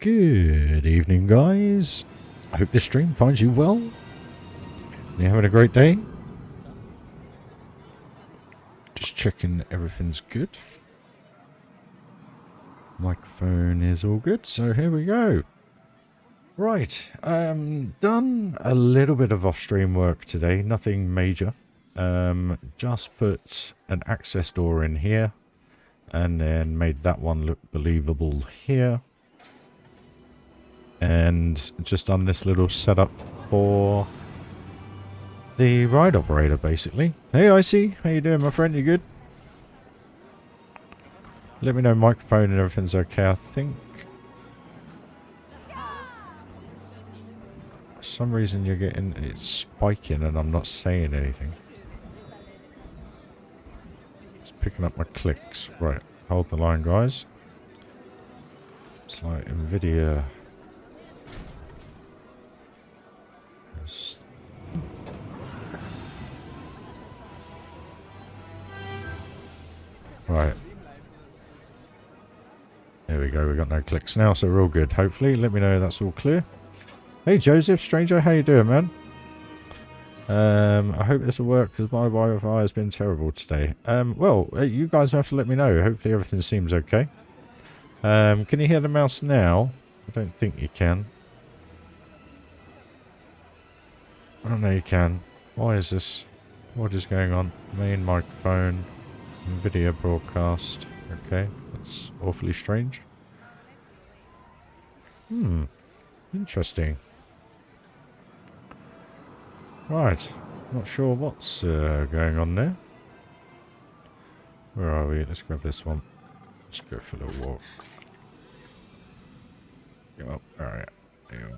Good evening, guys. I hope this stream finds you well. You having a great day? Just checking everything's good. Microphone is all good, so here we go. Right, done a little bit of off-stream work today, nothing major. Just put an access door in here, and then made that one look believable here. And just done this little setup for the ride operator, basically. Hey, Icy, how you doing, my friend? You good? Let me know microphone and everything's okay, I think. For some reason you're getting... it's spiking and I'm not saying anything. It's picking up my clicks. Right, hold the line, guys. It's like NVIDIA... Right. There we go, we got no clicks now, so we're all good. Hopefully, let me know that's all clear. Hey Joseph, stranger, how you doing, man? I hope this will work, because my Wi-Fi has been terrible today. Well, you guys have to let me know. Hopefully everything seems okay. Can you hear the mouse now? I don't think you can. Oh no, you can. Why is this? What is going on? Main microphone. Video broadcast. Okay, that's awfully strange. Interesting. Right, not sure what's going on there. Where are we? Let's grab this one. Let's go for a little walk. Go up. Alright, there you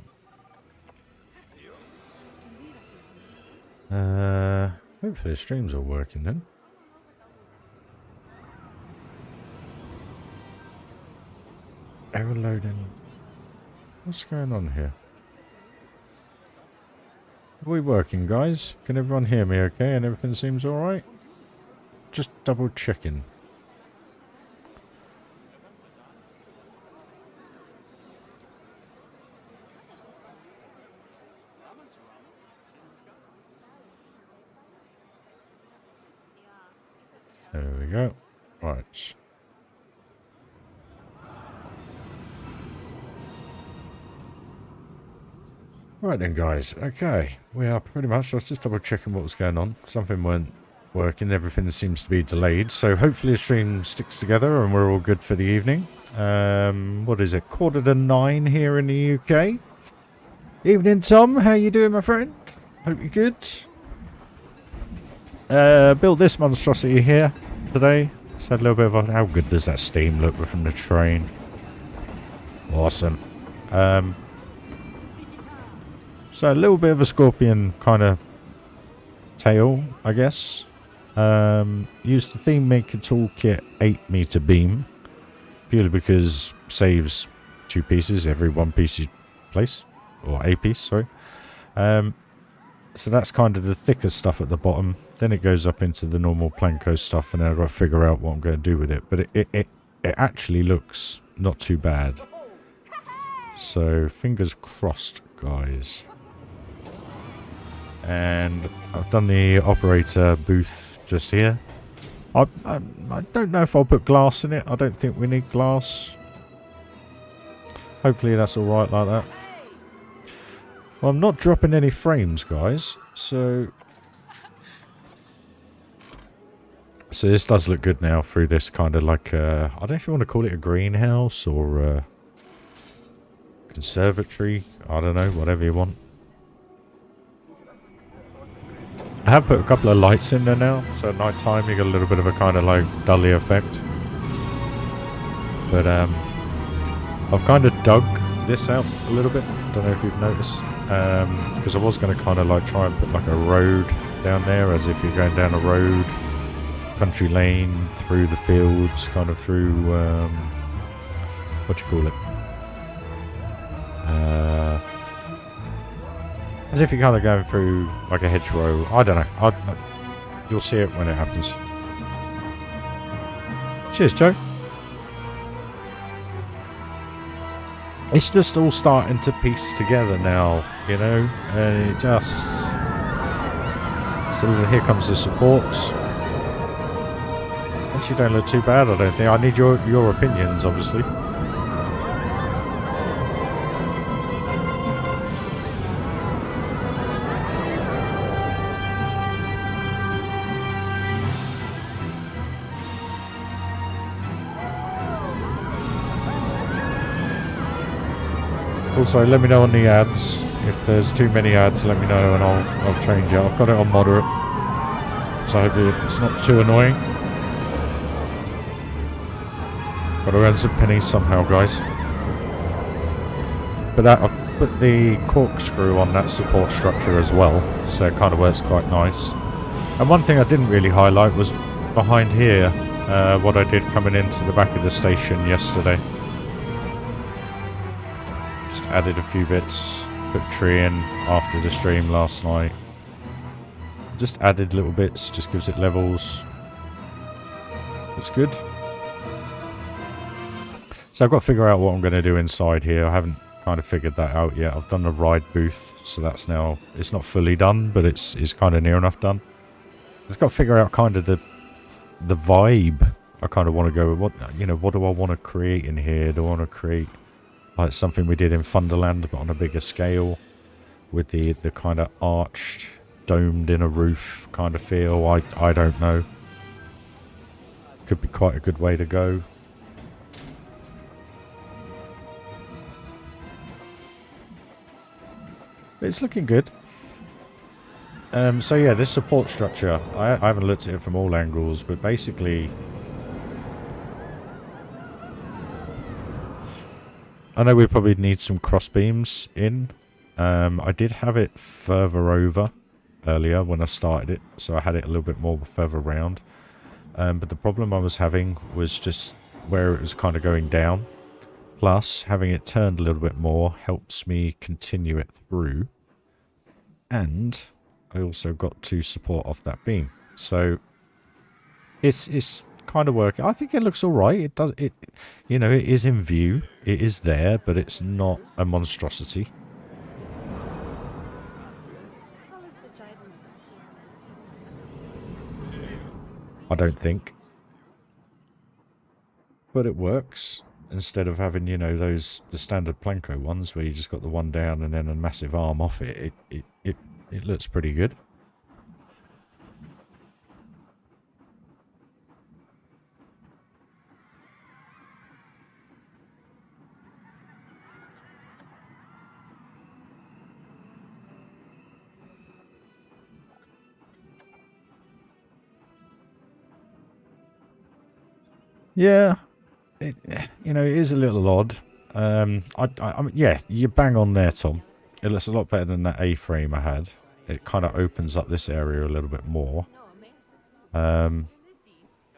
go. Hopefully the streams are working then. Error loading. What's going on here? Are we working, guys? Can everyone hear me okay and everything seems alright? Just double checking. There we go. Right. Right then, guys. Okay, we are pretty much... I was just double checking what was going on. Something weren't working. Everything seems to be delayed. So hopefully the stream sticks together and we're all good for the evening. What is it? 8:45 here in the UK. Evening, Tom. How you doing, my friend? Hope you're good. Built this monstrosity here today. Just had a little bit of... how good does that steam look from the train? Awesome. So a little bit of a scorpion kind of tail, I guess. Used the theme maker toolkit 8-meter beam. Purely because saves 2 pieces every 1 piece you place. Or a piece, sorry. So that's kind of the thicker stuff at the bottom. Then it goes up into the normal Planko stuff and then I've got to figure out what I'm going to do with it. But it actually looks not too bad. So fingers crossed, guys. And I've done the operator booth just here. I don't know if I'll put glass in it. I don't think we need glass. Hopefully that's alright like that. Well, I'm not dropping any frames, guys. So this does look good now through this kind of like... I don't know if you want to call it a greenhouse or a conservatory. I don't know, whatever you want. I have put a couple of lights in there now, so at night time you get a little bit of a kind of like dully effect. But I've kind of dug this out a little bit, don't know if you've noticed. Because I was going to kind of like try and put like a road down there, as if you're going down a road, country lane, through the fields, kind of through, what do you call it? As if you're kind of going through like a hedgerow. I don't know. You'll see it when it happens. Cheers, Joe. It's just all starting to piece together now, you know, and it just... So here comes the supports. Actually don't look too bad, I don't think. I need your opinions, obviously. Also, let me know on the ads. If there's too many ads, let me know and I'll change it. I've got it on moderate, so I hope it's not too annoying. Got to earn some pennies somehow, guys. But I've put the corkscrew on that support structure as well, so it kind of works quite nice. And one thing I didn't really highlight was behind here, what I did coming into the back of the station yesterday. Just added a few bits, put a tree in after the stream last night. Just added little bits, just gives it levels. Looks good. So I've got to figure out what I'm going to do inside here. I haven't kind of figured that out yet. I've done a ride booth, so that's now, it's not fully done, but it's kind of near enough done. I've got to figure out kind of the vibe I kind of want to go with. What, you know, what do I want to create in here? Do I want to create like something we did in Thunderland, but on a bigger scale, with the kind of arched, domed in a roof kind of feel? I don't know. Could be quite a good way to go. But it's looking good. So yeah, this support structure, I haven't looked at it from all angles, but basically, I know we probably need some cross beams in. I did have it further over earlier when I started it, so I had it a little bit more further round. But the problem I was having was just where it was kind of going down. Plus, having it turned a little bit more helps me continue it through. And I also got to support off that beam. So it's kind of working. I think it looks all right. It does, you know, it is in view. It is there, but it's not a monstrosity. I don't think. But it works. Instead of having, you know, the standard Planko ones where you just got the one down and then a massive arm off it, it looks pretty good. Yeah, you know, it is a little odd. I mean, yeah, you bang on there, Tom. It looks a lot better than that A-frame I had. It kind of opens up this area a little bit more. And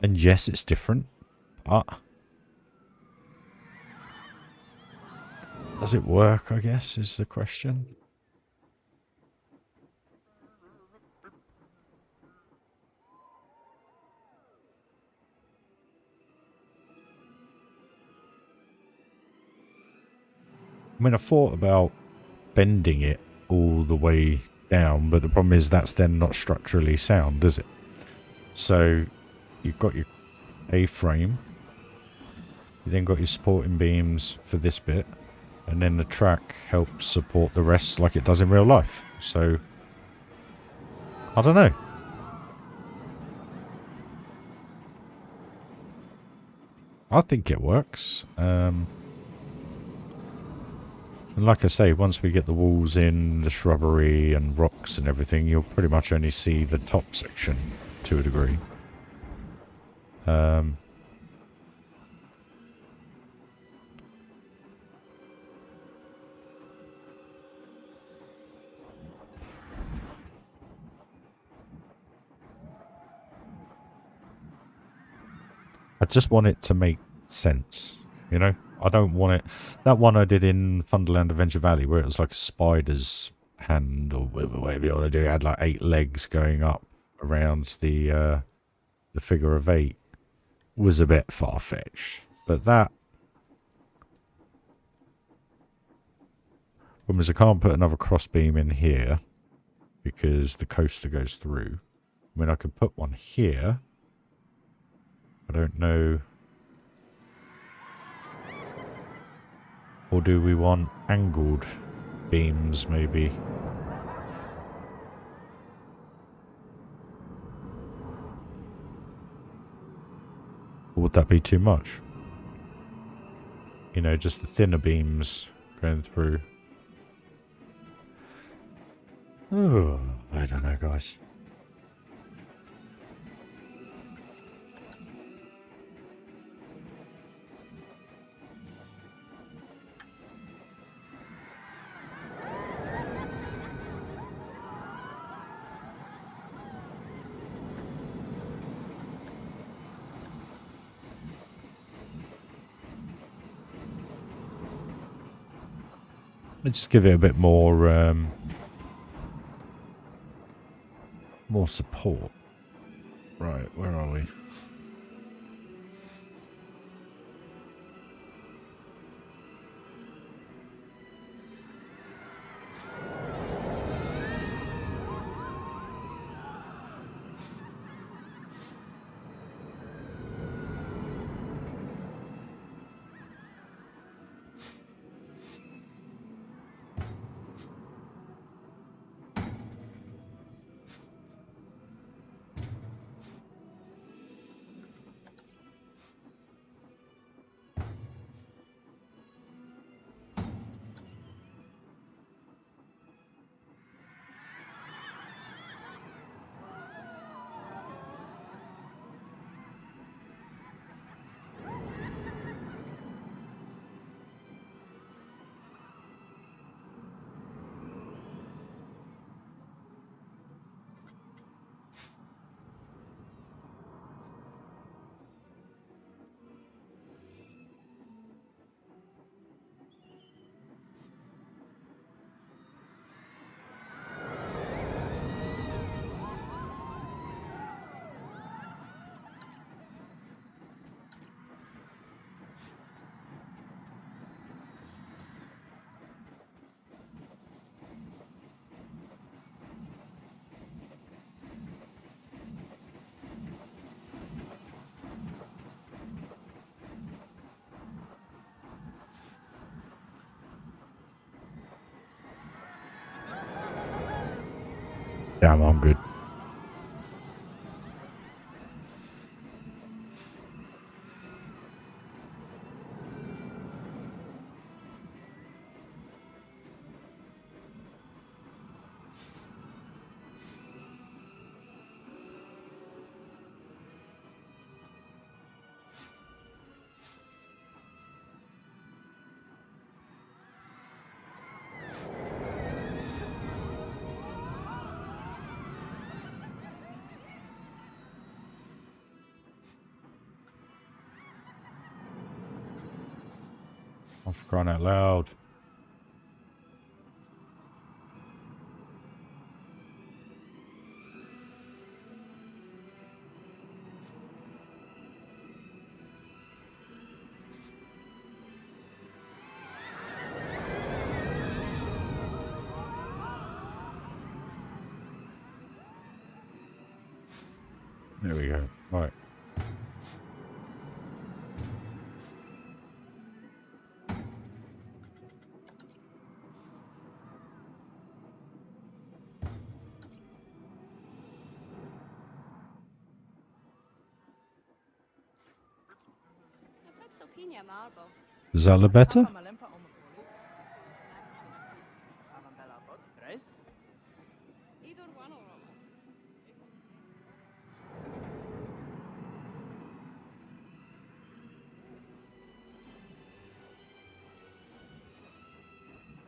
yes, it's different, but does it work, I guess, is the question. I mean, I thought about bending it all the way down, but the problem is that's then not structurally sound, is it? So you've got your A-frame, you then got your supporting beams for this bit, and then the track helps support the rest like it does in real life. So I don't know. I think it works. And like I say, once we get the walls in, the shrubbery and rocks and everything, you'll pretty much only see the top section to a degree. I just want it to make sense, you know? I don't want it... That one I did in Thunderland Adventure Valley, where it was like a spider's hand, or whatever you want to do, it had like 8 legs going up around the figure of 8, was a bit far-fetched. But that Problem is I can't put another cross beam in here because the coaster goes through. I mean, I could put one here. I don't know. Or do we want angled beams, maybe? Or would that be too much? You know, just the thinner beams going through. Oh, I don't know, guys. Let's just give it a bit more, more support. Right, where are we? Damn, I'm good. I'm for crying out loud. There we go. Right. Is that look better?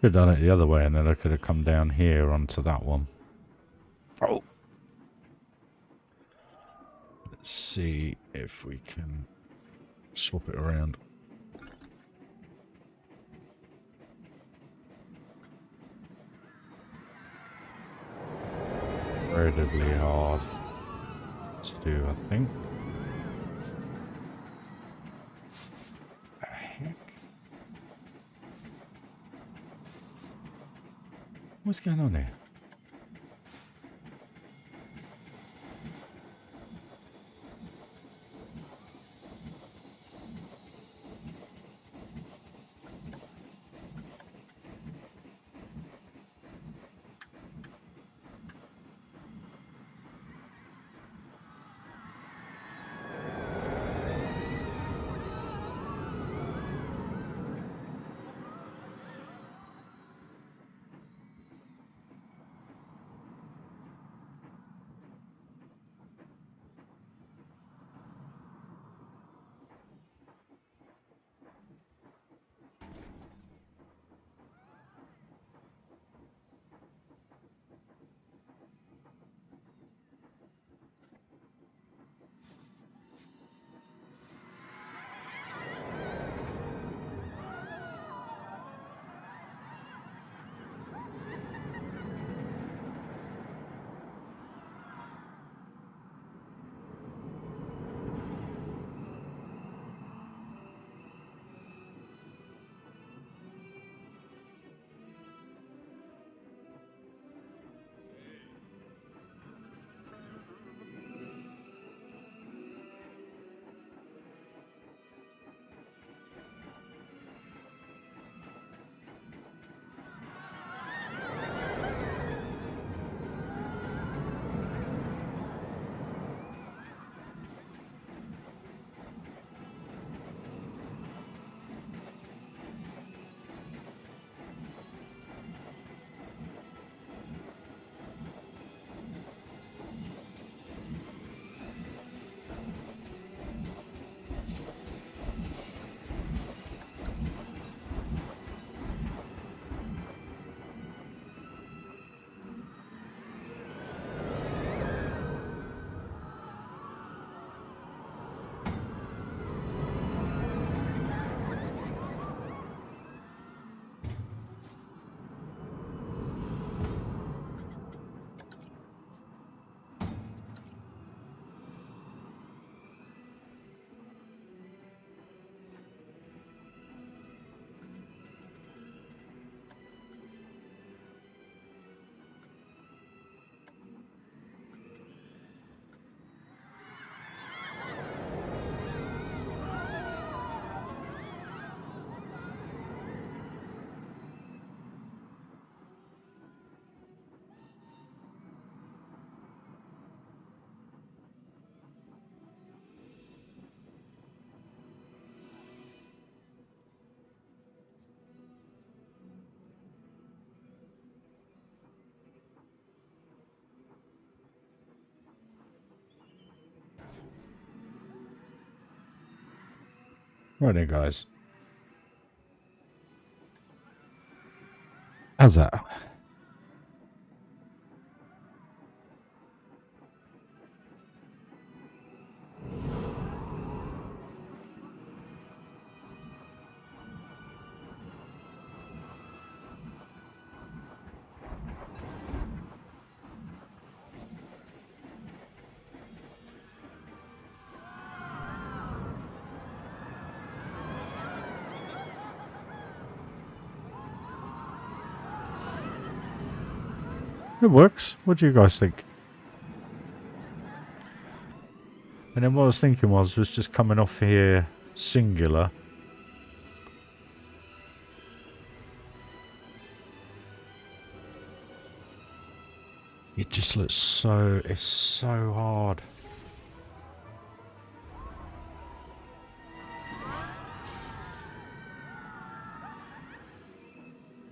Could have done it the other way and then I could have come down here onto that one. Oh! Let's see if we can swap it around. Incredibly hard to do, I think. The heck? What's going on here? Right then, guys. How's that? It works. What do you guys think? And then what I was thinking was just coming off here singular. It just looks so, it's so hard.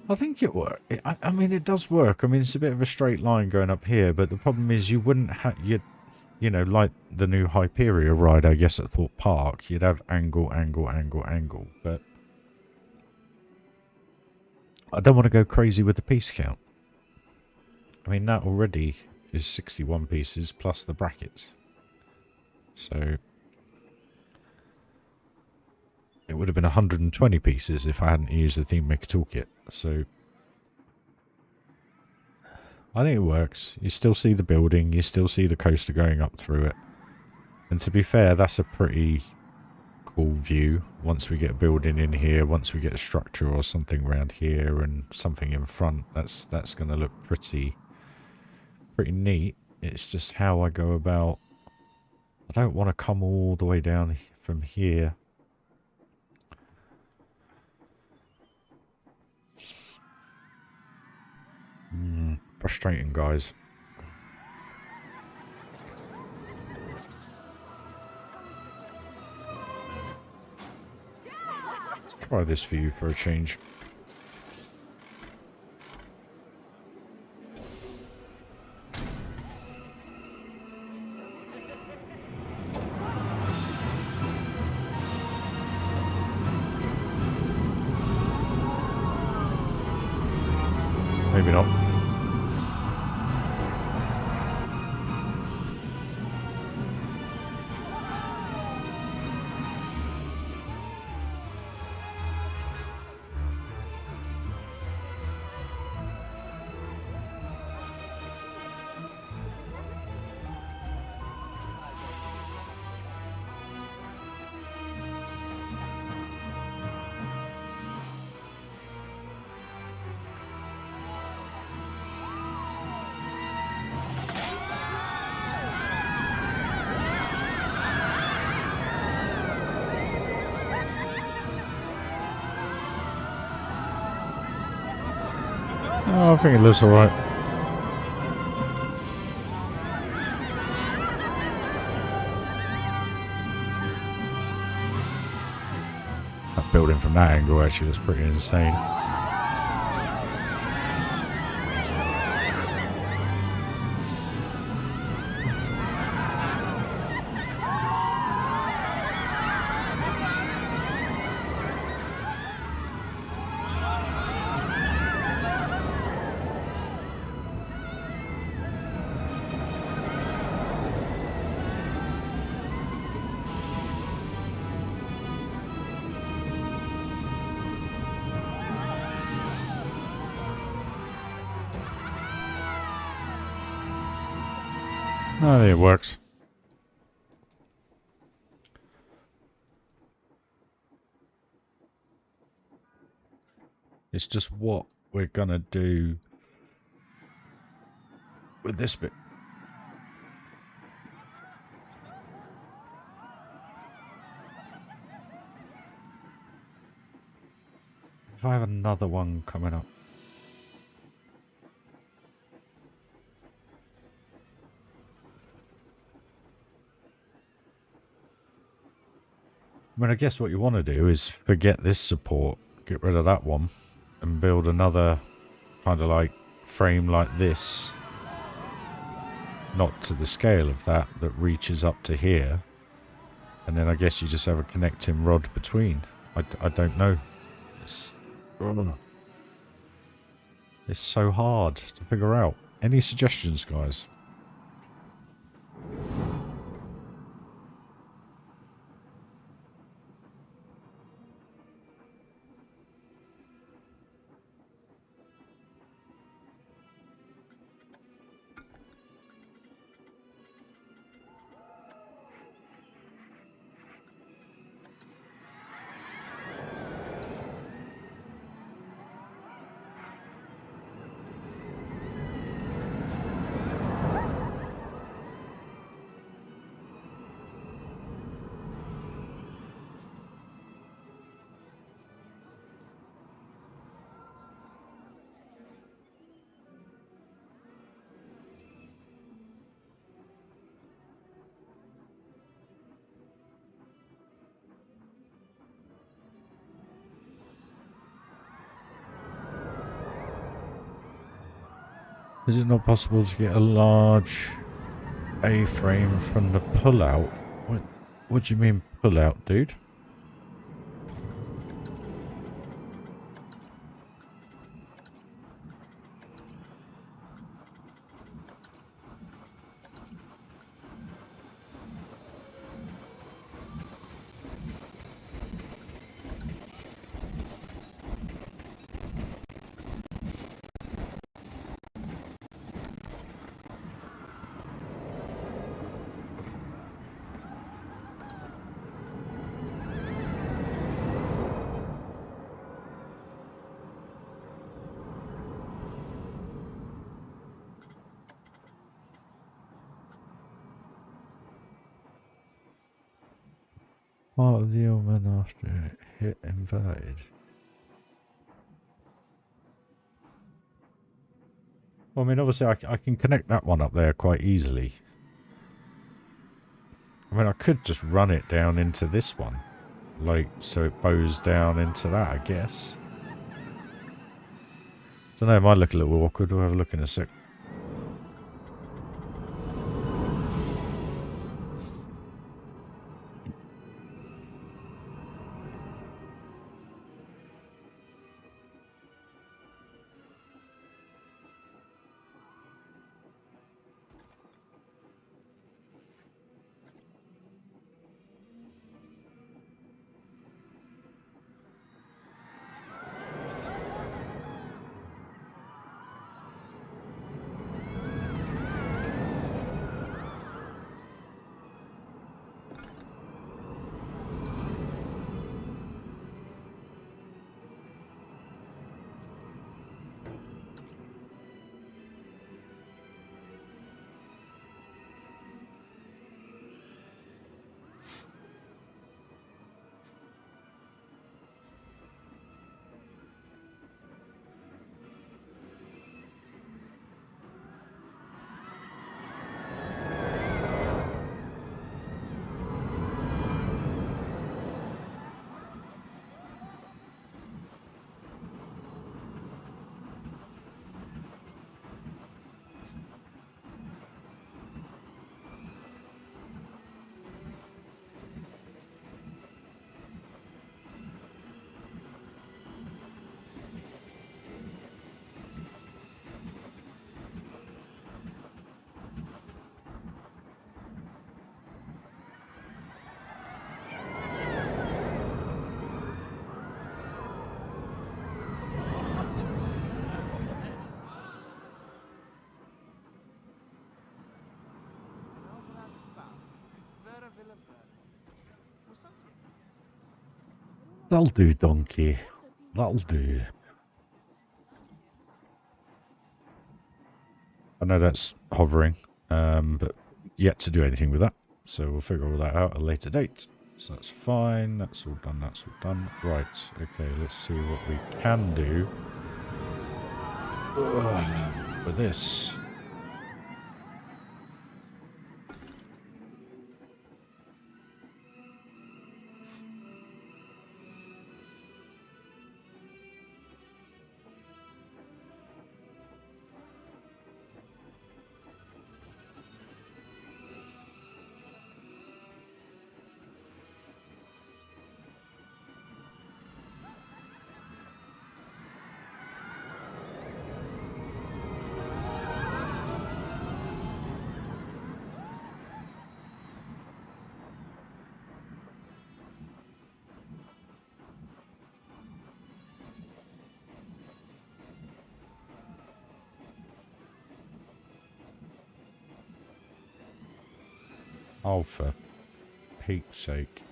I think it works. I mean, it does work. I mean, it's a bit of a straight line going up here, but the problem is you wouldn't have, you know, like the new Hyperia ride, I guess, at Thorpe Park, you'd have angle, angle, angle, angle, but I don't want to go crazy with the piece count. I mean, that already is 61 pieces plus the brackets. So it would have been 120 pieces if I hadn't used the Theme Maker Toolkit. So I think it works. You still see the building, you still see the coaster going up through it. And to be fair, that's a pretty cool view once we get a building in here, once we get a structure or something around here and something in front. That's going to look pretty neat. It's just how I go about. I don't want to come all the way down from here. Frustrating, guys. Let's try this view for a change. Maybe not. Oh, I think it looks alright. That building from that angle actually looks pretty insane. I think it works. It's just what we're gonna do with this bit. If I have another one coming up. I mean, I guess what you want to do is forget this support, get rid of that one, and build another kind of like frame like this. Not to the scale of that reaches up to here. And then I guess you just have a connecting rod between. I don't know. It's so hard to figure out. Any suggestions, guys? Is it not possible to get a large A-frame from the pull-out? What do you mean pull-out, dude? Part of the element after it hit inverted. Well, I mean, obviously I can connect that one up there quite easily. I mean, I could just run it down into this one. Like, so it bows down into that, I guess. Don't know, it might look a little awkward. We'll have a look in a sec. That'll do, donkey. That'll do. I know that's hovering, but yet to do anything with that. So we'll figure all that out at a later date. So that's fine. That's all done. That's all done. Right. Okay, let's see what we can do with this. Oh, for Pete's sake.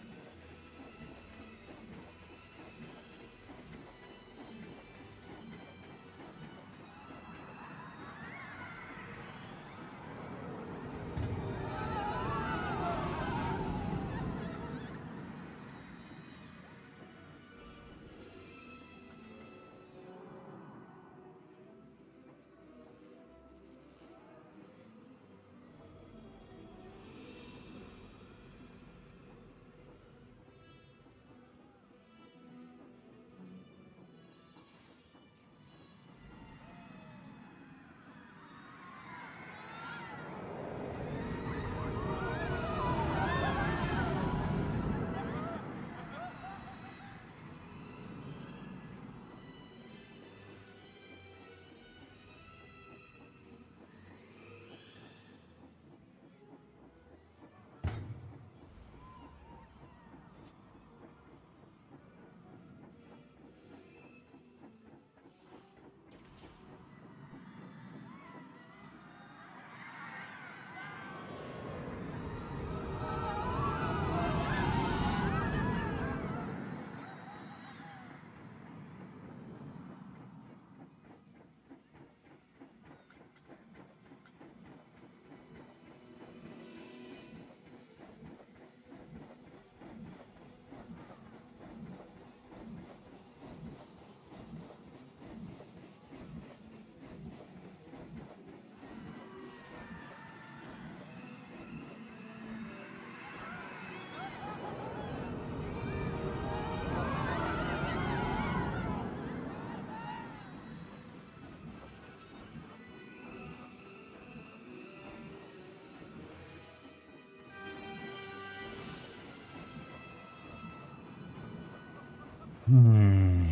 Hmm.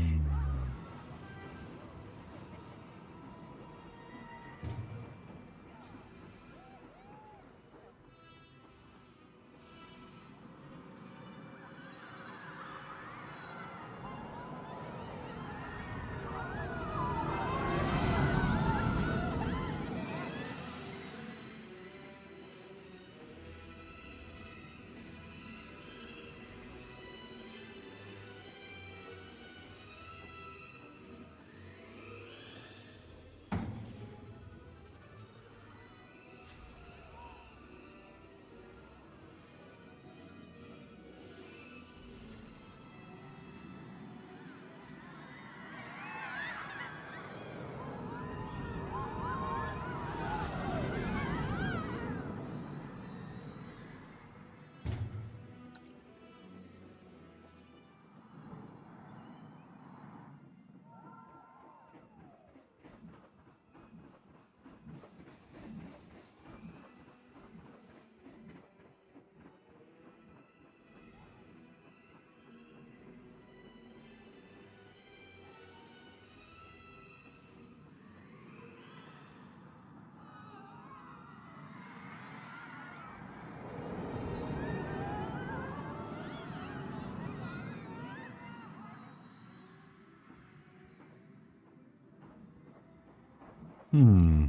Hmm.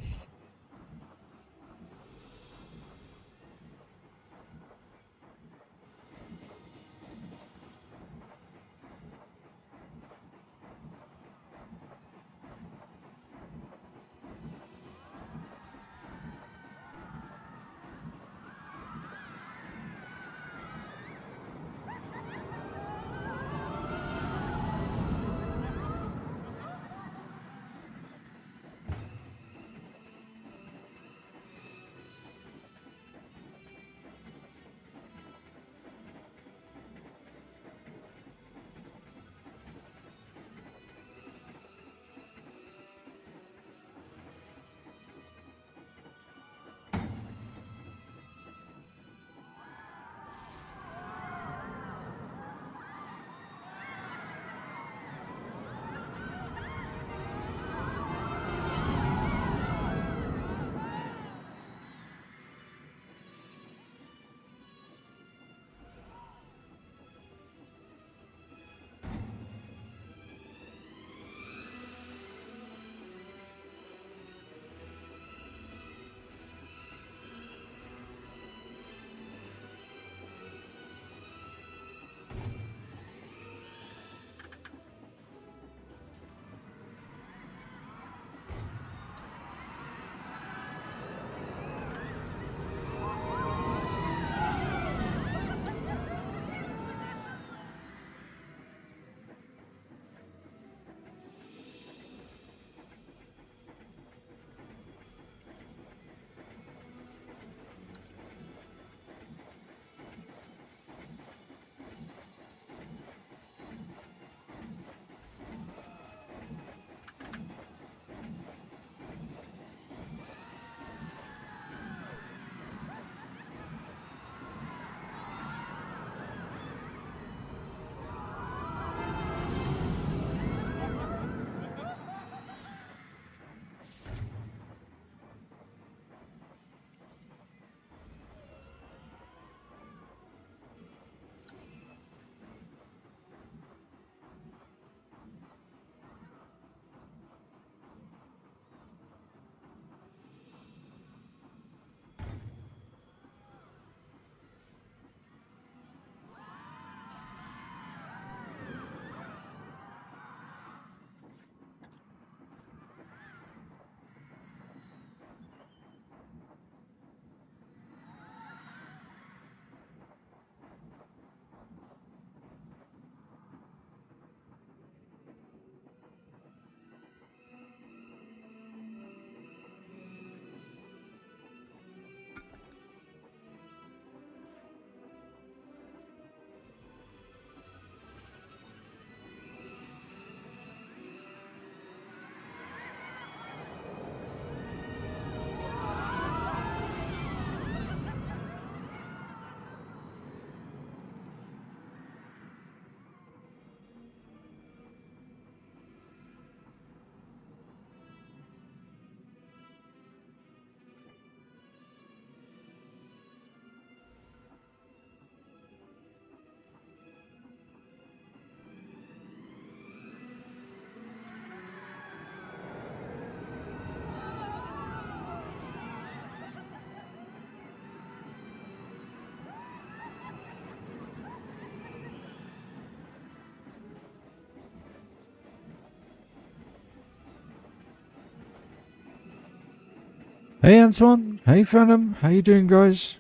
Hey Antoine, hey Phantom, how you doing guys?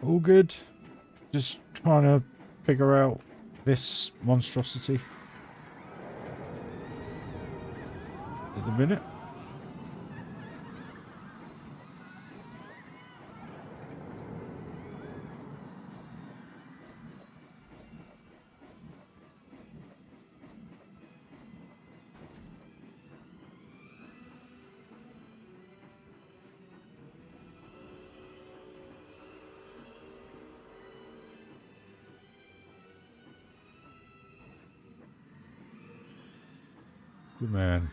All good? Just trying to figure out this monstrosity at the minute. Good man.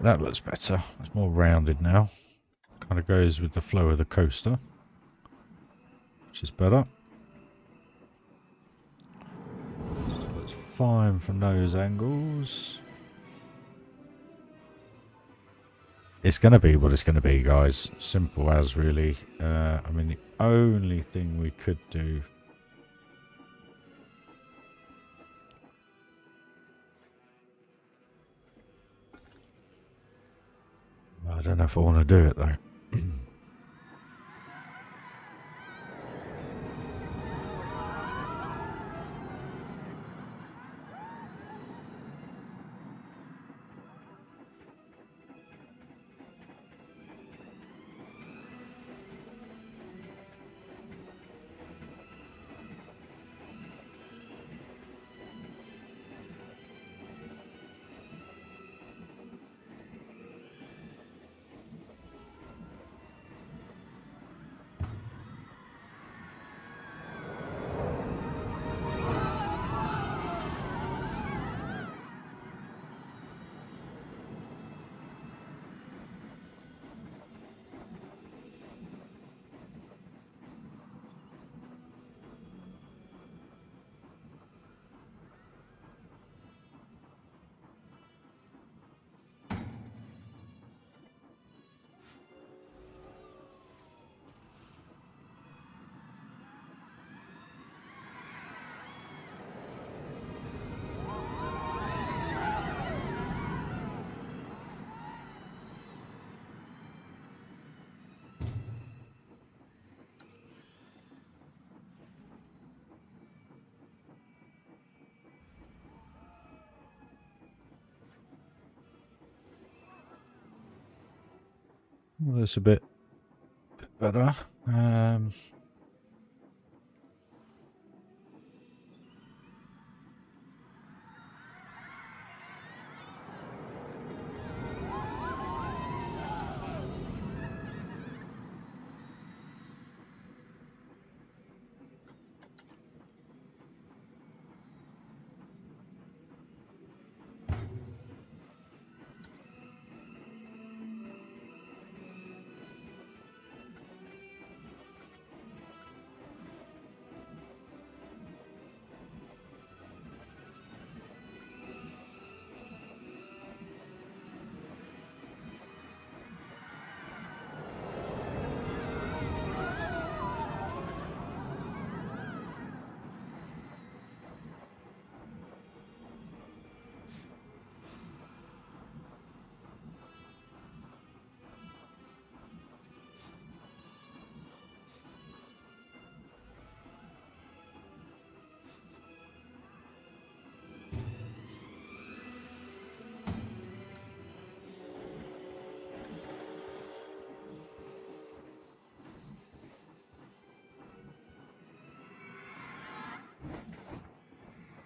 That looks better. It's more rounded now. Kind of goes with the flow of the coaster, which is better. So it's fine from those angles. It's going to be what it's going to be, guys. Simple as, really. I mean, the only thing we could do... I don't know if I want to do it, though. Well, that's a bit better.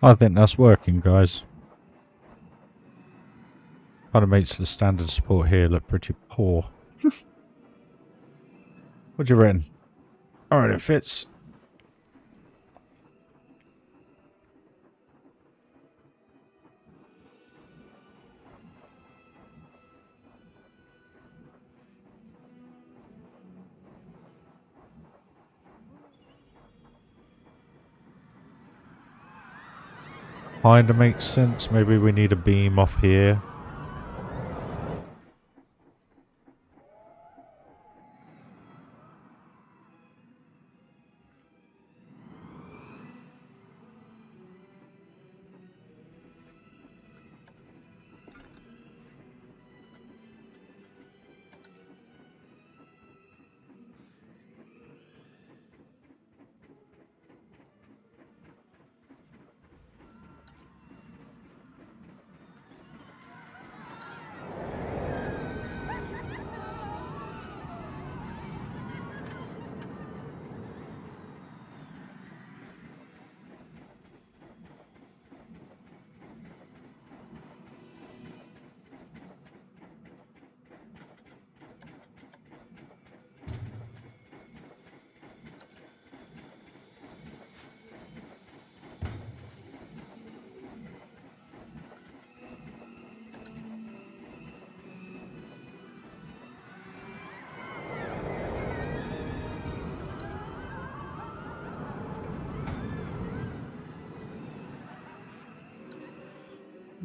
I think that's working, guys. Kind of makes the standard support here look pretty poor. What do you reckon? Alright, it fits. kind of makes sense. Maybe we need a beam off here.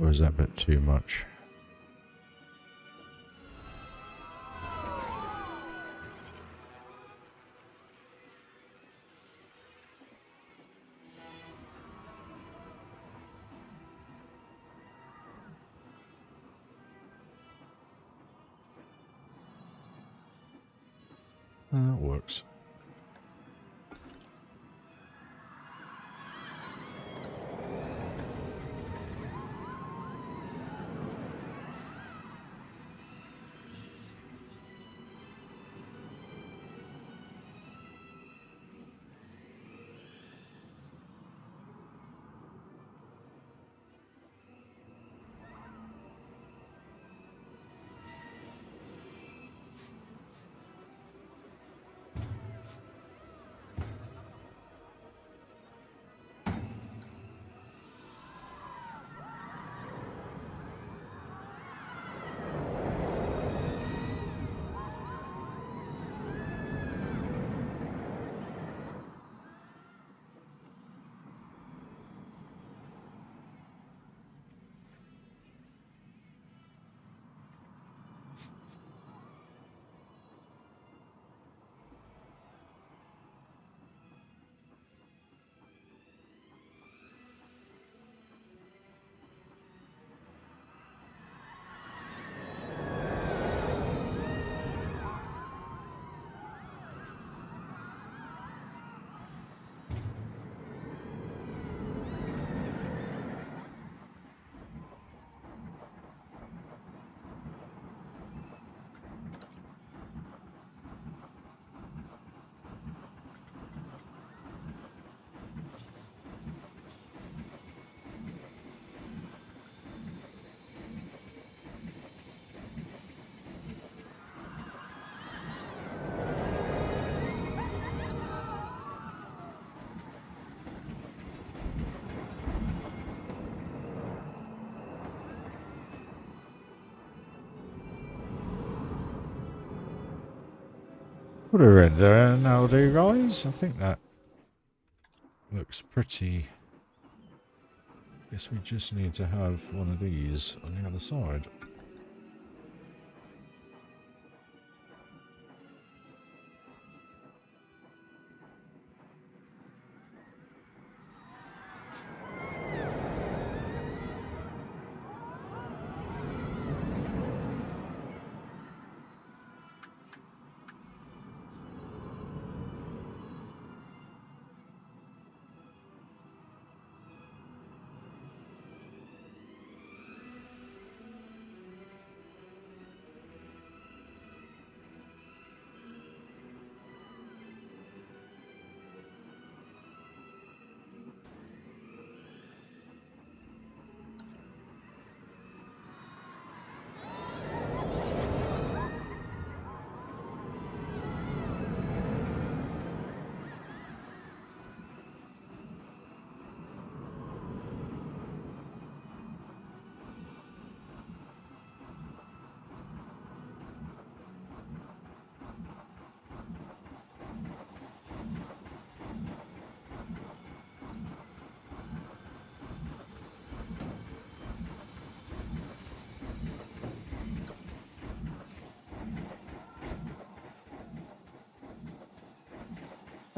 Or is that a bit too much? That works. What are we there now, do you guys? I think that looks pretty. Guess we just need to have one of these on the other side.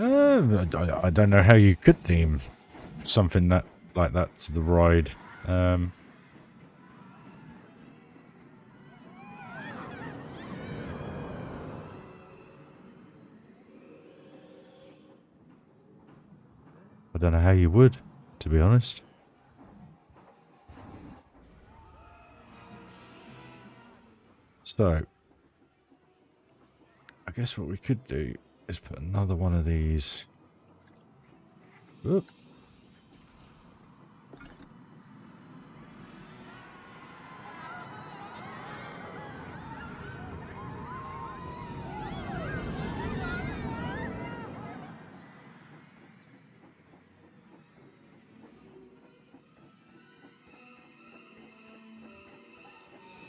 I don't know how you could theme something like that to the ride. I don't know how you would, to be honest. So, I guess what we could do is put another one of these. Oop.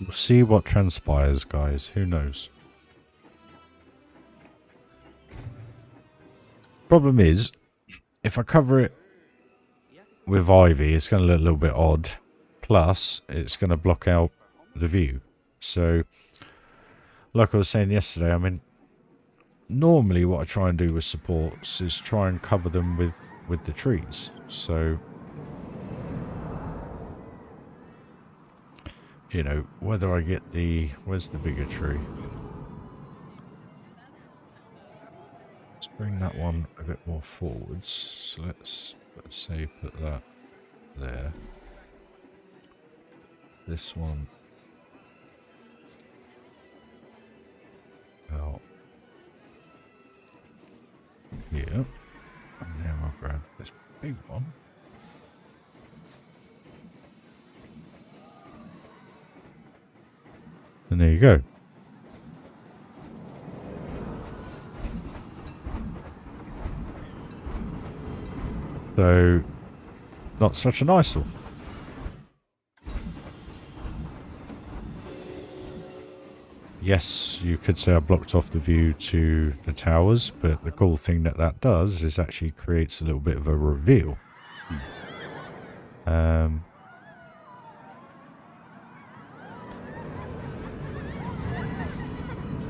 We'll see what transpires, guys. Who knows? Problem is, if I cover it with ivy, it's going to look a little bit odd. Plus, it's going to block out the view. So, like I was saying yesterday, I mean, normally what I try and do with supports is try and cover them with the trees. So, you know, whether I get the... Where's the bigger tree? Let's bring that one a bit more forwards. So let's say put that there. This one out here. And then I'll grab this big one. And there you go. So, not such an eyesore. Yes, you could say I blocked off the view to the towers, but the cool thing that does is actually creates a little bit of a reveal.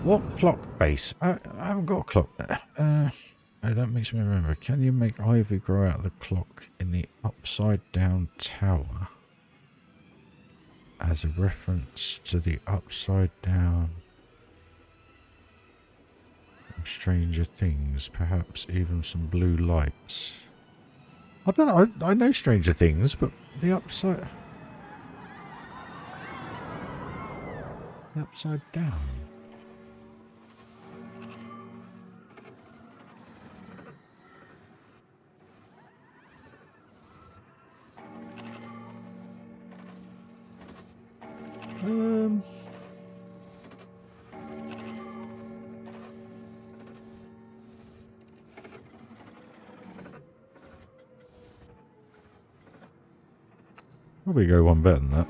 What clock base? I haven't got a clock. Oh, that makes me remember. Can you make ivy grow out of the clock in the upside down tower? As a reference to the upside down Stranger Things, perhaps even some blue lights. I don't know, I know Stranger Things, but the upside down. Probably go one better than that.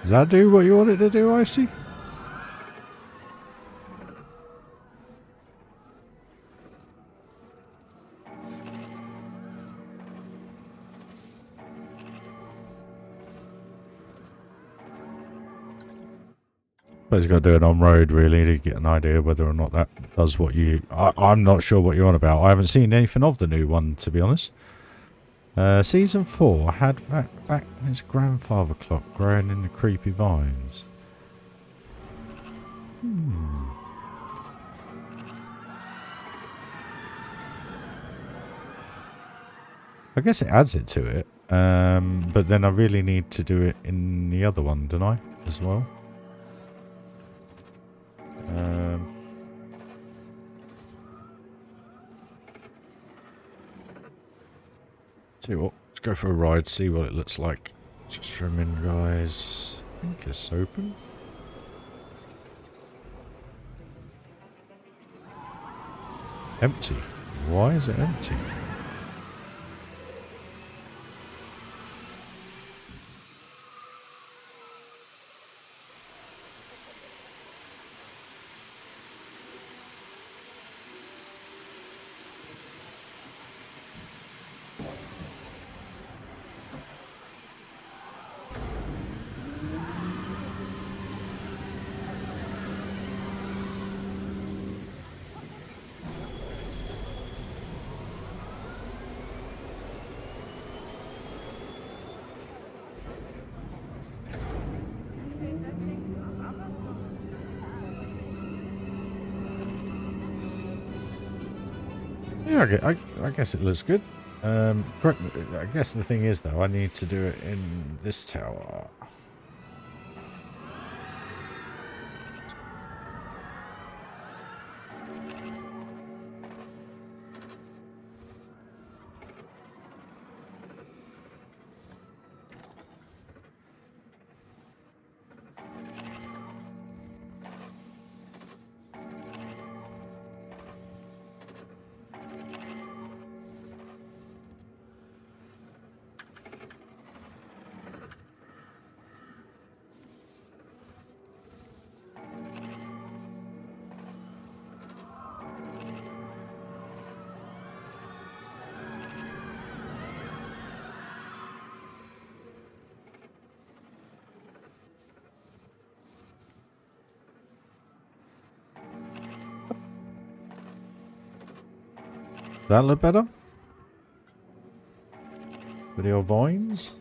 Does that do what you want it to do, Icy? But he's got to do it on road really to get an idea whether or not that does what you... I'm not sure what you're on about. I haven't seen anything of the new one, to be honest. Season 4 had his grandfather clock growing in the creepy vines. I guess it adds it to it. But then I really need to do it in the other one, don't I? As well. See what? Let's go for a ride, see what it looks like. Just from in, guys. I think it's open. Empty. Why is it empty? Yeah, I guess it looks good. Correct. I guess the thing is, though, I need to do it in this tower. That look better? Video vines?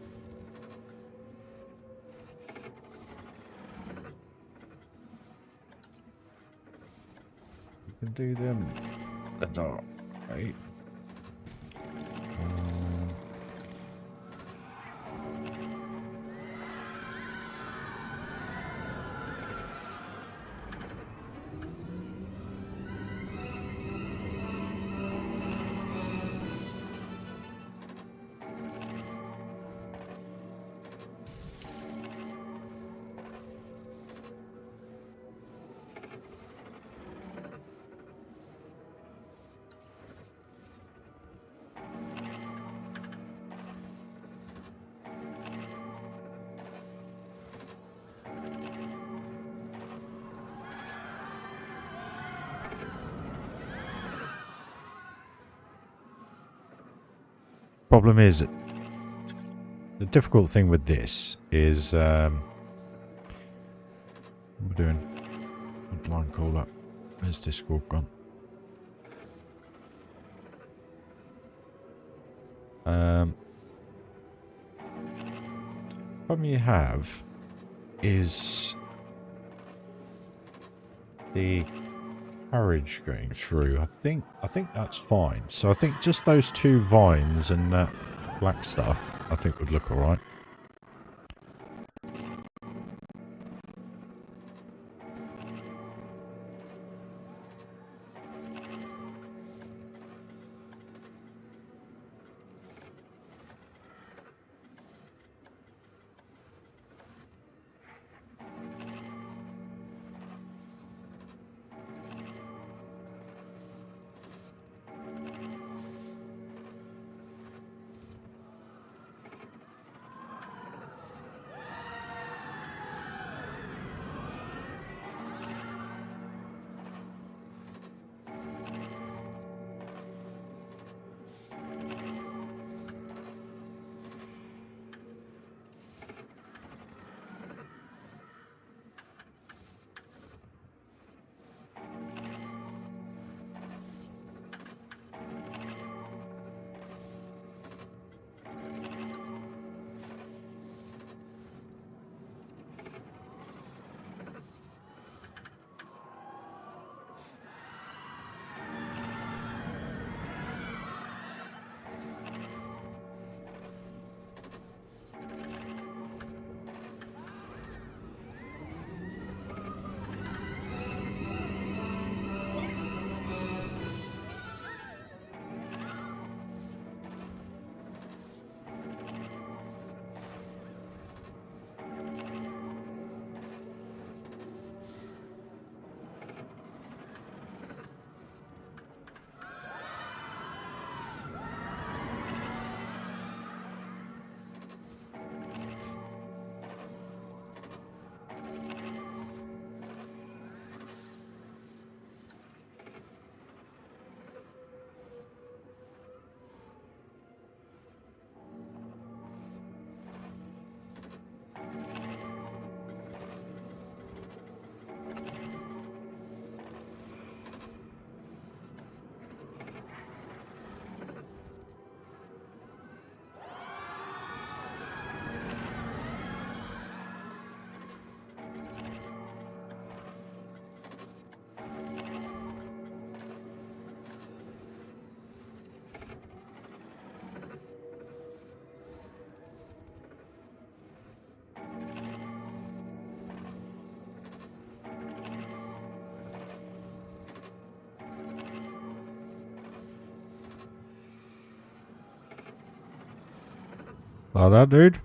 You can do them in the dark, right? Problem is, the difficult thing with this is what we're doing. Line call up. Where's Discord gone? Problem you have is the carriage going through. I think that's fine. So I think just those two vines and that black stuff I think would look alright. Like that, dude.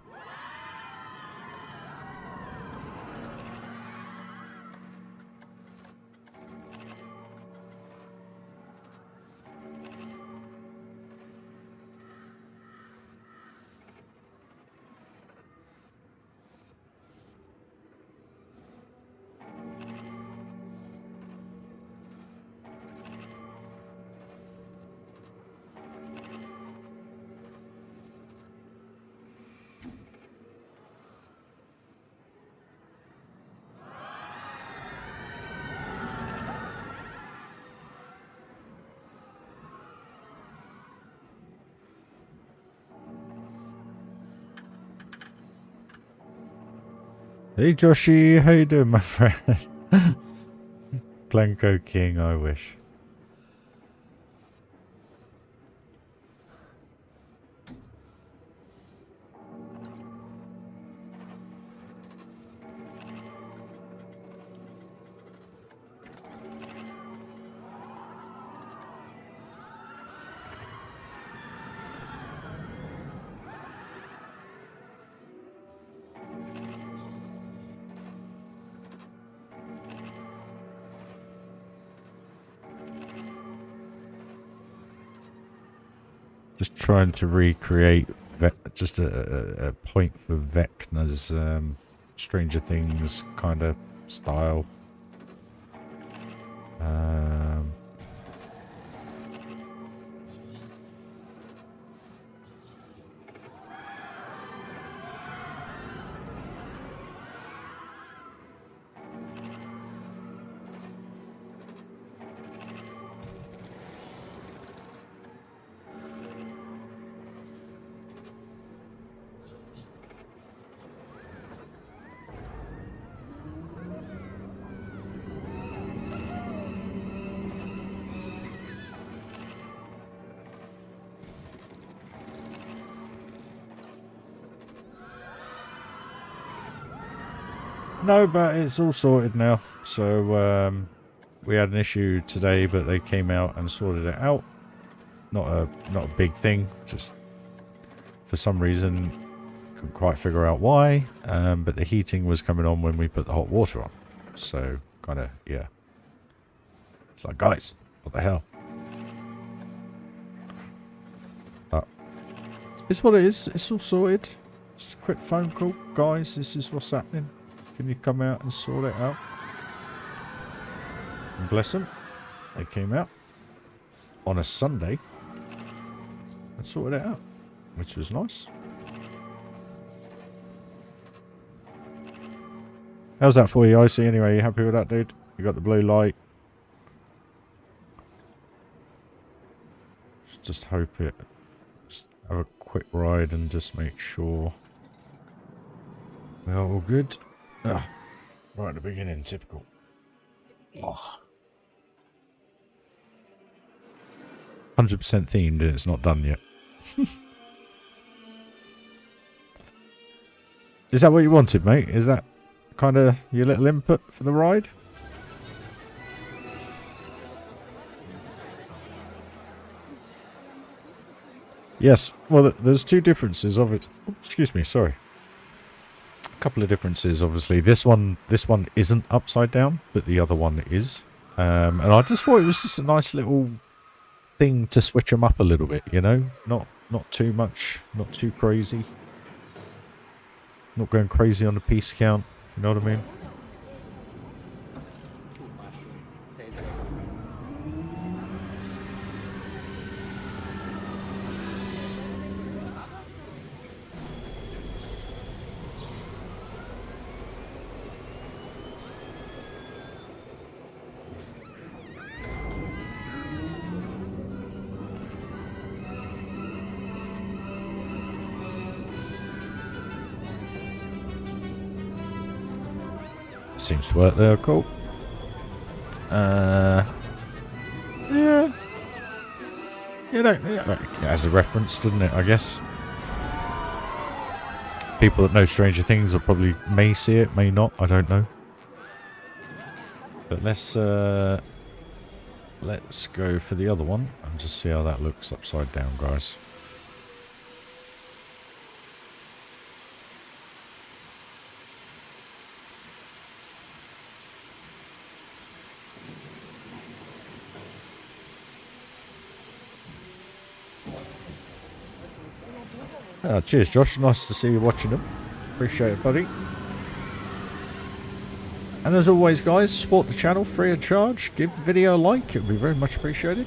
Hey Joshy, how you doing, my friend? Glencoe King, I wish. Just trying to recreate just a point for Vecna's Stranger Things kind of style. No, but it's all sorted now. So we had an issue today, but they came out and sorted it out. Not a big thing. Just for some reason, couldn't quite figure out why. But the heating was coming on when we put the hot water on. So kind of yeah. It's like, guys, what the hell? But it's what it is. It's all sorted. Just a quick phone call, guys. This is what's happening. Can you come out and sort it out? And bless them. They came out on a Sunday and sorted it out, which was nice. How's that for you, Icy? Anyway, you happy with that, dude? You got the blue light. Just hope it. Just have a quick ride and just make sure we're all good. Oh, right at the beginning, typical. Oh. 100% themed and it's not done yet. Is that what you wanted, mate? Is that kind of your little input for the ride? Yes, well, there's two differences of it. Oops, excuse me, sorry. Couple of differences, obviously. This one isn't upside down, but the other one is. And I just thought it was just a nice little thing to switch them up a little bit, you know? Not too much, not too crazy. Not going crazy on the piece count, you know what I mean? Seems to work there, cool. Yeah. You know, as a reference, doesn't it, I guess? People that know Stranger Things will probably may see it, may not, I don't know. But let's go for the other one and just see how that looks upside down, guys. Cheers, Josh. Nice to see you watching them. Appreciate it, buddy. And as always, guys, support the channel free of charge. Give the video a like. It would be very much appreciated.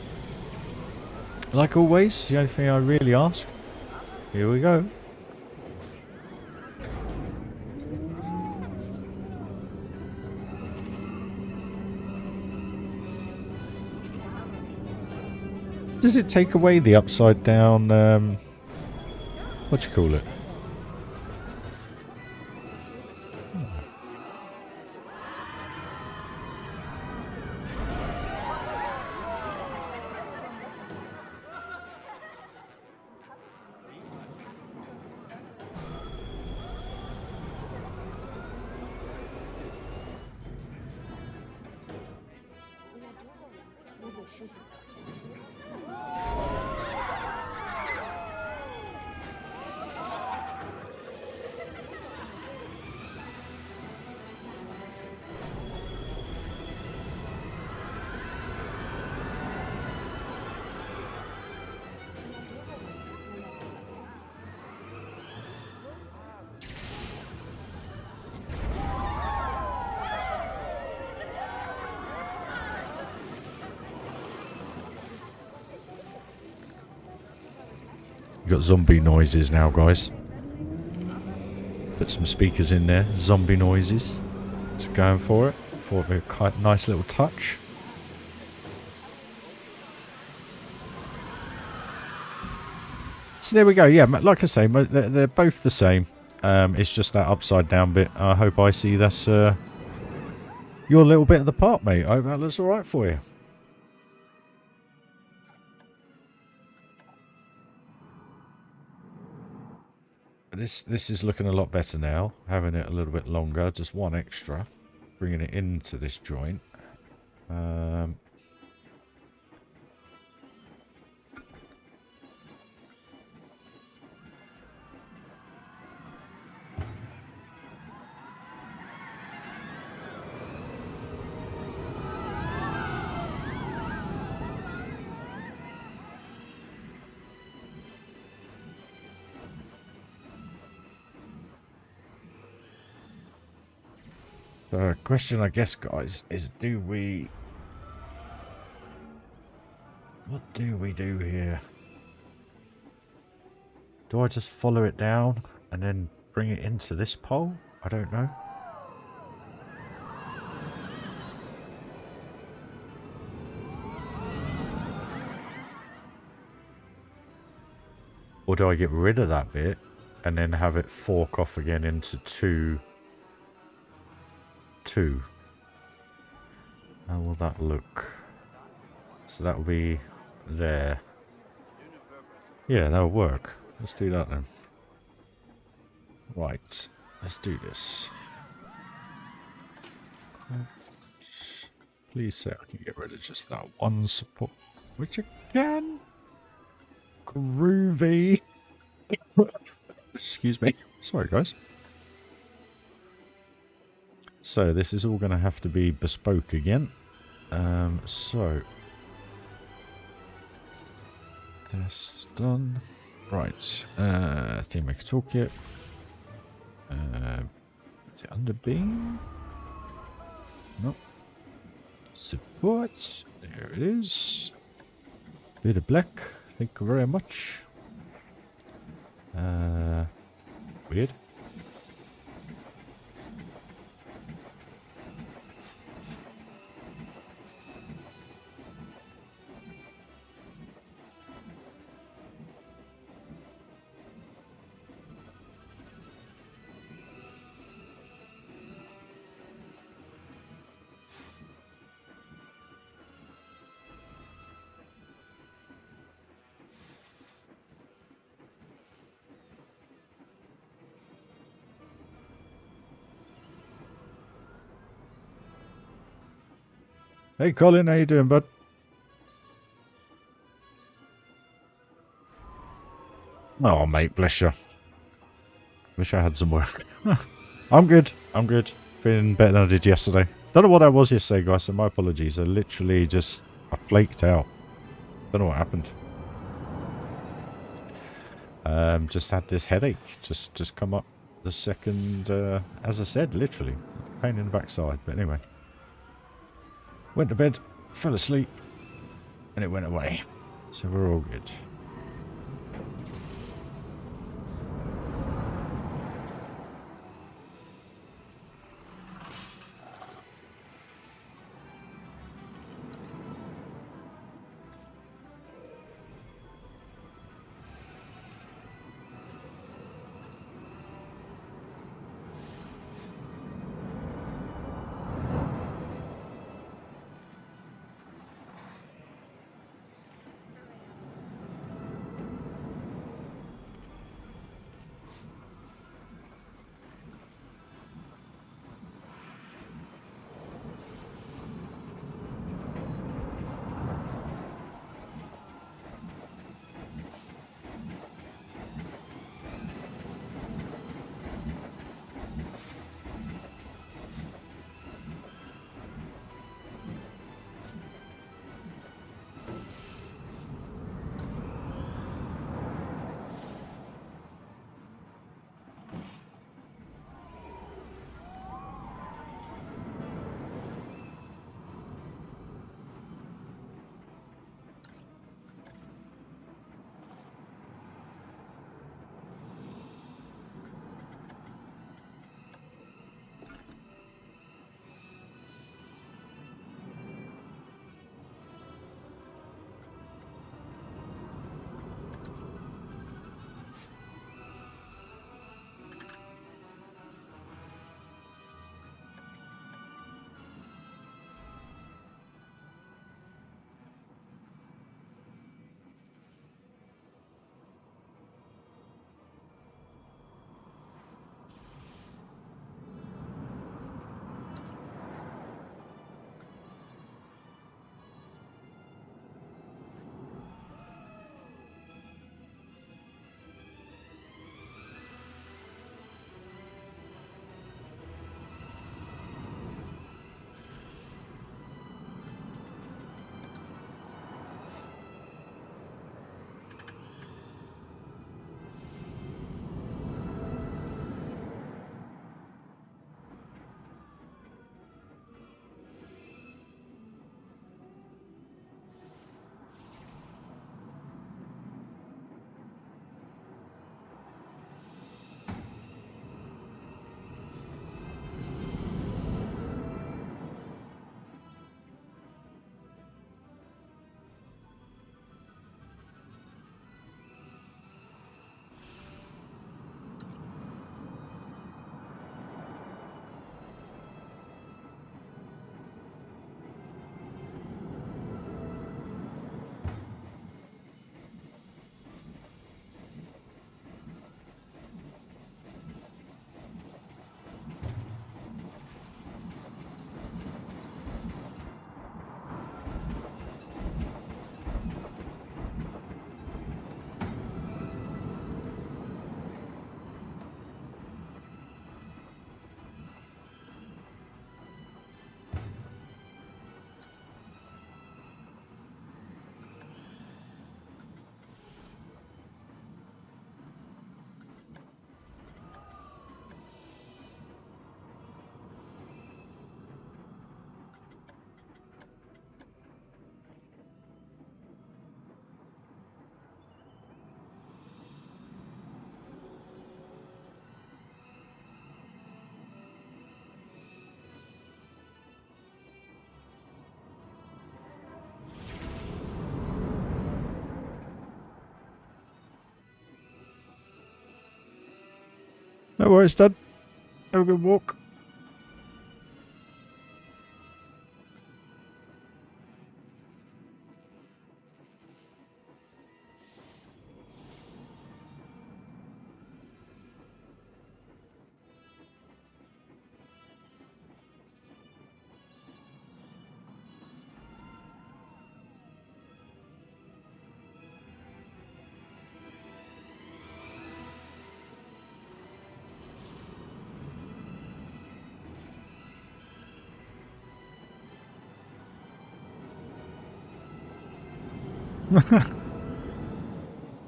Like always, the only thing I really ask. Here we go. Does it take away the upside down, what do you call it? Got zombie noises now, guys. Put some speakers in there. Zombie noises. Just going for it. Thought it'd be a quite nice little touch. So there we go. Yeah, like I say, they're both the same. It's just that upside down bit. I hope I see that's your little bit of the part, mate. I hope that looks alright for you. This is looking a lot better now, having it a little bit longer, just one extra, bringing it into this joint. The question, I guess, guys, is what do we do here? Do I just follow it down and then bring it into this pole? I don't know. Or do I get rid of that bit and then have it fork off again into two? How will that look? So that will be there. Yeah, that'll work. Let's do that then. Right, let's do this. Please say I can get rid of just that one support, which I can. Groovy. Excuse me. Sorry, guys. So this is all going to have to be bespoke again. So that's done. Right. Thematic toolkit. The under beam. Nope. Support. There it is. Bit of black. Thank you very much. Weird. Hey Colin, how you doing, bud? Oh, mate, bless you. Wish I had some work. I'm good. I'm good. Feeling better than I did yesterday. Don't know what I was yesterday, guys, so my apologies. I literally just... I flaked out. Don't know what happened. Just had this headache. Just come up the second, as I said, literally. Pain in the backside. But anyway. Went to bed, fell asleep, and it went away. So we're all good. No worries, Dad. Have a good walk.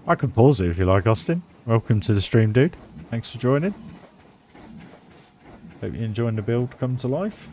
I could pause it if you like, Austin. Welcome to the stream, dude. Thanks for joining. Hope you're enjoying the build come to life.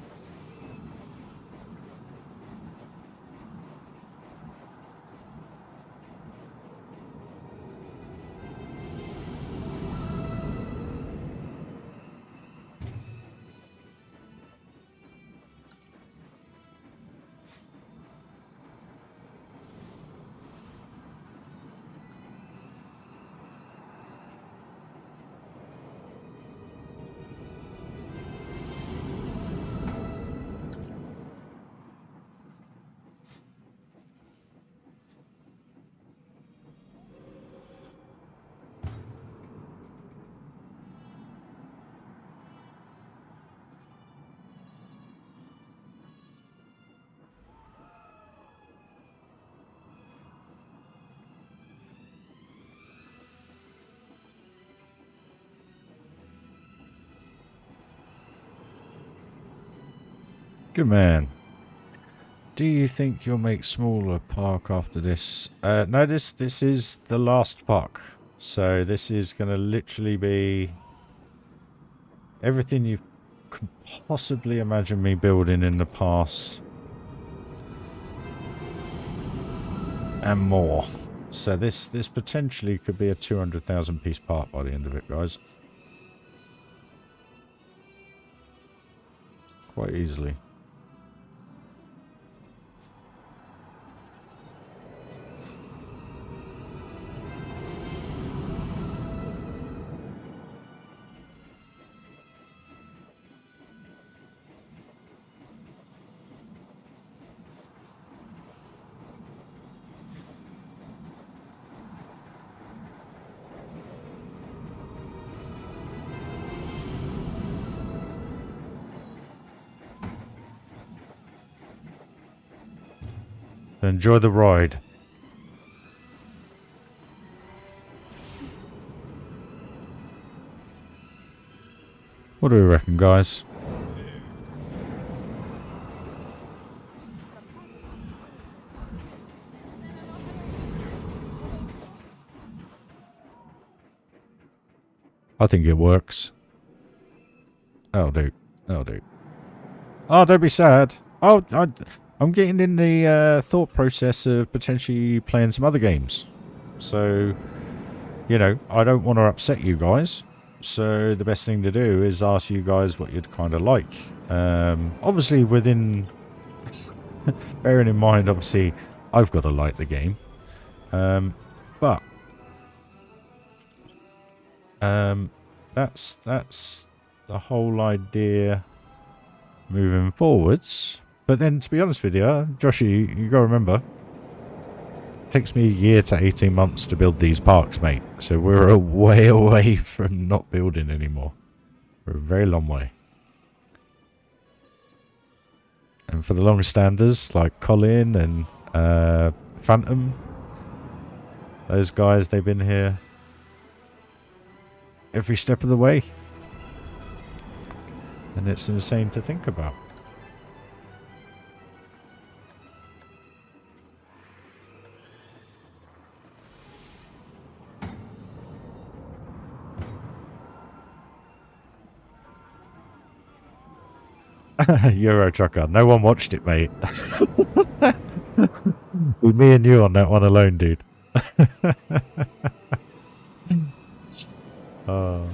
Good man. Do you think you'll make smaller park after this? No, this is the last park. So this is going to literally be everything you can possibly imagine me building in the past. And more. So this potentially could be a 200,000 piece park by the end of it, guys. Quite easily. Enjoy the ride. What do we reckon, guys? I think it works. That'll do. That'll do. Oh, don't be sad. Oh, I'm getting in the thought process of potentially playing some other games. So, you know, I don't want to upset you guys. So the best thing to do is ask you guys what you'd kind of like. Obviously within... bearing in mind, obviously, I've got to like the game. But... that's the whole idea moving forwards. But then, to be honest with you, Joshy, you got to remember, it takes me a year to 18 months to build these parks, mate. So we're a way away from not building anymore. We're a very long way. And for the long standers, like Colin and Phantom, those guys, they've been here every step of the way. And it's insane to think about. Euro Trucker. No one watched it, mate. With me and you on that one alone, dude. Oh.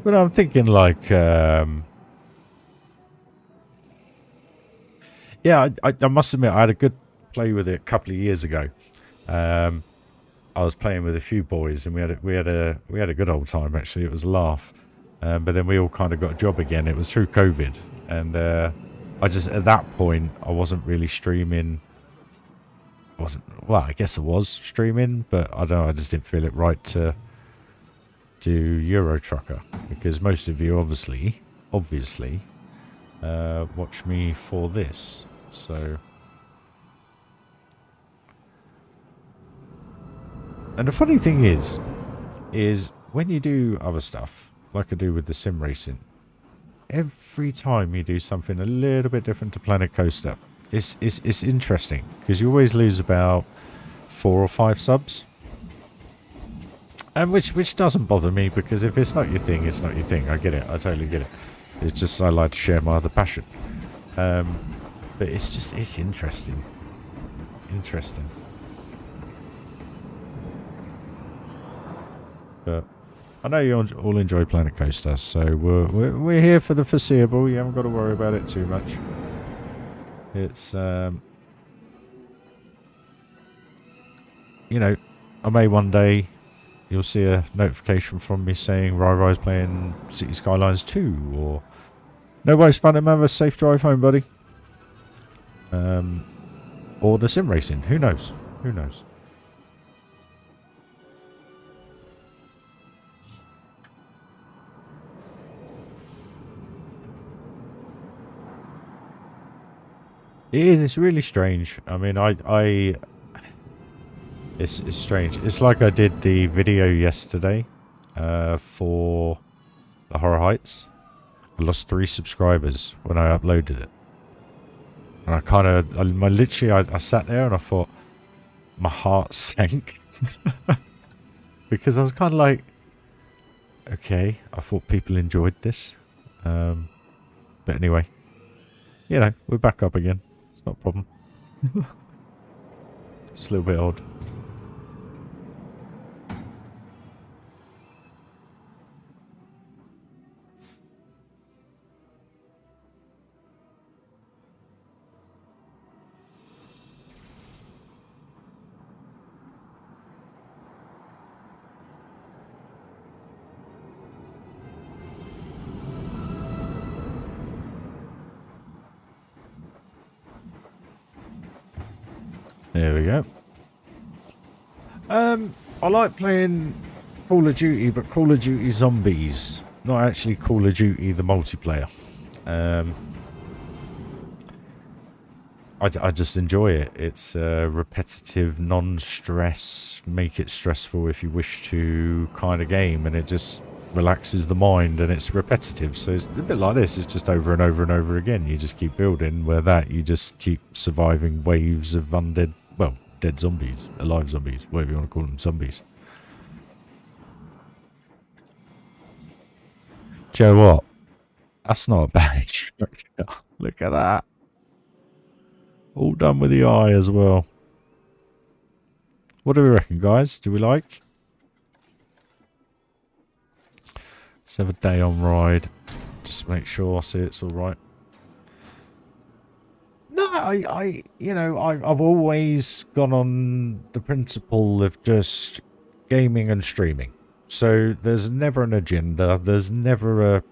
But I'm thinking like, yeah, I must admit I had a good play with it a couple of years ago. I was playing with a few boys, and we had a good old time. Actually, it was a laugh. But then we all kind of got a job again. It was through COVID, and I just at that point I wasn't really streaming. Well, I guess I was streaming, but I don't know. I just didn't feel it right to do Euro Trucker because most of you obviously watch me for this. So, and the funny thing is when you do other stuff like I do with the sim racing, every time you do something a little bit different to Planet Coaster, it's interesting because you always lose about 4 or 5 subs, and which doesn't bother me because if it's not your thing, it's not your thing. I get it. I totally get it. It's just I like to share my other passion. But it's interesting. But I know you all enjoy Planet Coaster, so we're here for the foreseeable. You haven't got to worry about it too much. It's you know, I may one day you'll see a notification from me saying RyRy's playing City Skylines 2, or nobody's fun and have a safe drive home, buddy. Or the sim racing. Who knows? Who knows? It is. It's really strange. I mean, it's strange. It's like I did the video yesterday for the Horror Heights. I lost 3 subscribers when I uploaded it. And I sat there and I thought, my heart sank. Because I was kind of like, okay, I thought people enjoyed this. But anyway, you know, we're back up again. It's not a problem. Just a little bit odd. There we go. I like playing Call of Duty, but Call of Duty Zombies, not actually Call of Duty the multiplayer. I just enjoy it. It's repetitive, non-stress, make it stressful if you wish to kind of game, and it just relaxes the mind, and it's repetitive. So it's a bit like this. It's just over and over and over again. You just keep building. Where that you just keep surviving waves of undead, well, dead zombies, alive zombies, whatever you want to call them, zombies. Do you know what? That's not a bad structure. Look at that. All done with the eye as well. What do we reckon, guys? Do we like? Let's have a day on ride. Just make sure I see it's all right. No, I've always gone on the principle of just gaming and streaming. So there's never an agenda. There's never a,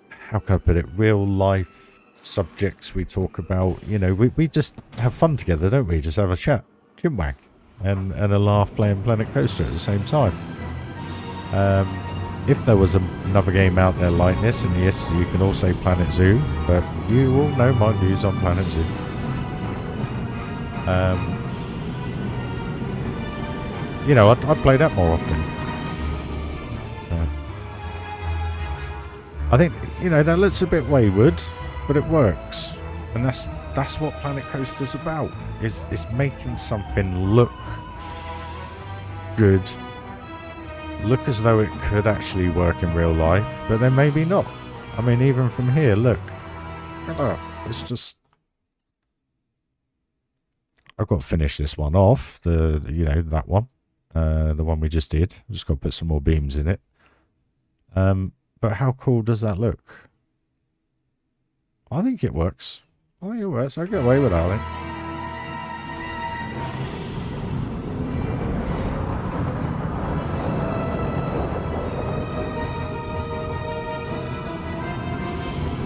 how can I put it, real life subjects we talk about. You know, we just have fun together, don't we? Just have a chat, chinwag, and a laugh playing Planet Coaster at the same time. If there was another game out there like this, and yes, you can all say Planet Zoo, but you all know my views on Planet Zoo. You know, I'd play that more often. I think, you know, that looks a bit wayward, but it works, and that's what Planet Coaster's about. Is making something look good, look as though it could actually work in real life, but then maybe not. I mean, even from here, look, it's just, I've got to finish this one off. That one, the one we just did. I've just got to put some more beams in it. But how cool does that look? I think it works. I think it works. I get away with that, I think.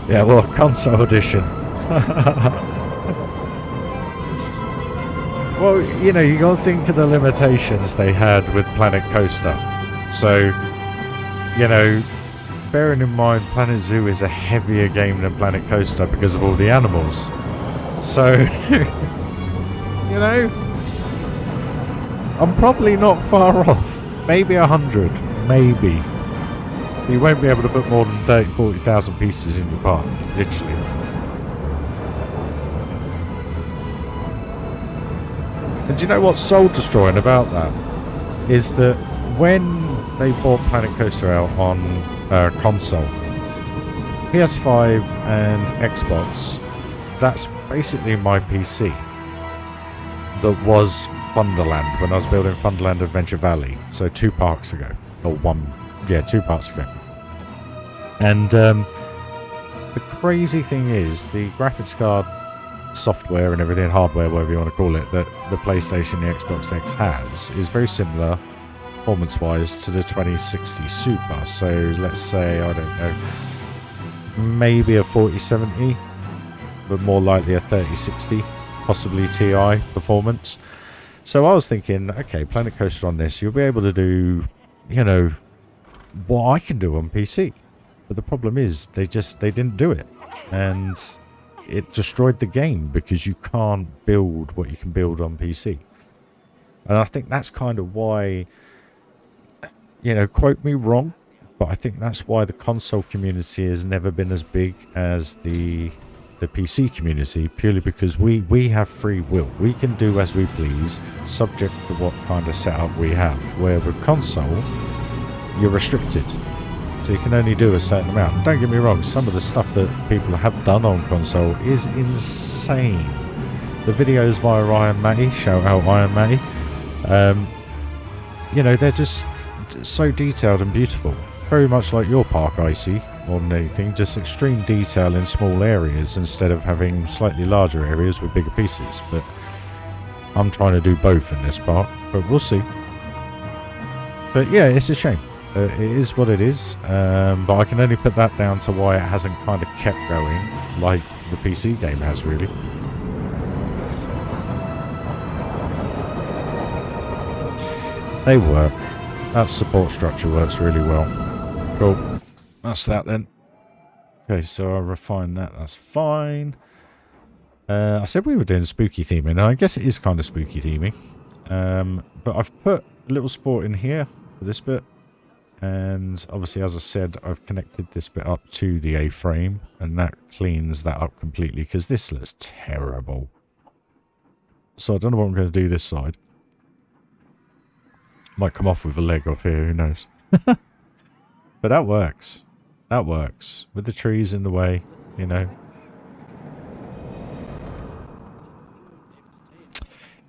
Yeah, well, console edition. Well, you know, you got to think of the limitations they had with Planet Coaster. So, you know, bearing in mind Planet Zoo is a heavier game than Planet Coaster because of all the animals. So, you know, I'm probably not far off. Maybe 100. Maybe. You won't be able to put more than 30,000, 40,000 pieces in your park. Literally. And do you know what's soul destroying about that? Is that when they bought Planet Coaster out on console, PS5 and Xbox, that's basically my PC. That was Thunderland when I was building Thunderland Adventure Valley. So 2 parks ago. Or 2 parks ago. And the crazy thing is, the graphics card software and everything, hardware, whatever you want to call it, that the PlayStation, the Xbox X has, is very similar performance-wise to the 2060 Super. So let's say, I don't know, maybe a 4070, but more likely a 3060, possibly Ti performance. So I was thinking, okay, Planet Coaster on this, you'll be able to do, you know, what I can do on PC. But the problem is, they didn't do it. And it destroyed the game because you can't build what you can build on PC. And I think that's kind of why, you know, quote me wrong, but I think that's why the console community has never been as big as the PC community, purely because we have free will. We can do as we please, subject to what kind of setup we have. Where with console, you're restricted. So you can only do a certain amount. Don't get me wrong, some of the stuff that people have done on console is insane. The videos via Ryan Matty, shout out Ryan Matty, you know, they're just so detailed and beautiful. Very much like your park, Icy, more than anything, just extreme detail in small areas instead of having slightly larger areas with bigger pieces. But I'm trying to do both in this park, but we'll see. But yeah, it's a shame. It is what it is, but I can only put that down to why it hasn't kind of kept going like the PC game has, really. They work. That support structure works really well. Cool. That's that then. Okay, so I refined that. That's fine. I said we were doing spooky theming. Now, I guess it is kind of spooky theming. But I've put a little sport in here for this bit. And obviously, as I said, I've connected this bit up to the A-frame, and that cleans that up completely because this looks terrible. So I don't know what I'm going to do this side. Might come off with a leg off here, who knows. But that works. That works. With the trees in the way, you know.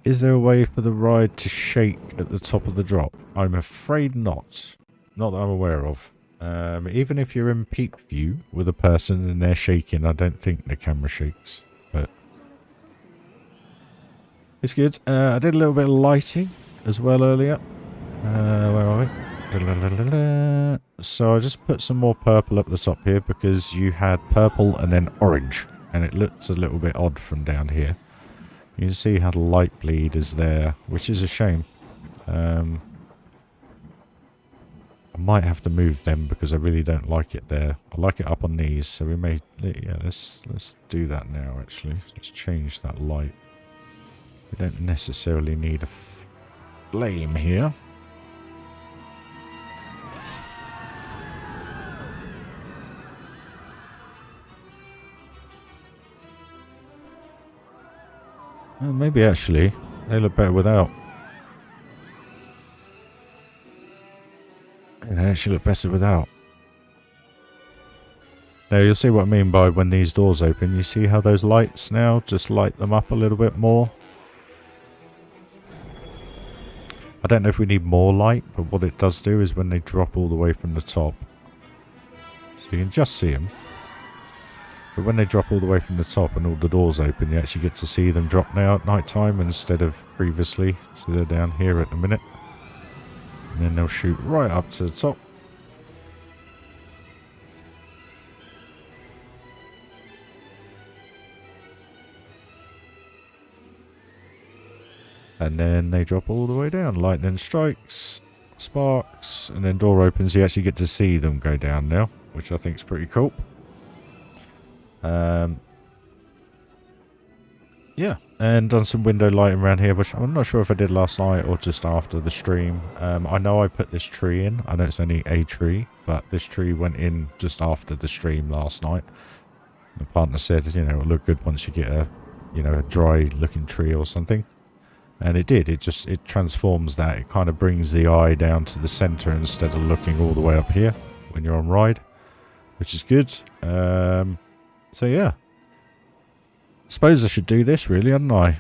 Is there a way for the ride to shake at the top of the drop? I'm afraid not. Not that I'm aware of. Even if you're in peak view with a person and they're shaking, I don't think the camera shakes. But it's good. I did a little bit of lighting as well earlier. Where are we? So I just put some more purple up the top here because you had purple and then orange. And it looks a little bit odd from down here. You can see how the light bleed is there, which is a shame. I might have to move them because I really don't like it there. I like it up on these, so we may... Yeah, let's do that now, actually. Let's change that light. We don't necessarily need a flame here. Well, maybe actually, they look better without. They actually look better without. Now you'll see what I mean by when these doors open. You see how those lights now just light them up a little bit more. I don't know if we need more light, but what it does do is when they drop all the way from the top, you can just see them. But when they drop all the way from the top and all the doors open, you actually get to see them drop now at night time instead of previously. So they're down here at the minute. And then they'll shoot right up to the top. And then they drop all the way down. Lightning strikes, sparks, and then door opens. You actually get to see them go down now, which I think is pretty cool. Yeah, and done some window lighting around here, which I'm not sure if I did last night or just after the stream. I know I put this tree in. I know it's only a tree, but this tree went in just after the stream last night. My partner said, you know, it'll look good once you get a, you know, a dry looking tree or something. And it did. It transforms that. It kind of brings the eye down to the center instead of looking all the way up here when you're on ride, which is good. So yeah. Suppose I should do this really, hadn't I?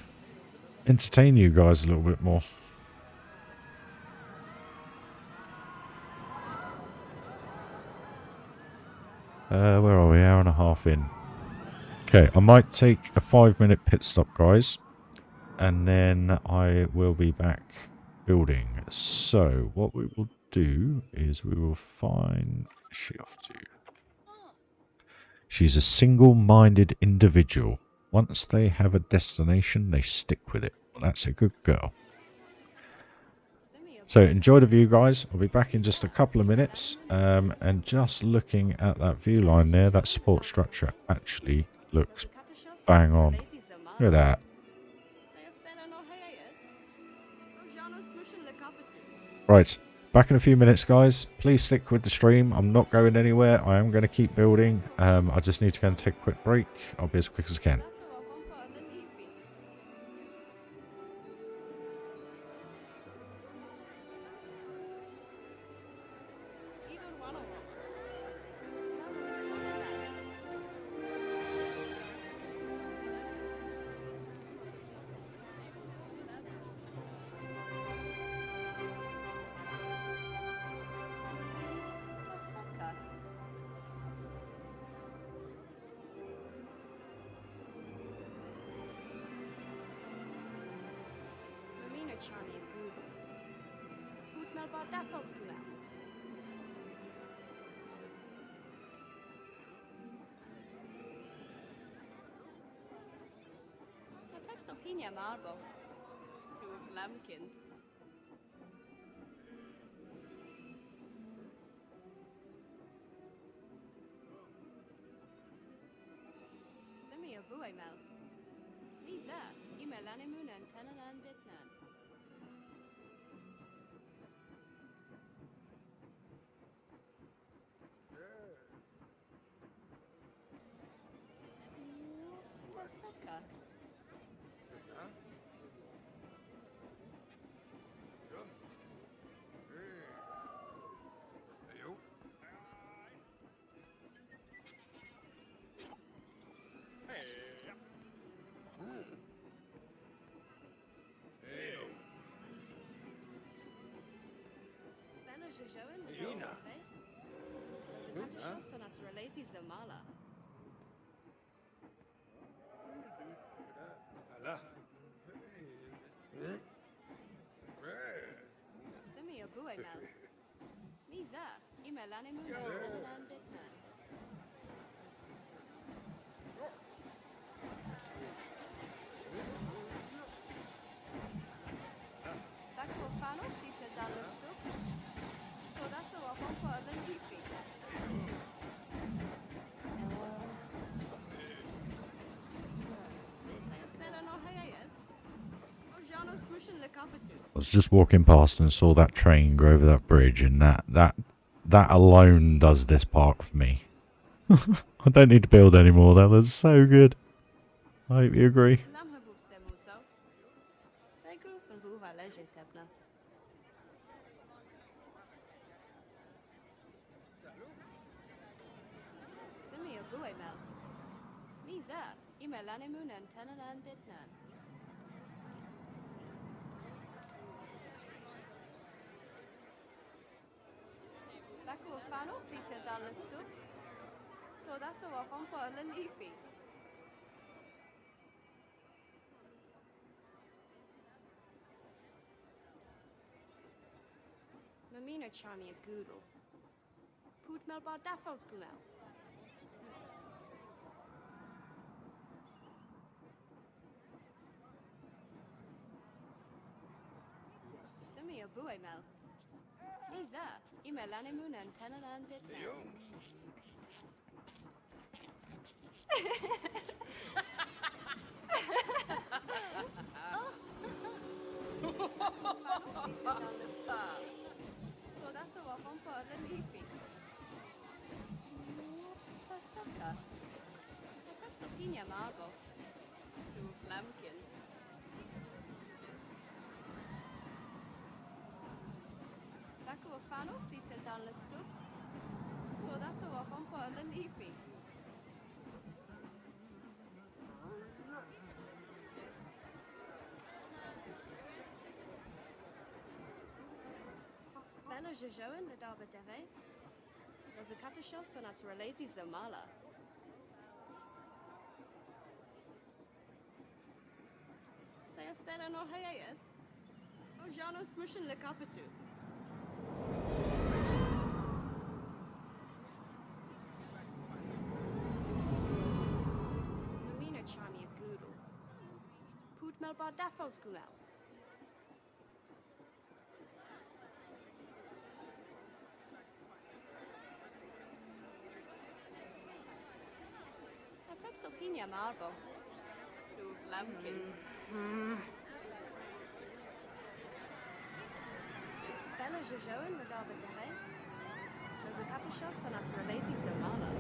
Entertain you guys a little bit more. Where are we? Hour and a half in. Okay, I might take a 5-minute pit stop, guys. And then I will be back building. So, what we will do is we will find... Where's she off to? She's a single-minded individual. Once they have a destination, they stick with it. Well, that's a good girl. So enjoy the view, guys. I'll be back in just a couple of minutes. And just looking at that view line there, that support structure actually looks bang on. Look at that. Right. Back in a few minutes, guys. Please stick with the stream. I'm not going anywhere. I am going to keep building. I just need to go and take a quick break. I'll be as quick as I can. I was just walking past and saw that train go over that bridge, and that alone does this park for me. I don't need to build anymore. That was so good. I hope you agree. Toda så van på alla lifi. Mamina charmia goodle. Poet melbar daffelskumel. Stemme jag bo mel. Isa, imellan munen tennalan bit mel. Toda så van på alla lifi. Pasaka. Perhaps opinia marble. Du flamkin. Taku wa fan of lite dans le stup. Toda så van på alla lifi. Bella Jojoen le darbe deve. Los katashos son at relezi zamala. Säger ställa no hayes. Och Jano smushen le kapitu. Mamina charmia goodle. Poet melbar daffelskumel. Opinia marble. Du flamkin. Bella Jojoen le darbe deve. Los katashos son at relezi zamala.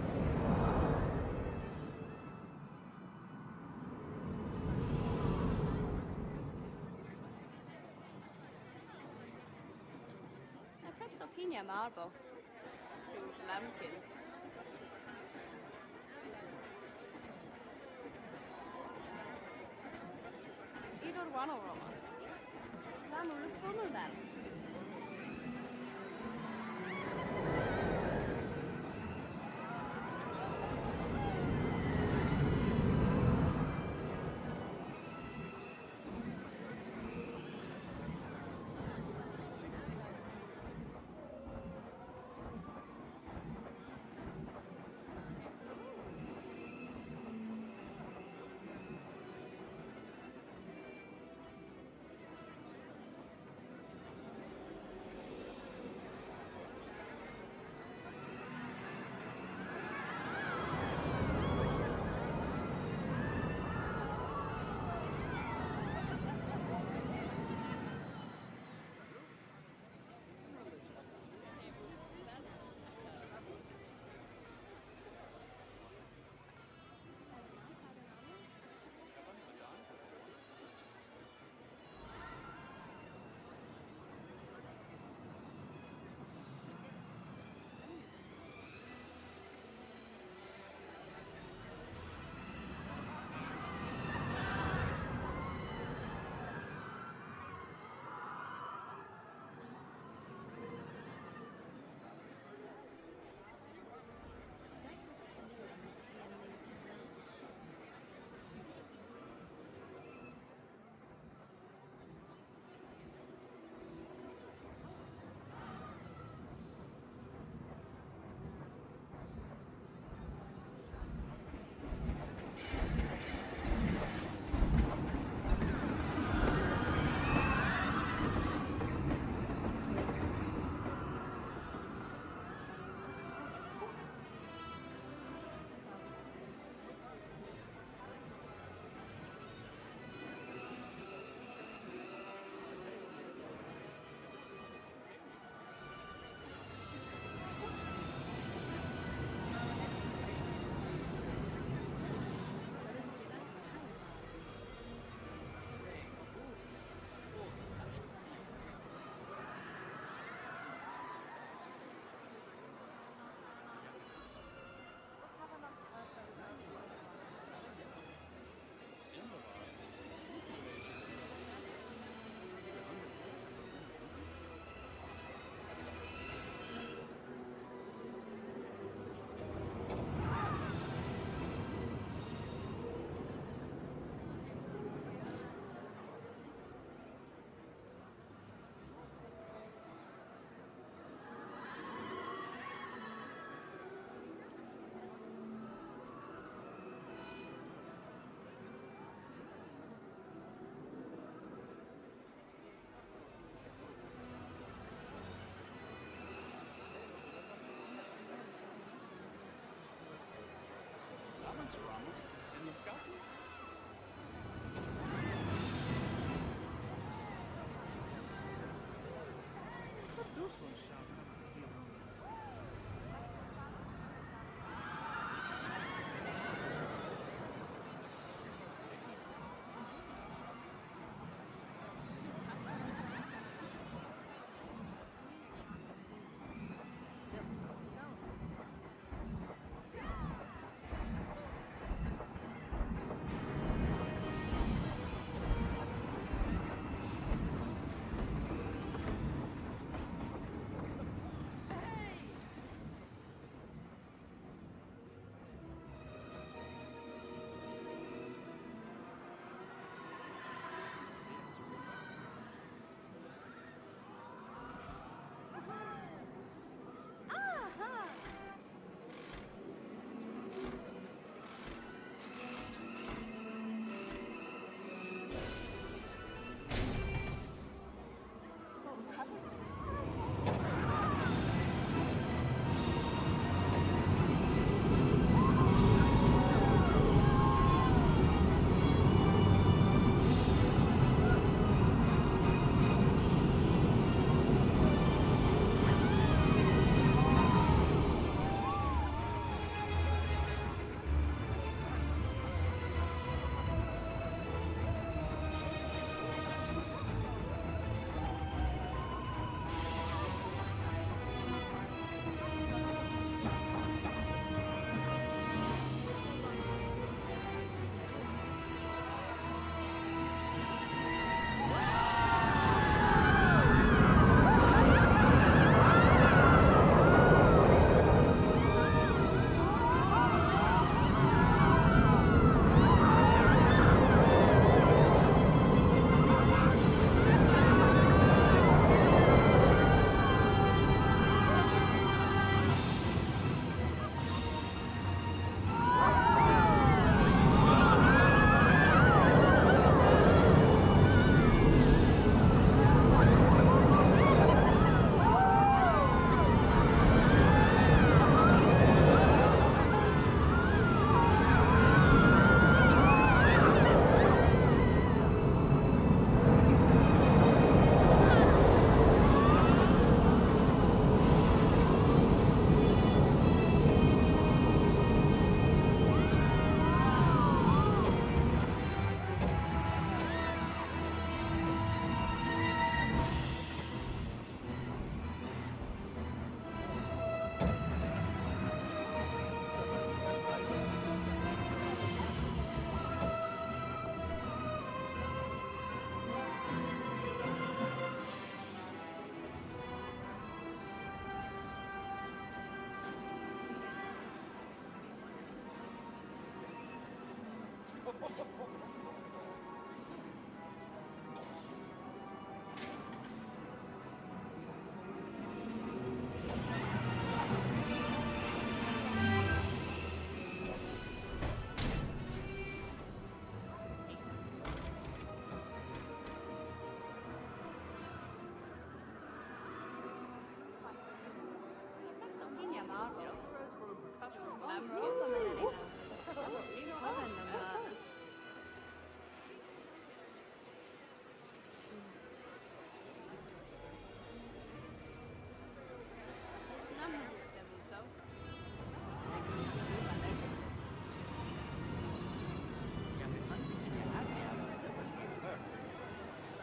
Perhaps opinia marble. Du flamkin. Idor wano romas. Lamu le funnel bell.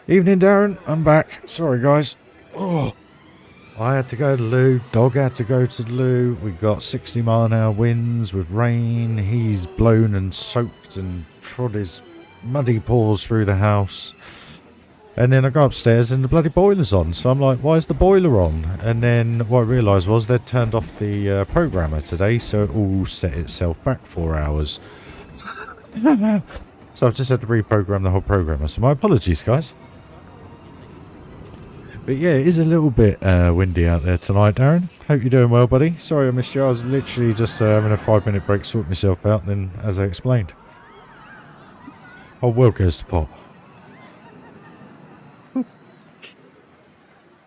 Evening, Darren. I'm back. Sorry, guys. Oh, I had to go to the loo. Dog had to go to the loo. We got 60-mile-an-hour winds with rain. He's blown and soaked and trod his muddy paws through the house. And then I go upstairs and the bloody boiler's on. So I'm like, why is the boiler on? And then what I realised was they'd turned off the programmer today, so it all set itself back 4 hours. So I've just had to reprogram the whole programmer. So my apologies, guys. But yeah, it is a little bit windy out there tonight, Darren. Hope you're doing well, buddy. Sorry I missed you. I was literally just having a 5-minute break, sort myself out, then as I explained. Oh, well goes to pot.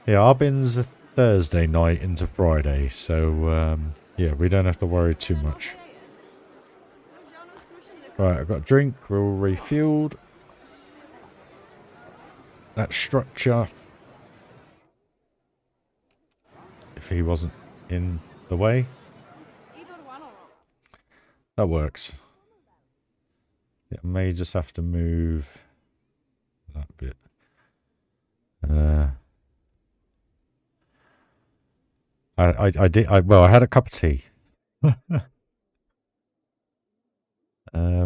Yeah, our bin's a Thursday night into Friday, so yeah, we don't have to worry too much. Right, I've got a drink. We're all refueled. That structure, if he wasn't in the way, that works. Yeah, I may just have to move that bit. Well, I had a cup of tea.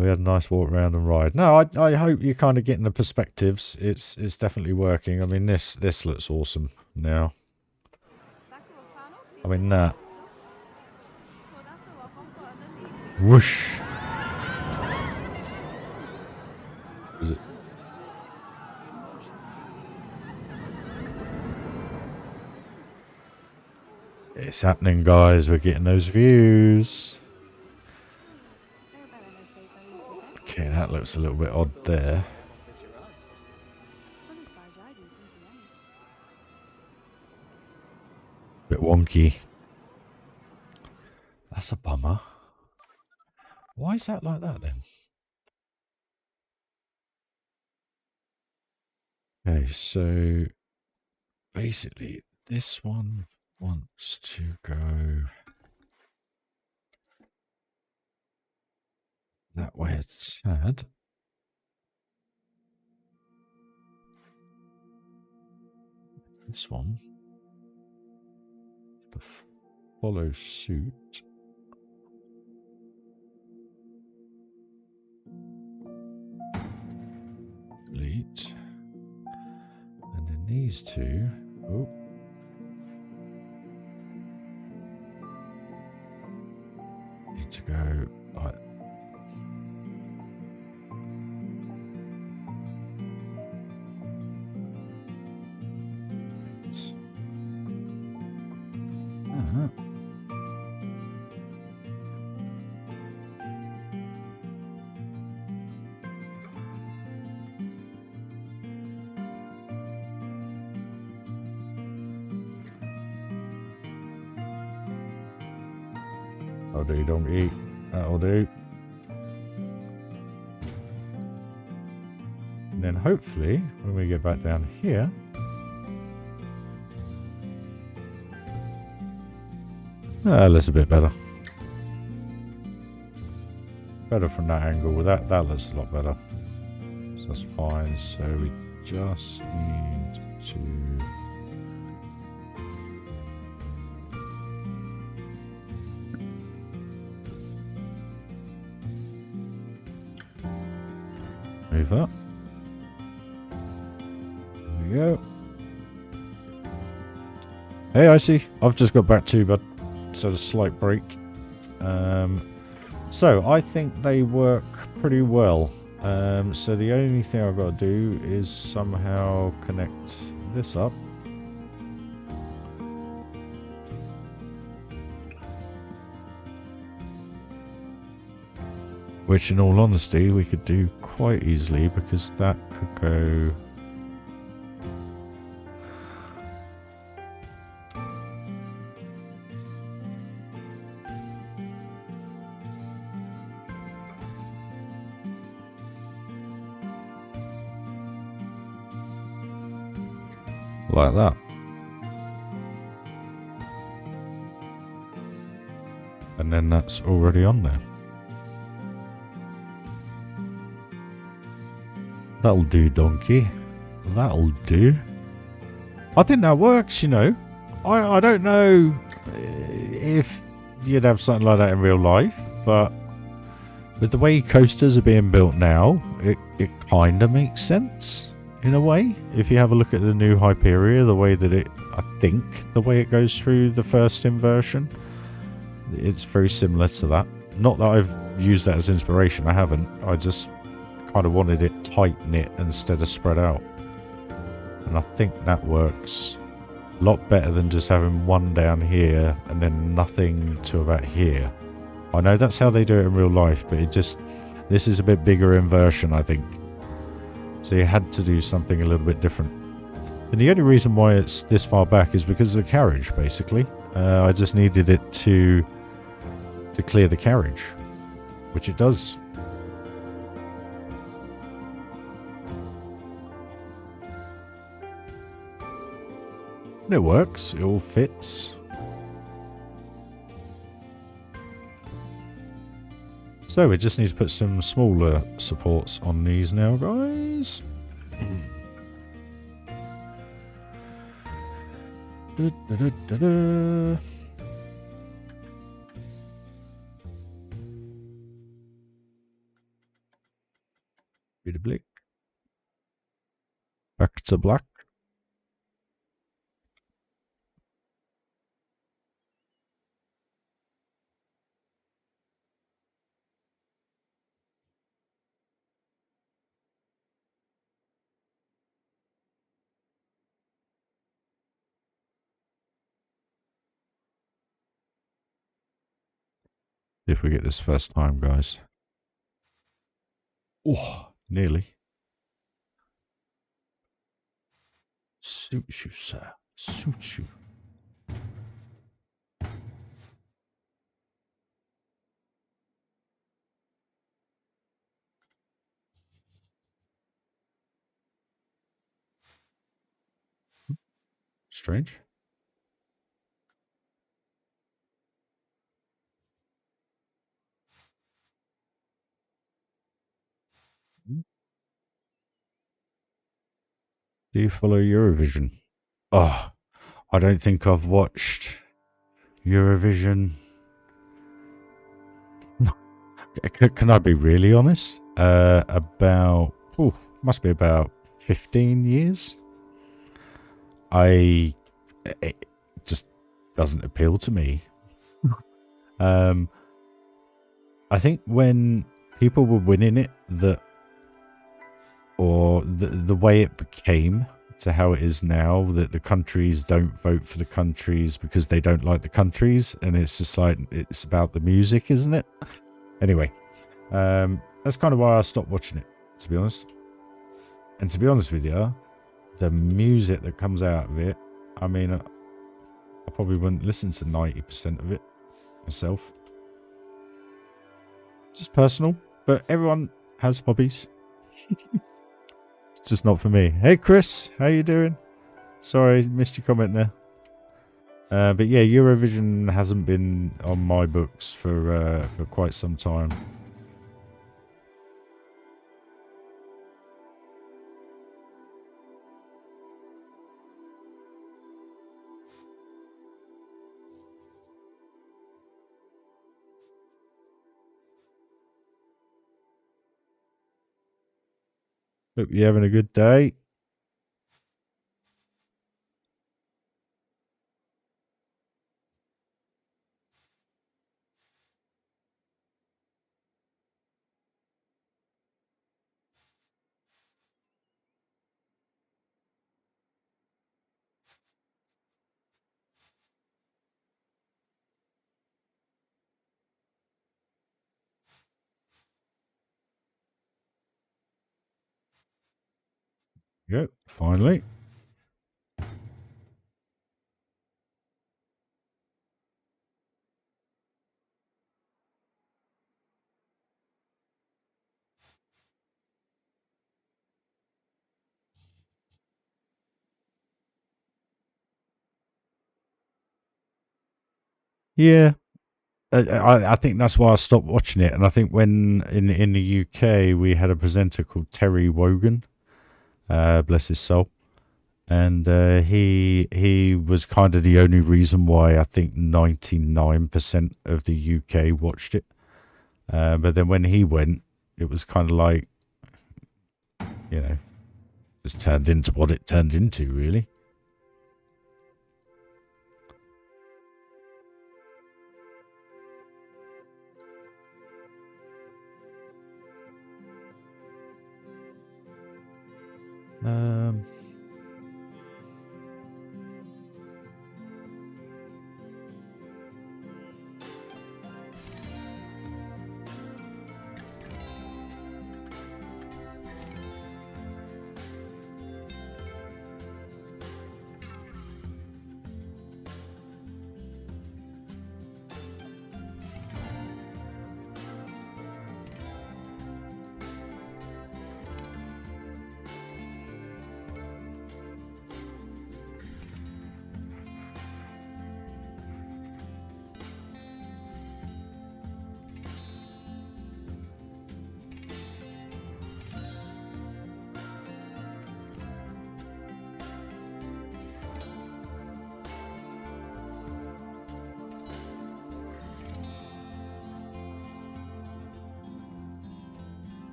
We had a nice walk around and ride. No, I hope you're kind of getting the perspectives. It's definitely working. I mean, this looks awesome now. I mean, that. Whoosh. Is it? It's happening, guys. We're getting those views. Okay, that looks a little bit odd there. Bit wonky. That's a bummer. Why is that like that then? Okay, so basically this one wants to go that way a tad. This one to follow suit. Delete. And then these two. Oh. Need to go like. That'll do, donkey. That'll do. And then hopefully, when we get back down here, looks a bit better. Better from that angle. That looks a lot better. So that's fine. So we just need to move up. There we go. Hey, I see. I've just got back to, but so a slight break. So I think they work pretty well. So the only thing I've got to do is somehow connect this up. Which, in all honesty, we could do quite easily because that could go. Like that. And then that's already on there. That'll do, donkey. That'll do. I think that works, you know. I don't know if you'd have something like that in real life, but with the way coasters are being built now, it kind of makes sense. In a way, if you have a look at the new Hyperia, the way that the way it goes through the first inversion, it's very similar to that. Not that I've used that as inspiration, I haven't. I just kind of wanted it tight knit instead of spread out. And I think that works a lot better than just having one down here and then nothing to about here. I know that's how they do it in real life, but this is a bit bigger inversion, I think. So you had to do something a little bit different. And the only reason why it's this far back is because of the carriage, basically. I just needed it to clear the carriage, which it does. It works. It all fits. So we just need to put some smaller supports on these now, guys. Bit of black. Back to black. If we get this first time, guys. Oh, nearly. Suits you, sir. Suits you. Strange. Do you follow Eurovision? Oh, I don't think I've watched Eurovision. Can I be really honest? Must be about 15 years. It just doesn't appeal to me. I think when people were winning it, the way it became to how it is now, that the countries don't vote for the countries because they don't like the countries, and it's just like, it's about the music, isn't it? Anyway, that's kind of why I stopped watching it, to be honest. And to be honest with you, the music that comes out of it, I mean, I probably wouldn't listen to 90% of it myself. Just personal, but everyone has hobbies. It's just not for me. Hey Chris, how you doing? Sorry, missed your comment there. But yeah, Eurovision hasn't been on my books for quite some time. Hope you're having a good day. Yep, finally. Yeah, I think that's why I stopped watching it. And I think when in the UK we had a presenter called Terry Wogan, bless his soul, and he was kind of the only reason why I think 99% of the UK watched it. But then when he went, it was kind of like, you know, just turned into what it turned into, really.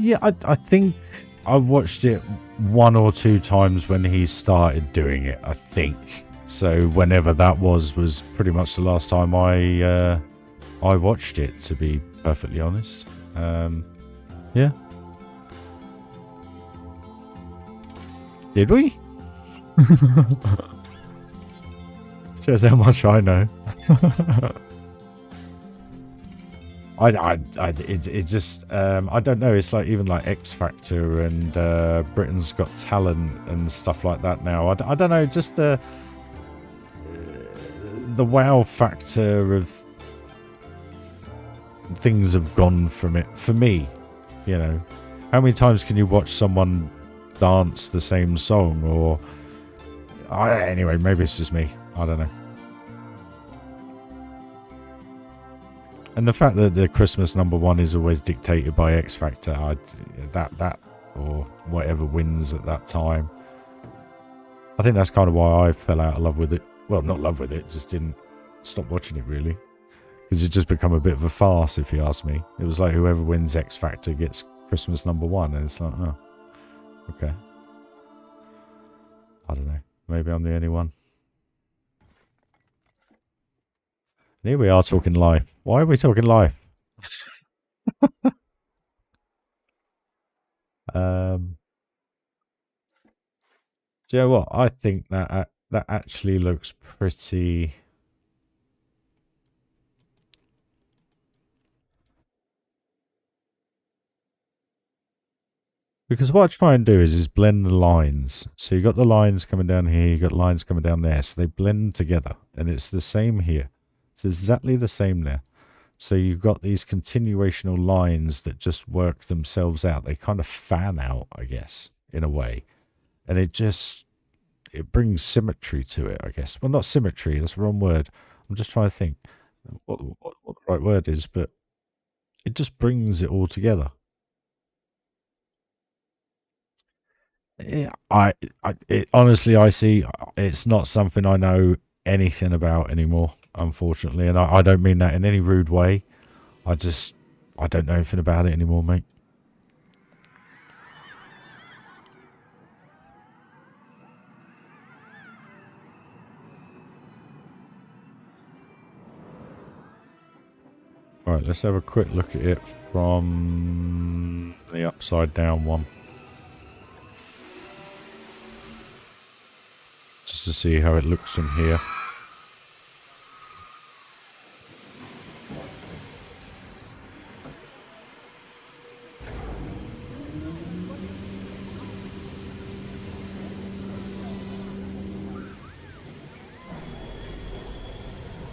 Yeah, I think I watched it 1 or 2 times when he started doing it, I think. So whenever that was pretty much the last time I watched it, to be perfectly honest. Yeah. Did we? Says how much I know. It just I don't know. It's like even like X Factor and Britain's Got Talent and stuff like that now. I don't know. Just the wow factor of things have gone from it for me. You know, how many times can you watch someone dance the same song? Or anyway, maybe it's just me. I don't know. And the fact that the Christmas #1 is always dictated by X Factor, that or whatever wins at that time. I think that's kind of why I fell out of love with it. Well, not love with it, just didn't stop watching it really. Because it just become a bit of a farce, if you ask me. It was like whoever wins X Factor gets Christmas #1, and it's like, oh, okay. I don't know. Maybe I'm the only one. And here we are talking life. Why are we talking life? Do you know what? I think that actually looks pretty. Because what I try and do is blend the lines. So you got the lines coming down here, you got lines coming down there. So they blend together, and it's the same here. It's exactly the same there. So you've got these continuational lines that just work themselves out. They kind of fan out, I guess, in a way. And it brings symmetry to it, I guess. Well, not symmetry, that's the wrong word. I'm just trying to think what the right word is, but it just brings it all together. Yeah, honestly, I see it's not something I know anything about anymore, unfortunately. And I don't mean that in any rude way. I don't know anything about it anymore, mate. Alright, let's have a quick look at it from the upside down one. Just to see how it looks from here.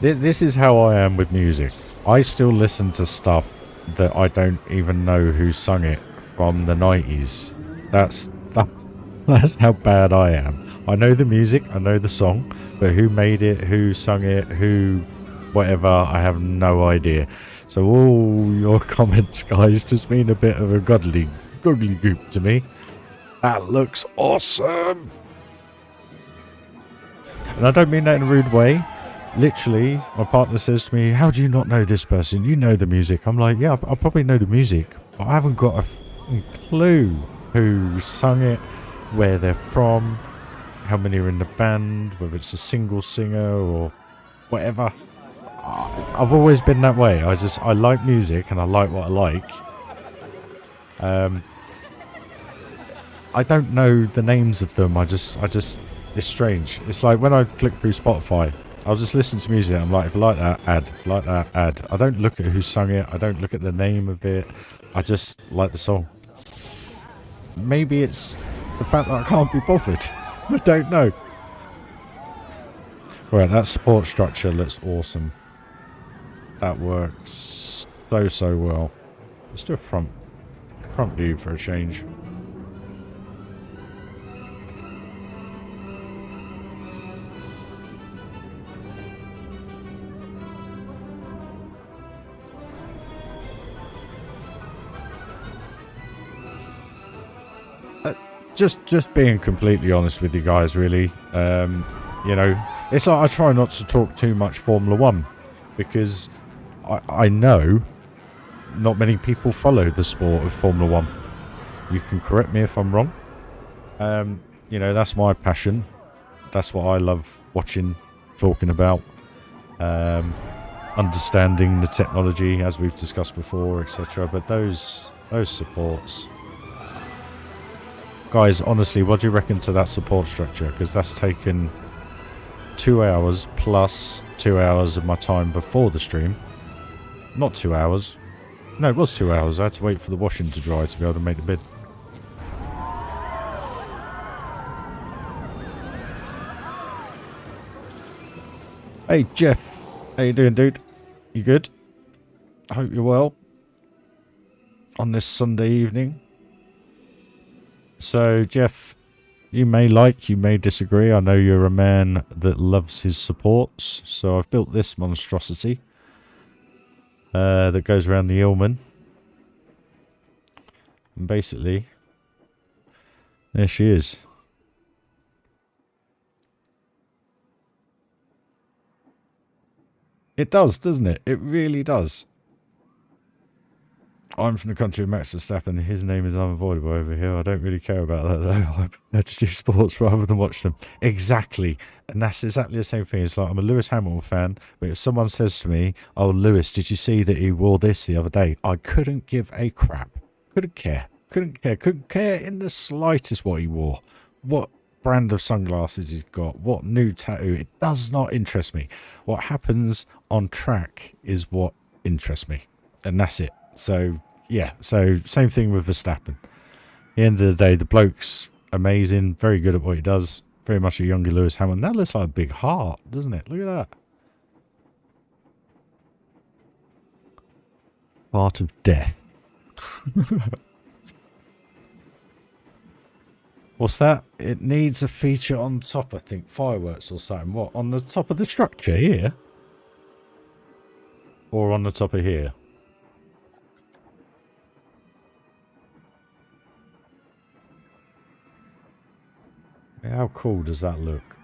This is how I am with music. I still listen to stuff that I don't even know who sung it from the 90s. That's how bad I am. I know the music, I know the song, but who made it, who sung it, who whatever, I have no idea. So all your comments, guys, just mean a bit of a googly goop to me. That looks awesome! And I don't mean that in a rude way. Literally, my partner says to me, how do you not know this person? You know the music. I'm like, yeah, I probably know the music, but I haven't got a clue who sung it, where they're from, how many are in the band, whether it's a single singer or whatever. I've always been that way. I like music and I like what I like. I don't know the names of them. I just, it's strange. It's like when I flick through Spotify, I'll just listen to music. I'm like, if I like that, add. If I like that, add. I don't look at who sung it. I don't look at the name of it. I just like the song. Maybe it's the fact that I can't be bothered. I don't know. Right, that support structure looks awesome. That works so well. Let's do a front view for a change. Just being completely honest with you guys, really. You know, it's like I try not to talk too much Formula 1 because I know not many people follow the sport of Formula 1. You can correct me if I'm wrong. You know, that's my passion. That's what I love watching, talking about. Understanding the technology, as we've discussed before, etc. But those supports... Guys, honestly, what do you reckon to that support structure? Because that's taken 2 hours plus 2 hours of my time before the stream. Not 2 hours. No, it was 2 hours. I had to wait for the washing to dry to be able to make the bid. Hey, Jeff. How you doing, dude? You good? I hope you're well. On this Sunday evening. So, Jeff, you may like, you may disagree. I know you're a man that loves his supports. So I've built this monstrosity that goes around the Illman. And basically, there she is. It does, doesn't it? It really does. I'm from the country of Max Verstappen. His name is unavoidable over here. I don't really care about that, though. I prefer to do sports rather than watch them. Exactly. And that's exactly the same thing. It's like, I'm a Lewis Hamilton fan, but if someone says to me, oh, Lewis, did you see that he wore this the other day? I couldn't give a crap. Couldn't care. Couldn't care. Couldn't care in the slightest what he wore. What brand of sunglasses he's got. What new tattoo. It does not interest me. What happens on track is what interests me. And that's it. So, yeah. So, same thing with Verstappen. At the end of the day, the bloke's amazing. Very good at what he does. Very much a younger Lewis Hamilton. That looks like a big heart, doesn't it? Look at that. Heart of death. What's that? It needs a feature on top, I think. Fireworks or something. What? On the top of the structure here? Or on the top of here? How cool does that look?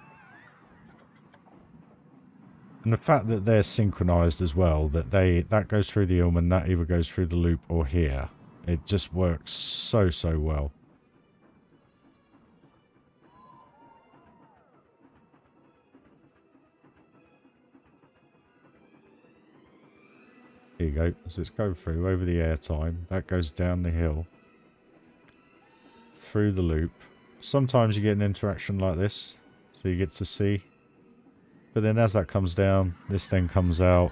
And the fact that they're synchronized as well, that goes through the Illman, that either goes through the loop or here. It just works so well. Here you go. So it's going through over the airtime. That goes down the hill. Through the loop. Sometimes you get an interaction like this. So you get to see. But then as that comes down, this then comes out.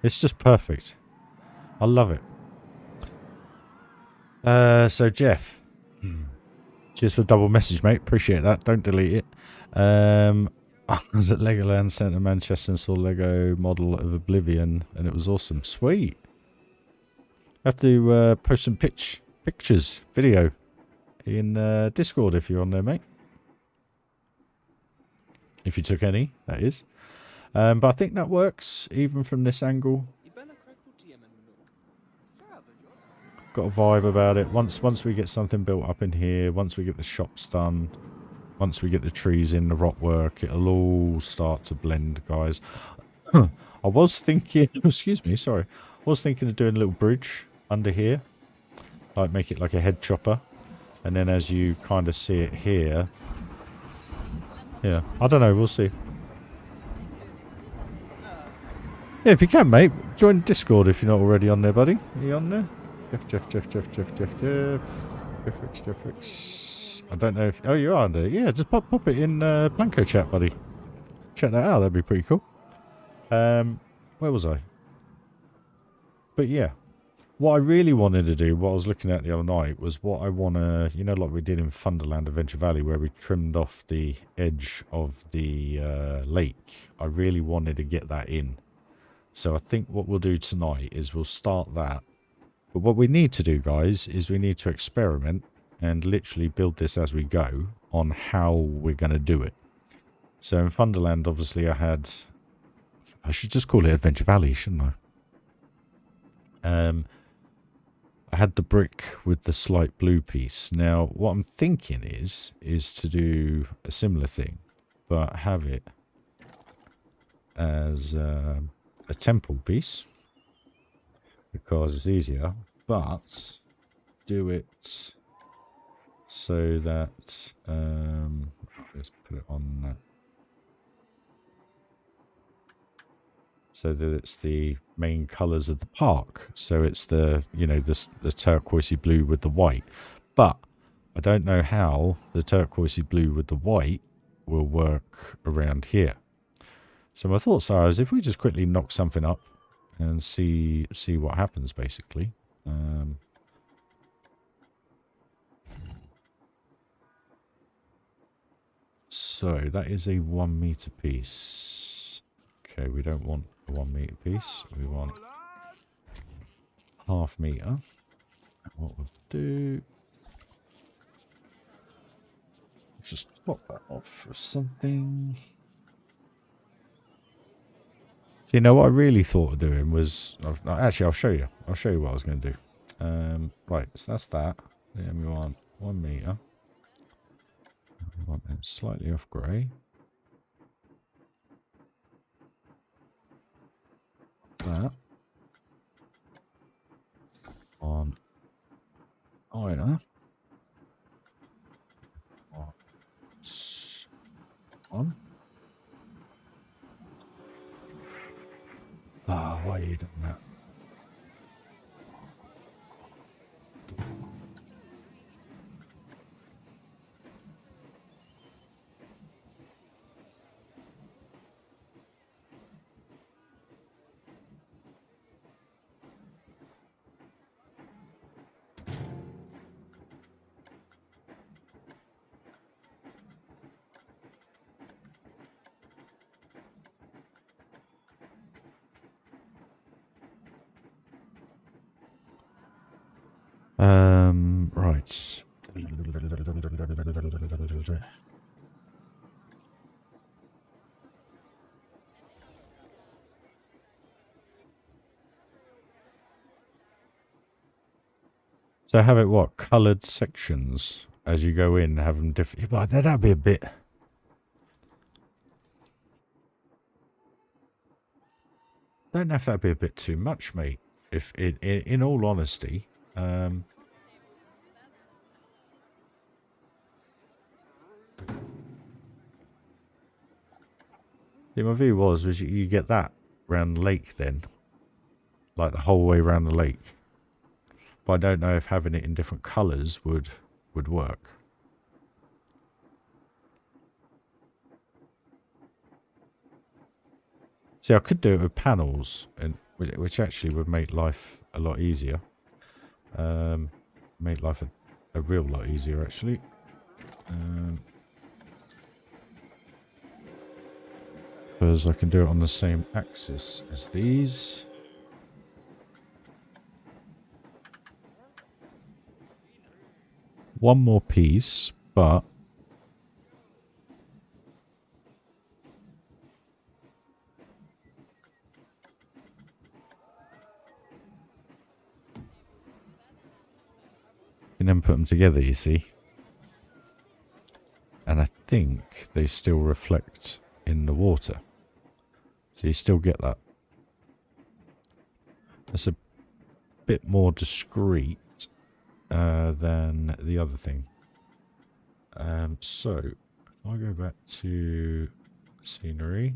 It's just perfect. I love it. So Jeff. Cheers for the double message, mate. Appreciate that. Don't delete it. I was at Legoland Centre Manchester and saw Lego model of Oblivion and it was awesome. Sweet. I have to post some pictures, video in Discord if you're on there, mate. If you took any, that is. But I think that works even from this angle. Got a vibe about it. Once we get something built up in here, once we get the shops done, once we get the trees in, the rock work, it'll all start to blend, guys. I was thinking, excuse me, sorry. I was thinking of doing a little bridge under here. Like make it like a head chopper. And then as you kind of see it here. Yeah, I don't know, we'll see. Yeah, if you can, mate, join Discord if you're not already on there, buddy. Are you on there? Jeff. I don't know if... Oh, you are on there. Yeah, just pop it in Blanco chat, buddy. Check that out, that'd be pretty cool. Where was I? But yeah. What I really wanted to do, what I was looking at the other night, was what I want to... You know, like we did in Thunderland Adventure Valley, where we trimmed off the edge of the lake. I really wanted to get that in. So I think what we'll do tonight is we'll start that. But what we need to do, guys, is we need to experiment and literally build this as we go on how we're going to do it. So in Thunderland, obviously, I should just call it Adventure Valley, shouldn't I? I had the brick with the slight blue piece. Now, what I'm thinking is to do a similar thing, but have it as a temple piece because it's easier, but do it so that let's put it on that. So that it's the main colours of the park. So it's the, you know, the turquoisey blue with the white. But I don't know how the turquoisey blue with the white will work around here. So my thoughts are is if we just quickly knock something up and see what happens basically. So that is a 1 meter piece. Okay, we don't want a 1 meter piece. We want ½ meter. And what we'll do, just pop that off for something. So you know what I really thought of doing was, actually I'll show you. I'll show you what I was going to do. Right, so that's that. Then we want 1 meter. We want them slightly off grey. That. On either. On. Ah, why are you doing that? Right. So have it what? Coloured sections as you go in, have them different. But that'd be a bit. Don't know if that'd be a bit too much, mate. If in all honesty, my view was you get that round the lake then, like the whole way around the lake. But I don't know if having it in different colours would work. See, I could do it with panels, and which actually would make life a lot easier. Make life a real lot easier, actually. Because I can do it on the same axis as these. One more piece, but you can then put them together, you see. And I think they still reflect in the water. So you still get that. That's a bit more discreet than the other thing. So if I go back to scenery,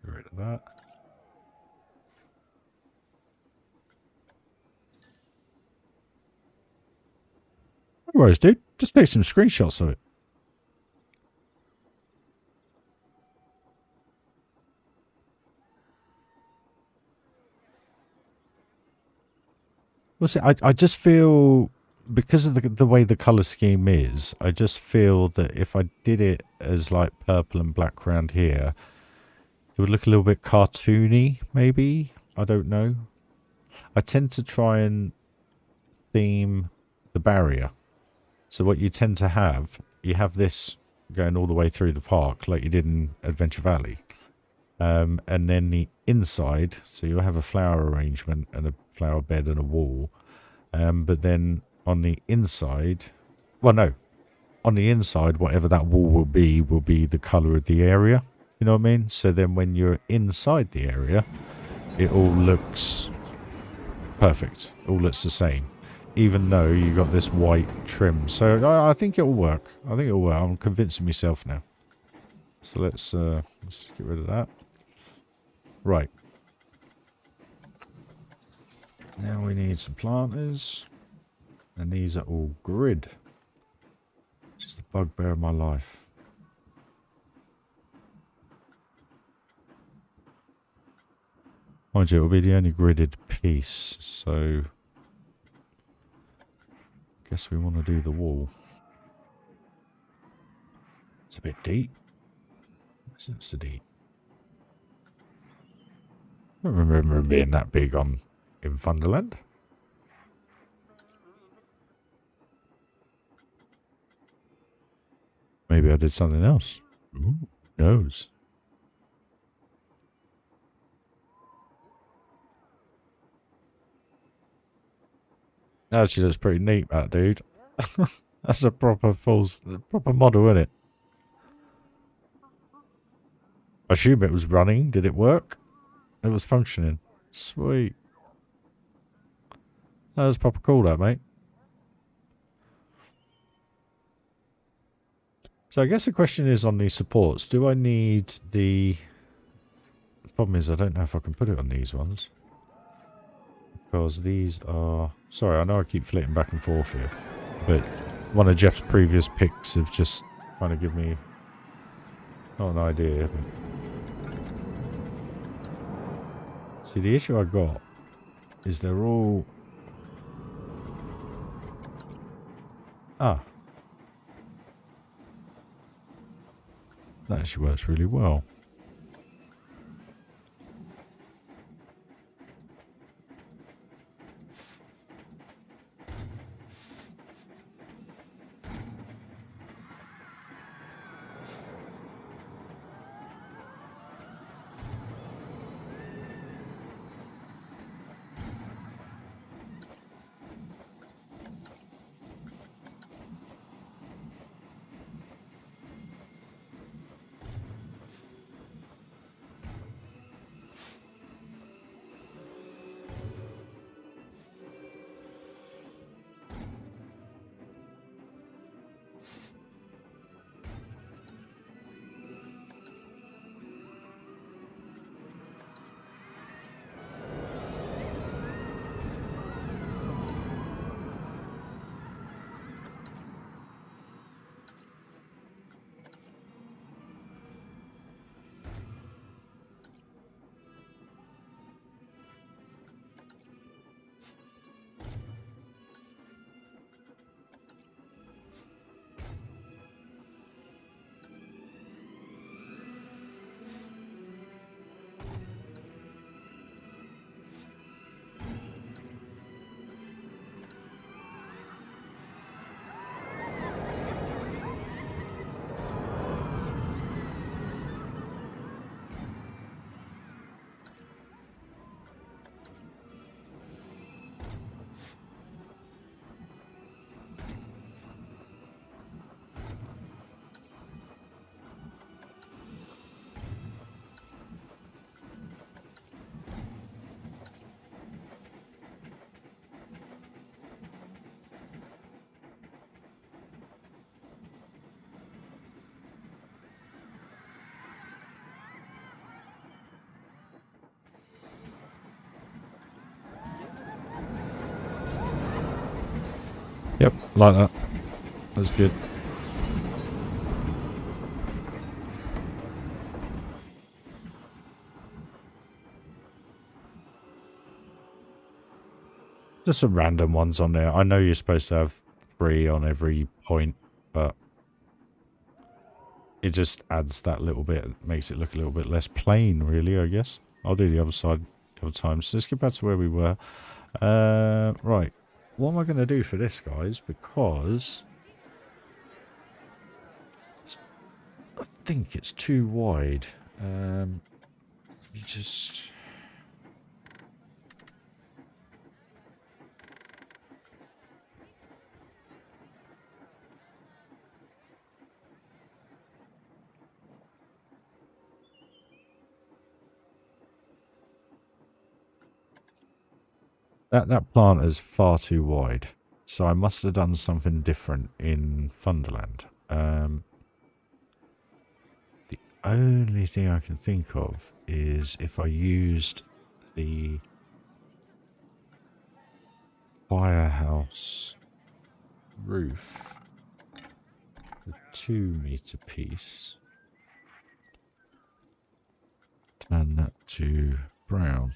get rid of that. No worries, dude. Just take some screenshots of it. Well, see, I just feel, because of the way the colour scheme is, I just feel that if I did it as like purple and black around here, it would look a little bit cartoony, maybe. I don't know. I tend to try and theme the barrier. So what you tend to have, you have this going all the way through the park like you did in Adventure Valley. And then the inside, so you'll have a flower arrangement and a flower bed and a wall. But then on the inside, well, no, on the inside, whatever that wall will be the colour of the area. You know what I mean? So then when you're inside the area, it all looks perfect. It all looks the same. even though you got this white trim. So I think it'll work. I think it'll work. I'm convincing myself now. So let's get rid of that. Right. Now we need some planters. And these are all grid. Just the bugbear of my life. Mind you, it'll be the only gridded piece, so guess we want to do the wall. It's a bit deep. Isn't it so deep? I don't remember it being that big in Thunderland. Maybe I did something else. Ooh, who knows? Actually, looks pretty neat, that dude. That's a proper model, isn't it? I assume it was running. Did it work? It was functioning. Sweet. That was proper cool, that, mate. So I guess the question is on these supports. Do I need the... The problem is I don't know if I can put it on these ones. Because these are... Sorry, I know I keep flitting back and forth here. But one of Jeff's previous picks have just kind of given me... Not an idea, but... See, the issue I got is they're all... Ah. That actually works really well. Yep, like that. That's good. Just some random ones on there. I know you're supposed to have 3 on every point, but it just adds that little bit, makes it look a little bit less plain, really, I guess. I'll do the other side the other time. So let's get back to where we were. Right. What am I going to do for this, guys? Because I think it's too wide. You just... That plant is far too wide. So I must have done something different in Thunderland. The only thing I can think of is if I used the firehouse roof, the 2-meter piece, turn that to brown.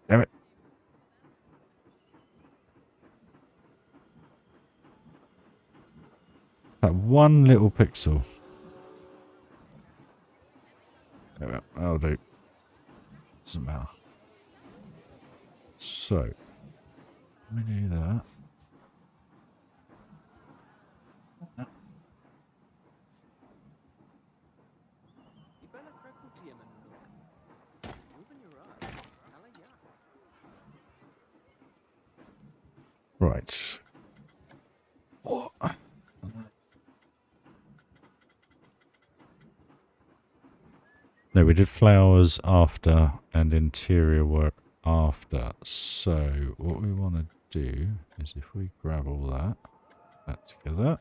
Damn it. That one little pixel. That'll do. Doesn't matter. So, let me do that. Right. What? No, we did flowers after and interior work after. So what we want to do is if we grab all that together.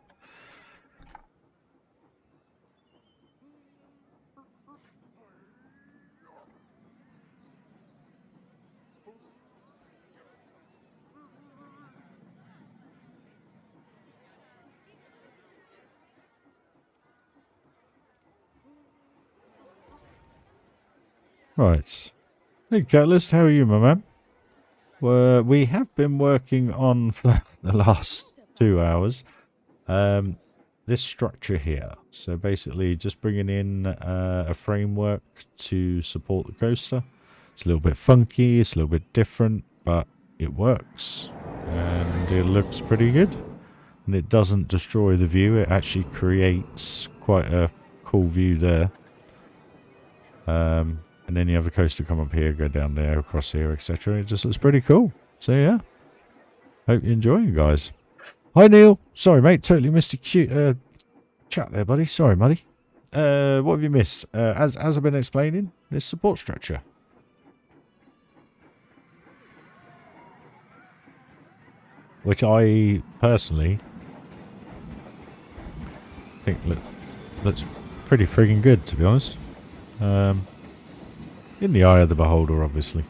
Right. Hey, Catalyst, how are you, my man? We have been working on for the last 2 hours. This structure here. So basically just bringing in a framework to support the coaster. It's a little bit funky, it's a little bit different, but it works. And it looks pretty good. And it doesn't destroy the view, it actually creates quite a cool view there. And then you have the coaster come up here, go down there, across here, etc. It just looks pretty cool. So yeah, hope you're enjoying, guys. Hi Neil, sorry mate, totally missed your cute chat there, buddy. Sorry, buddy. What have you missed? As I've been explaining, this support structure. Which I personally think looks pretty friggin' good, to be honest. In the eye of the beholder, obviously.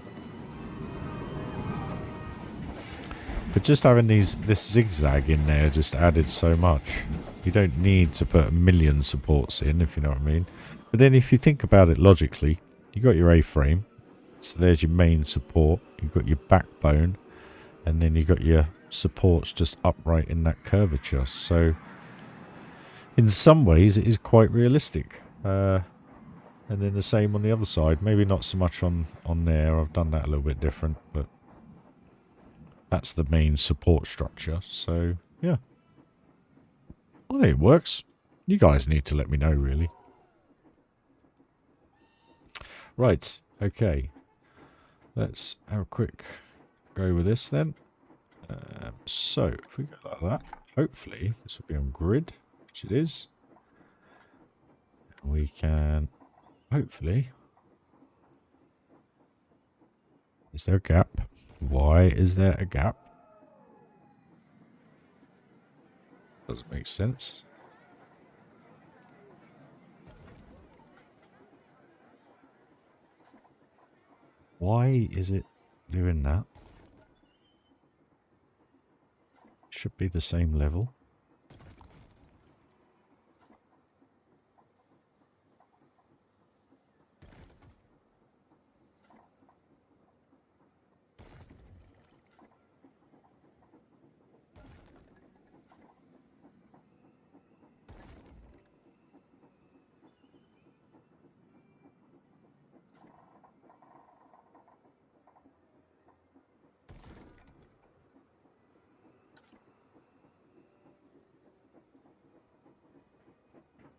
But just having this zigzag in there just added so much. You don't need to put a million supports in, if you know what I mean. But then if you think about it logically, you got your A-frame. So there's your main support. You've got your backbone. And then you've got your supports just upright in that curvature. So in some ways it is quite realistic. And then the same on the other side. Maybe not so much on there. I've done that a little bit different. But that's the main support structure. So, yeah. I think it works. You guys need to let me know, really. Right. Okay. Let's have a quick go with this then. So, if we go like that, hopefully this will be on grid, which it is. We can, hopefully... Is there a gap? Why is there a gap? Doesn't make sense. Why is it doing that? Should be the same level.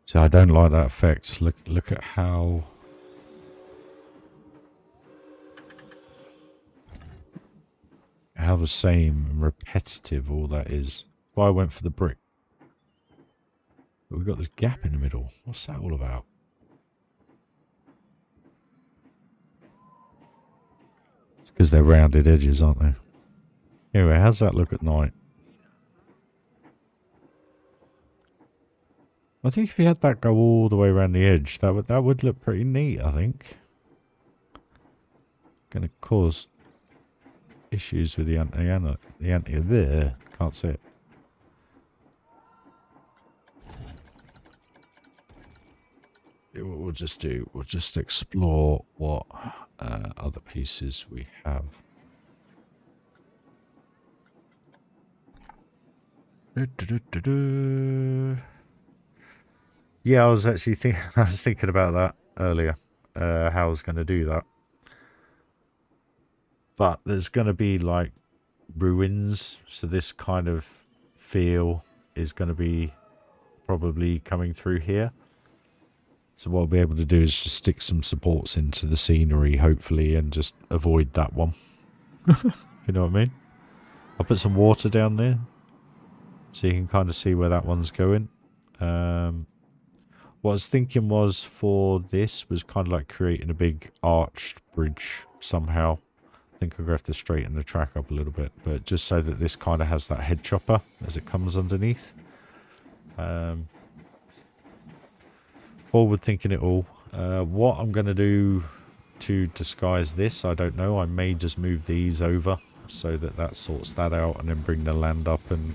So I don't like that effect. Look at how the same and repetitive all that is. Why I went for the brick. But we've got this gap in the middle. What's that all about? It's because they're rounded edges, aren't they? Anyway, how's that look at night? I think if you had that go all the way around the edge, that would look pretty neat, I think. Gonna cause issues with the anti there. Can't see it. What we'll just do, we'll just explore what other pieces we have. Yeah, I was actually thinking about that earlier, how I was going to do that. But there's going to be like ruins, so this kind of feel is going to be probably coming through here. So what I'll be able to do is just stick some supports into the scenery, hopefully, and just avoid that one. You know what I mean? I'll put some water down there, so you can kind of see where that one's going. What I was thinking was for this was kind of like creating a big arched bridge somehow. I think I'm going to have to straighten the track up a little bit, but just so that this kind of has that head chopper as it comes underneath. Forward thinking it all. What I'm going to do to disguise this, I don't know. I may just move these over so that that sorts that out and then bring the land up and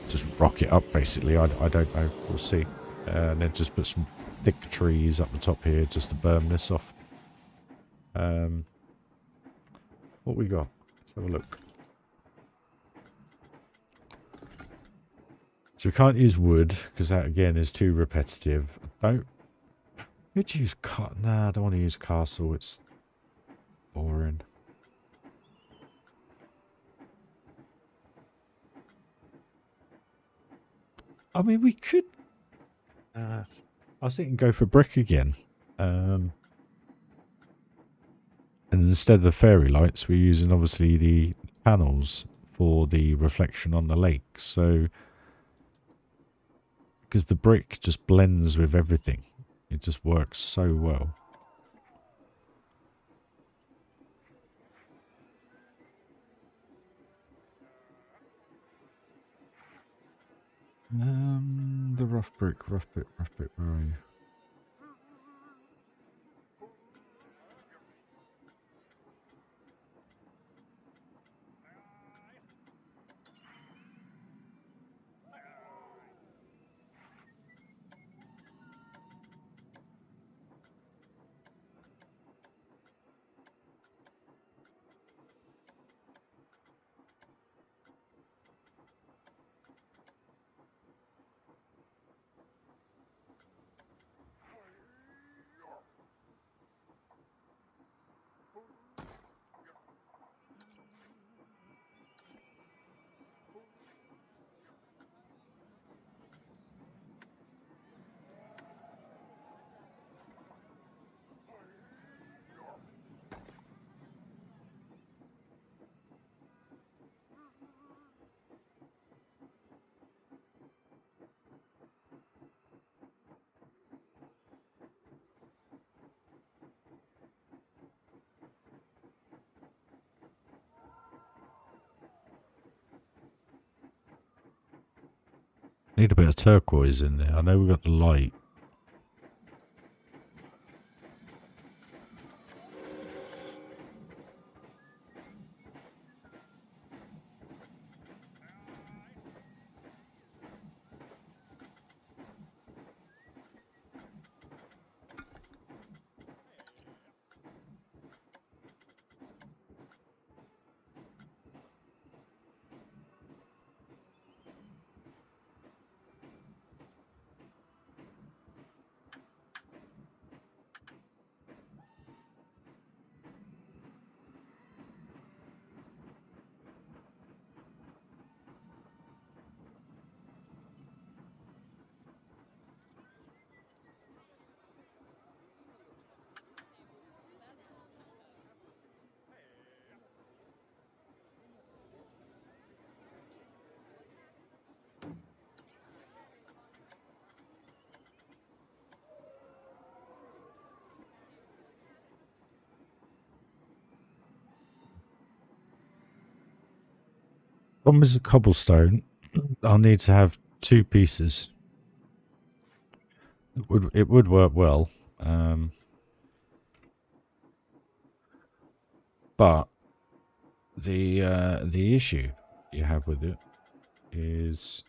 just rock it up basically. I don't know. We'll see. And then just put some thick trees up the top here just to burn this off. What we got? Let's have a look. So we can't use wood because that again is too repetitive. Let's use nah, I don't want to use castle. It's boring. I mean, we could. I was thinking go for brick again. And instead of the fairy lights, we're using obviously the panels for the reflection on the lake. So, because the brick just blends with everything, it just works so well. The rough brick, where are you? Need a bit of turquoise in there. I know we've got the light. Problem is the cobblestone. I'll need to have 2 pieces. It would work well, but the issue you have with it is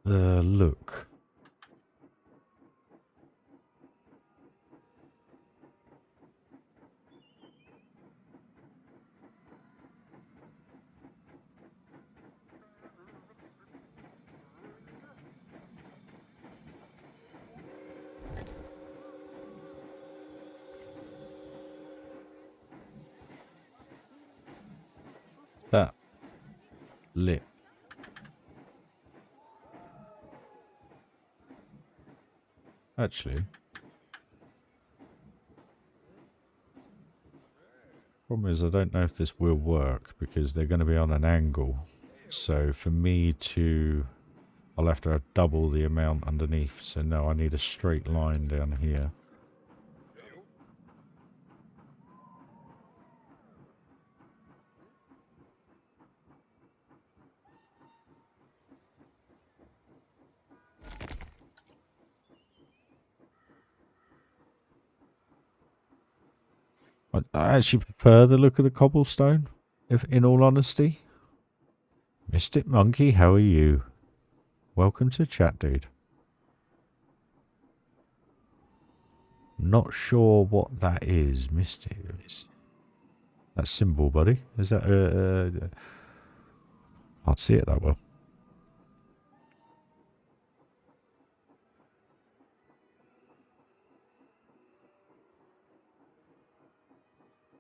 the look. It's that lip. Actually, problem is I don't know if this will work because they're going to be on an angle. So for me to, I'll have to double the amount underneath. So no, I need a straight line down here. I actually prefer the look of the cobblestone, if in all honesty. Mystic Monkey, how are you? Welcome to chat, dude. Not sure what that is, Mystic. That symbol, buddy. Is that can't see it that well.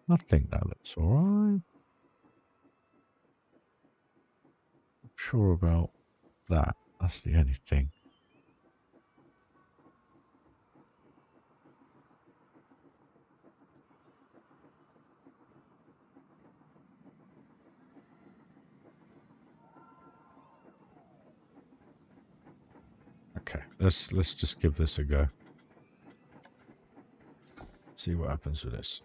I think that looks alright. Not sure about that. That's the only thing. Okay, let's just give this a go. See what happens with this.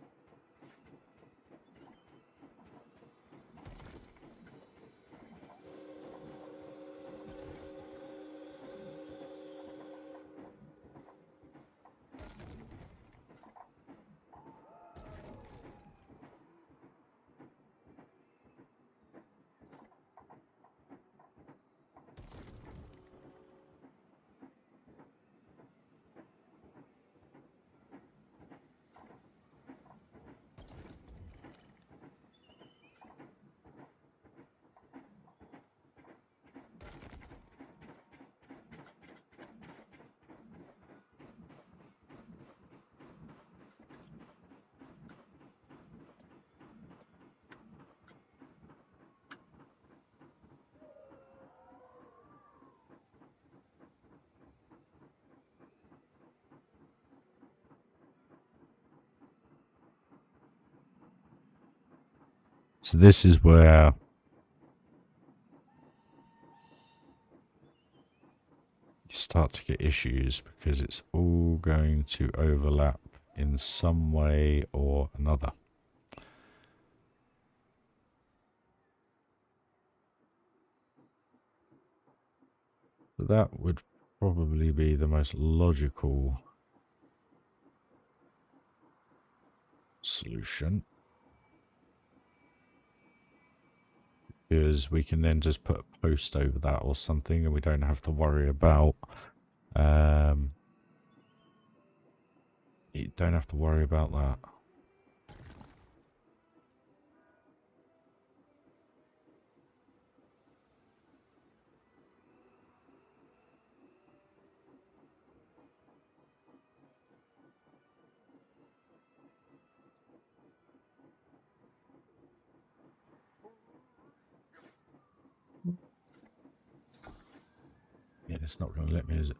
So this is where you start to get issues because it's all going to overlap in some way or another. So that would probably be the most logical solution, because we can then just put a post over that or something and we don't have to worry about you don't have to worry about that. Yeah, it's not going to let me, is it?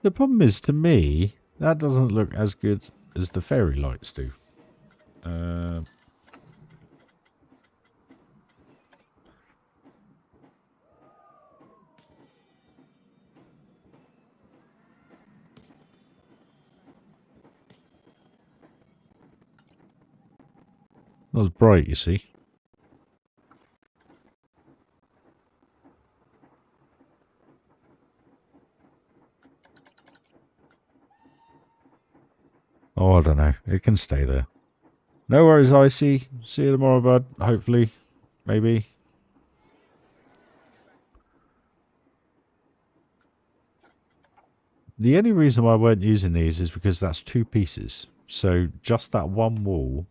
The problem is, to me, That doesn't look as good as the fairy lights do. Not as bright, you see. Oh, I don't know. It can stay there. No worries, Icy. See you tomorrow, bud. Hopefully. Maybe. The only reason why I weren't using these is because that's 2 pieces. So just that one wall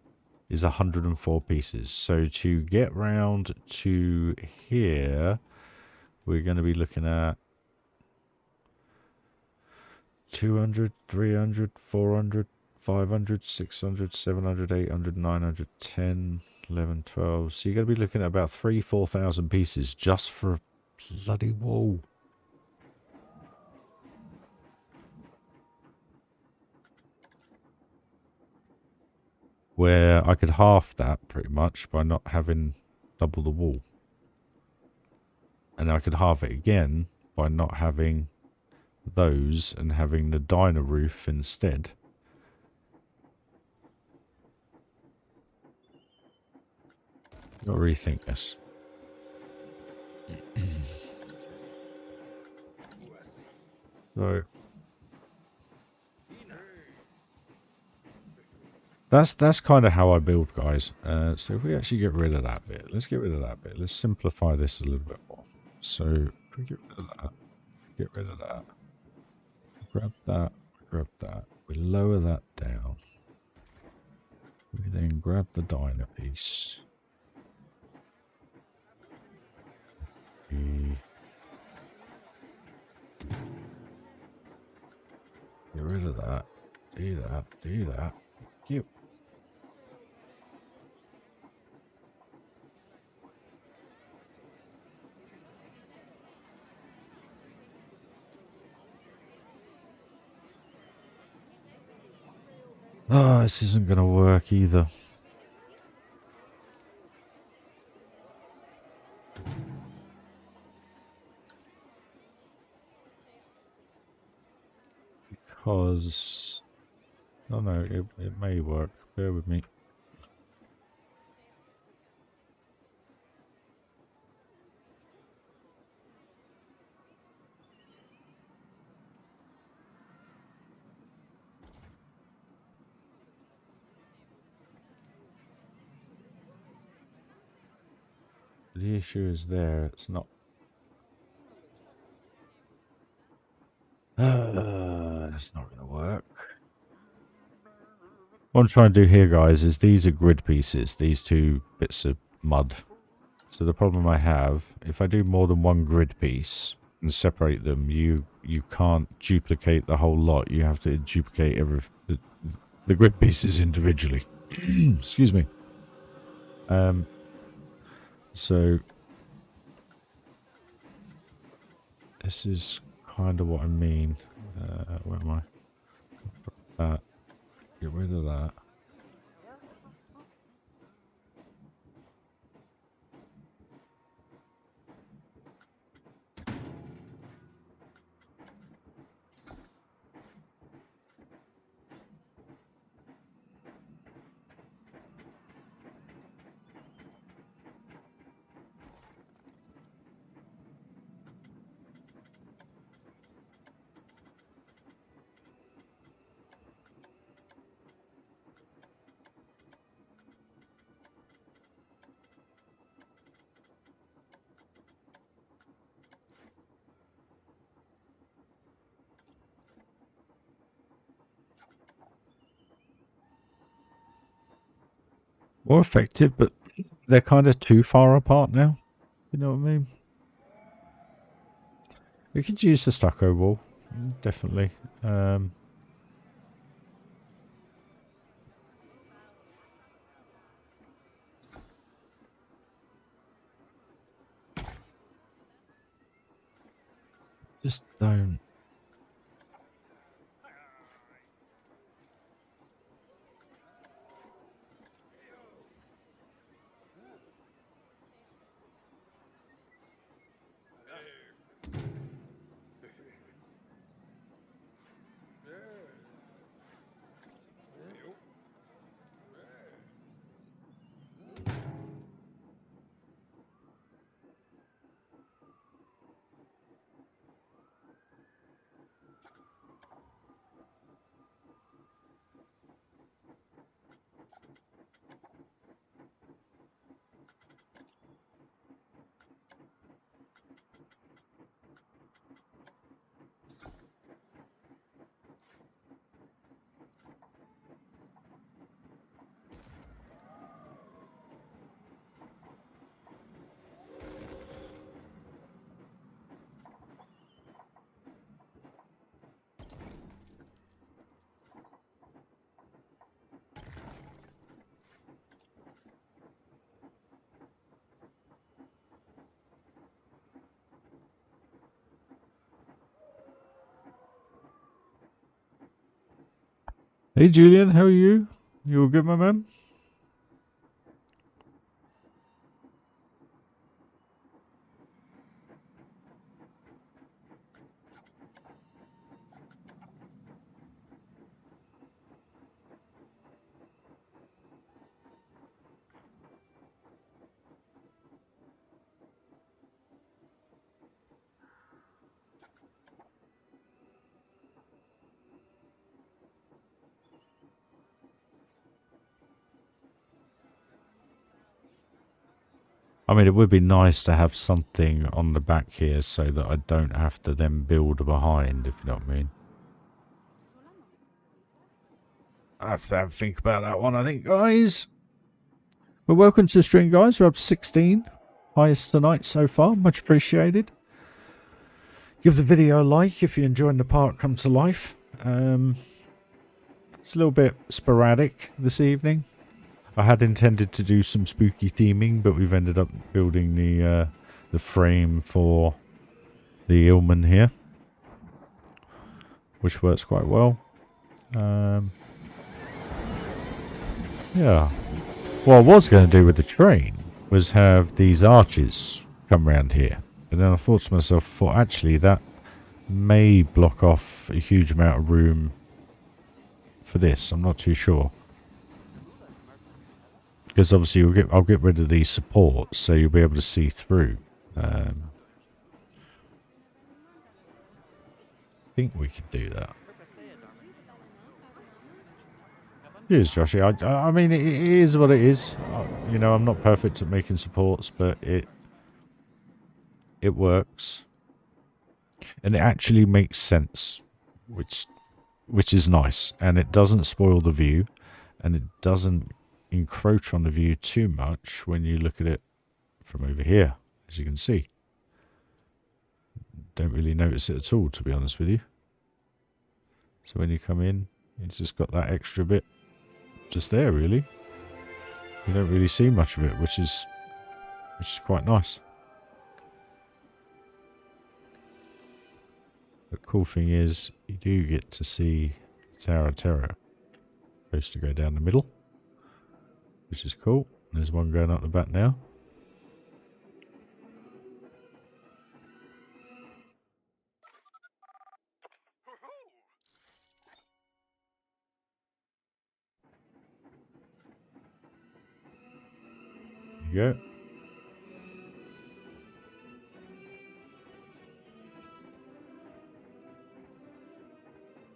is 104 pieces. So to get round to here, we're going to be looking at 200, 300, 400, 500, 600, 700, 800, 900, 10, 11, 12. So you're going to be looking at about 4,000 pieces just for a bloody wall. Where I could half that pretty much by not having double the wall. And I could halve it again by not having those and having the diner roof instead. Got to rethink this. So that's kind of how I build, guys. So if we actually get rid of that bit, let's get rid of that bit. Let's simplify this a little bit more. So if we get rid of that, get rid of that, grab that. We lower that down. We then grab the diner piece. We get rid of that. Do that. Do that. Cute. Oh, this isn't going to work either. Because... Oh no, it may work. Bear with me. The issue is there. It's not... it's not going to work. What I'm trying to do here, guys, is these are grid pieces. These 2 bits of mud. So the problem I have, if I do more than one grid piece and separate them, you can't duplicate the whole lot. You have to duplicate the grid pieces individually. Excuse me. So this is kind of what I mean. Where am I? That. Get rid of that. More effective, but they're kind of too far apart now. You know what I mean? We could use the stucco wall, definitely. Just don't. Hey Julian, how are you? You all good, my man? I mean, it would be nice to have something on the back here so that I don't have to then build behind, if you know what I mean. I have to have a think about that one, I think, guys. But welcome to the stream, guys. We're up to 16. Highest tonight so far. Much appreciated. Give the video a like if you're enjoying the park come to life. It's a little bit sporadic this evening. I had intended to do some spooky theming, but we've ended up building the frame for the Illman here, which works quite well. Yeah. What I was going to do with the train was have these arches come around here. But then I thought to myself, actually that may block off a huge amount of room for this. I'm not too sure. Because obviously I'll get rid of these supports so you'll be able to see through. I think we could do that. Cheers, Joshy. I mean, it is what it is. You know, I'm not perfect at making supports, but it works. And it actually makes sense, which is nice. And it doesn't spoil the view, and it doesn't encroach on the view too much when you look at it from over here, as you can see. Don't really notice it at all, to be honest with you. So when you come in, you just got that extra bit just there, really. You don't really see much of it, which is quite nice. The cool thing is you do get to see Tower of Terror. Supposed to go down the middle, which is cool. There's one going up the back now. There you go.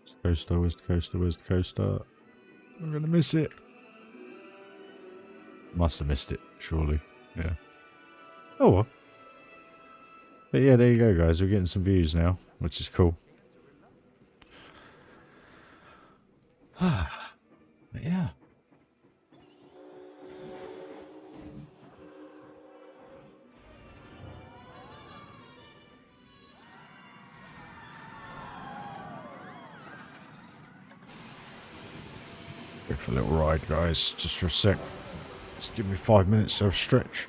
West coaster, west coaster, west coaster. I'm gonna miss it. Must have missed it, surely. Yeah. Oh well. But yeah, there you go, guys. We're getting some views now, which is cool. But yeah. Go for a little ride, guys, just for a sec. Just give me 5 minutes to have a stretch.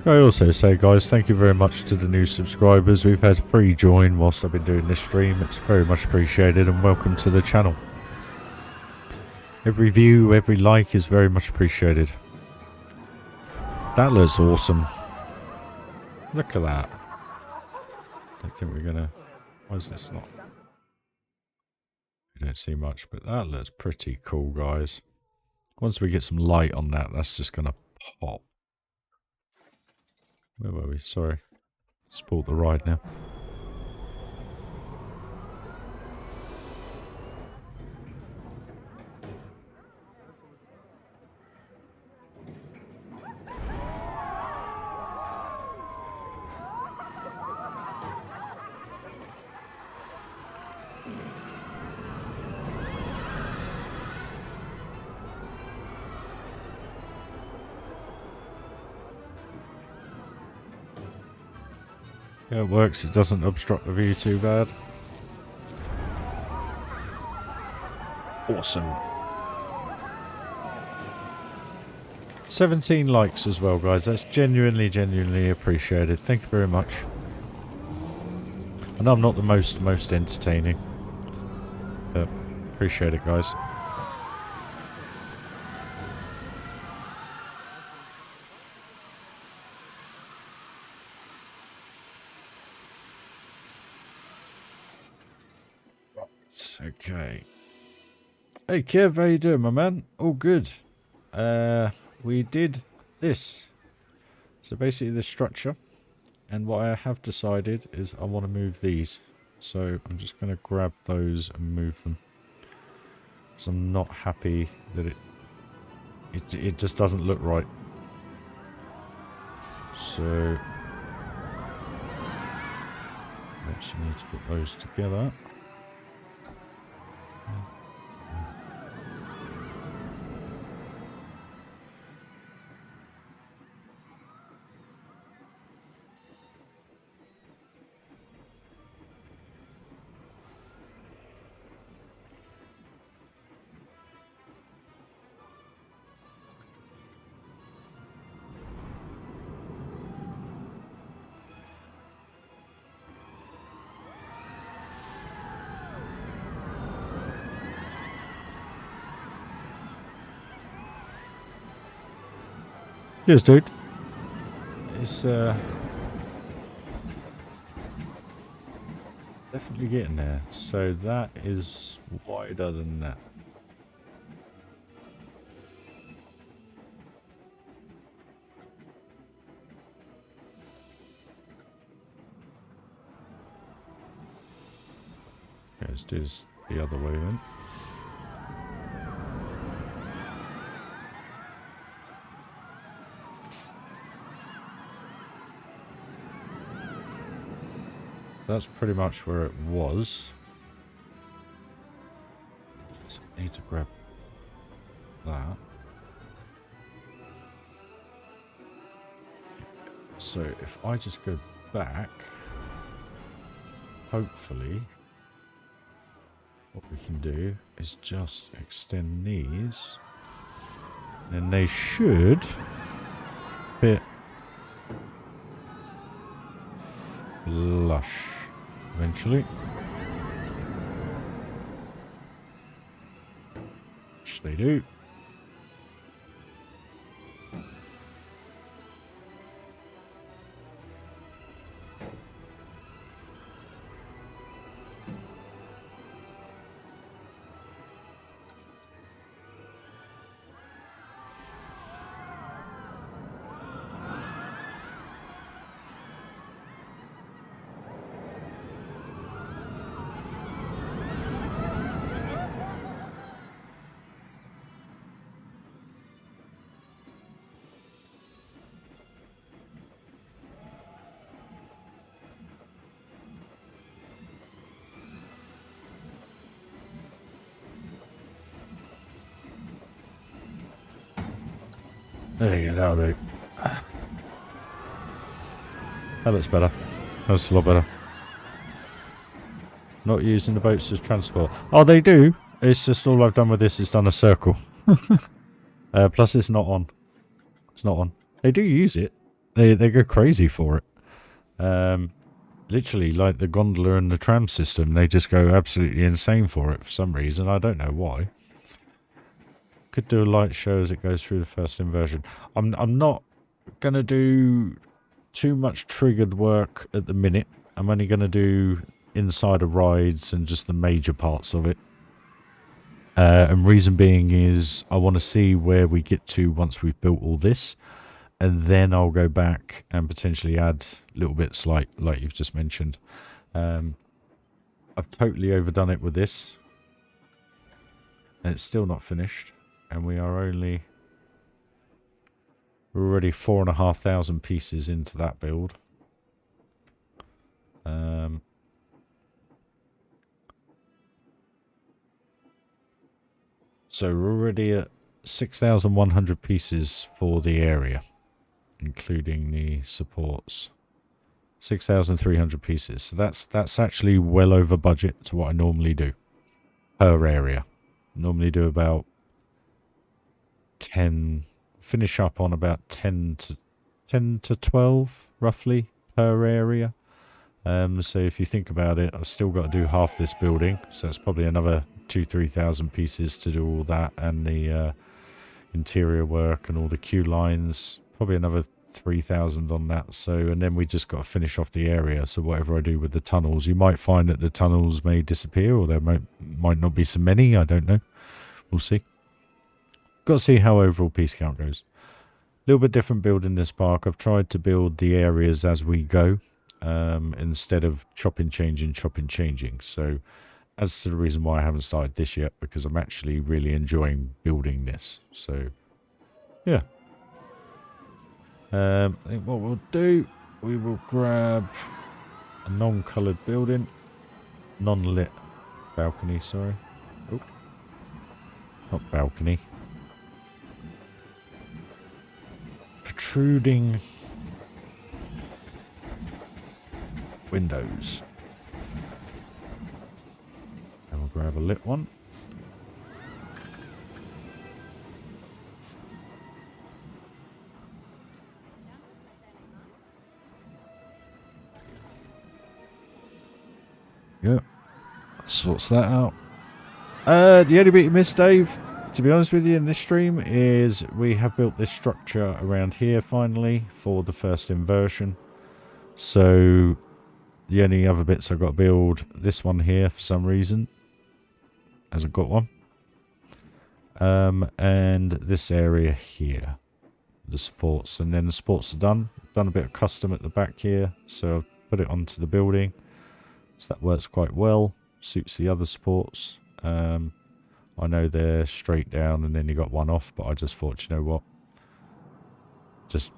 I also say, guys, thank you very much to the new subscribers. We've had 3 join whilst I've been doing this stream. It's very much appreciated, and welcome to the channel. Every view, every like is very much appreciated. That looks awesome. Look at that. Don't think we're gonna... Why is this not... We don't see much, but that looks pretty cool, guys. Once we get some light on that, that's just gonna pop. Where were we? Sorry. Spoiled the ride now. Yeah, it works. It doesn't obstruct the view too bad. Awesome. 17 likes as well, guys. That's genuinely appreciated. Thank you very much. I know I'm not the most entertaining, but appreciate it, guys. Okay. Hey Kev, how you doing, my man? All good. We did this. So basically the structure. And what I have decided is I want to move these. So I'm just going to grab those and move them. Because I'm not happy that it just doesn't look right. So actually need to put those together. Yes, dude. It's definitely getting there. So that is wider than that. Okay, let's do this the other way then. That's pretty much where it was. So I need to grab that. So if I just go back, hopefully what we can do is just extend these. And they should fit flush eventually. Which they do. There you go, that'll do. That looks better. That's a lot better. Not using the boats as transport. Oh, they do. It's just all I've done with this is done a circle. Plus it's not on. It's not on. They do use it. They go crazy for it. Literally, like the gondola and the tram system, they just go absolutely insane for it for some reason. I don't know why. Could do a light show as it goes through the first inversion. I'm not gonna do too much triggered work at the minute. I'm only gonna do inside of rides and just the major parts of it. And reason being is I want to see where we get to once we've built all this, and then I'll go back and potentially add little bits like you've just mentioned. I've totally overdone it with this, and it's still not finished. And we are we're already 4,500 pieces into that build. So we're already at 6,100 pieces for the area, including the supports. 6,300 pieces. So that's actually well over budget to what I normally do per area. Normally do about 10, finish up on about 10 to 12 roughly per area. So if you think about it, I've still got to do half this building, so that's probably another 2,000-3,000 pieces to do all that, and the interior work and all the queue lines, probably another 3,000 on that. So, and then we just got to finish off the area. So whatever I do with the tunnels, you might find that the tunnels may disappear, or there might not be so many. I don't know. We'll see. Got to see how overall piece count goes. A little bit different build in this park. I've tried to build the areas as we go, instead of chopping, changing. So as to the reason why I haven't started this yet, because I'm actually really enjoying building this. So yeah. I think what we'll do, we will grab a non-coloured building, non-lit balcony, sorry. Oh, not balcony. Protruding windows. And we'll grab a lit one. Yep. Sorts that out. The only bit you missed, Dave, to be honest with you, in this stream is we have built this structure around here finally for the first inversion. So the only other bits I've got to build, this one here for some reason hasn't got one. And this area here, the supports, and then the supports are done. Done a bit of custom at the back here, so I've put it onto the building. So that works quite well, suits the other supports. I know they're straight down and then you got one off, but I just thought, you know what, just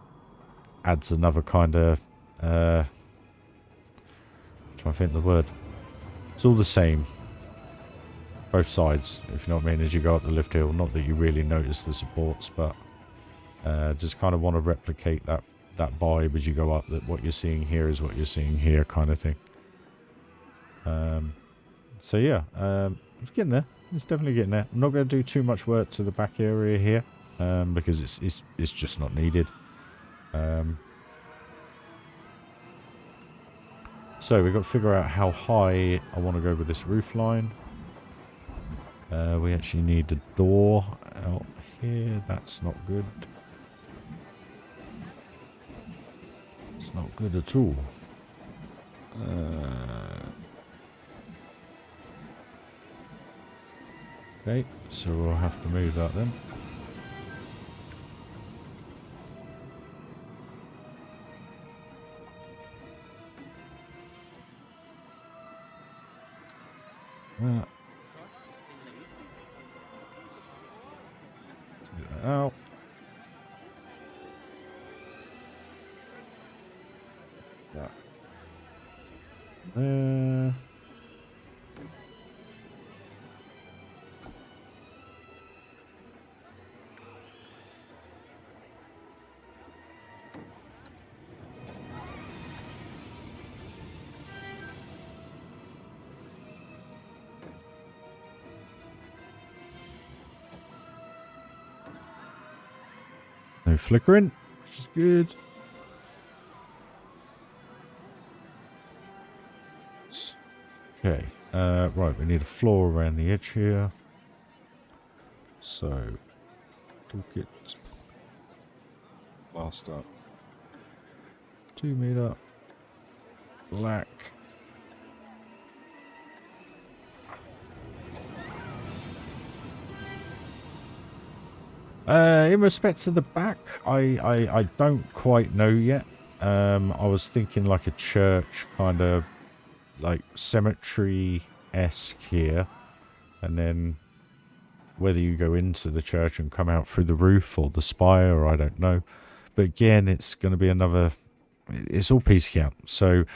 adds another kind of, trying to think of the word. It's all the same, both sides, if you know what I mean, as you go up the lift hill. Not that you really notice the supports, but just kind of want to replicate that vibe as you go up, that what you're seeing here is what you're seeing here kind of thing. So yeah, it's getting there. It's definitely getting there. I'm not going to do too much work to the back area here, because it's just not needed. So we've got to figure out how high I want to go with this roof line. We actually need a door out here. That's not good. It's not good at all. Okay, so we'll have to move that then. Let's get that out. That. There. No flickering, which is good. Okay, right, we need a floor around the edge here. So, toolkit, blast up, 2 meter, black. In respect to the back, I don't quite know yet. I was thinking like a church, kind of like cemetery-esque here, and then whether you go into the church and come out through the roof or the spire, or I don't know. But again, it's going to be another, it's all piece count. So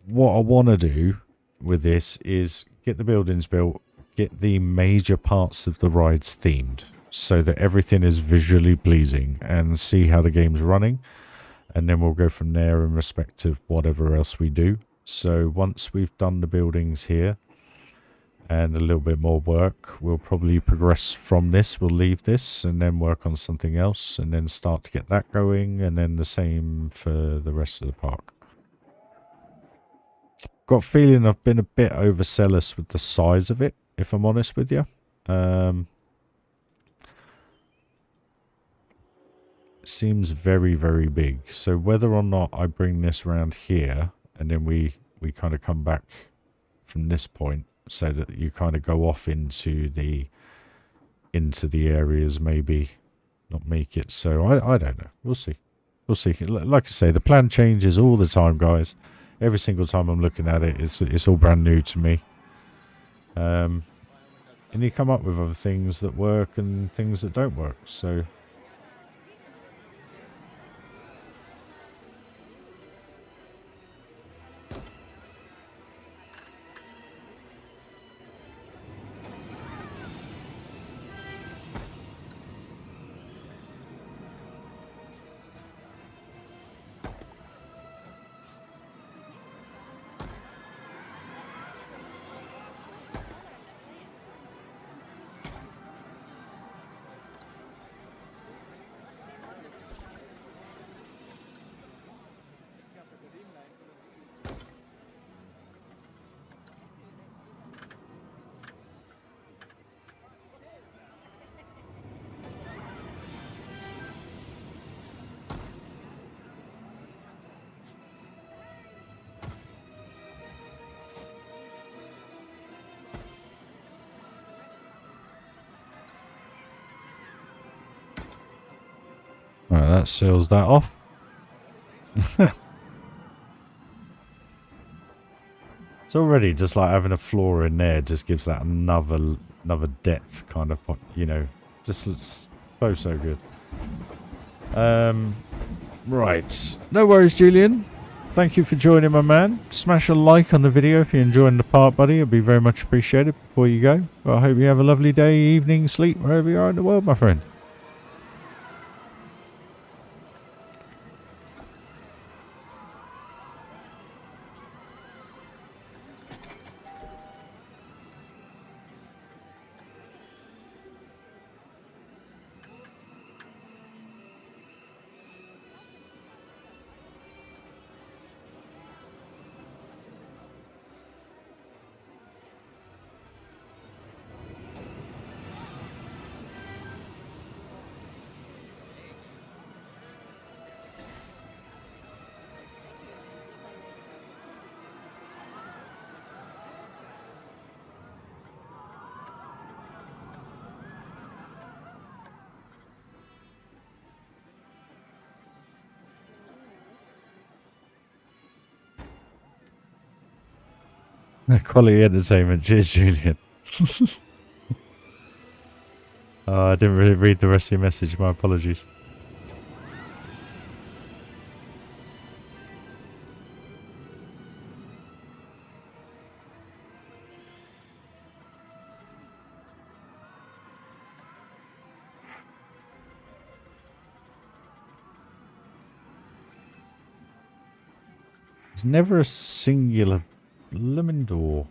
what I want to do with this is get the buildings built, get the major parts of the rides themed, so that everything is visually pleasing, and see how the game's running. And then we'll go from there in respect to whatever else we do. So once we've done the buildings here and a little bit more work, we'll probably progress from this. We'll leave this and then work on something else and then start to get that going, and then the same for the rest of the park. Got a feeling I've been a bit overzealous with the size of it, if I'm honest with you. Seems very, very big. So whether or not I bring this around here and then we kind of come back from this point so that you kind of go off into the areas, maybe not make it. So I don't know. We'll see. We'll see. Like I say, the plan changes all the time, guys. Every single time I'm looking at it, it's all brand new to me. And you come up with other things that work and things that don't work. So right, that seals that off. It's already just like having a floor in there just gives that another depth kind of, you know, just looks so good. Right, no worries, Julian. Thank you for joining, my man. Smash a like on the video if you're enjoying the part, buddy. It'd be very much appreciated before you go. Well, I hope you have a lovely day, evening, sleep, wherever you are in the world, my friend. Quality entertainment. Cheers, Julian. I didn't really read the rest of your message. My apologies. There's never a singular blooming door.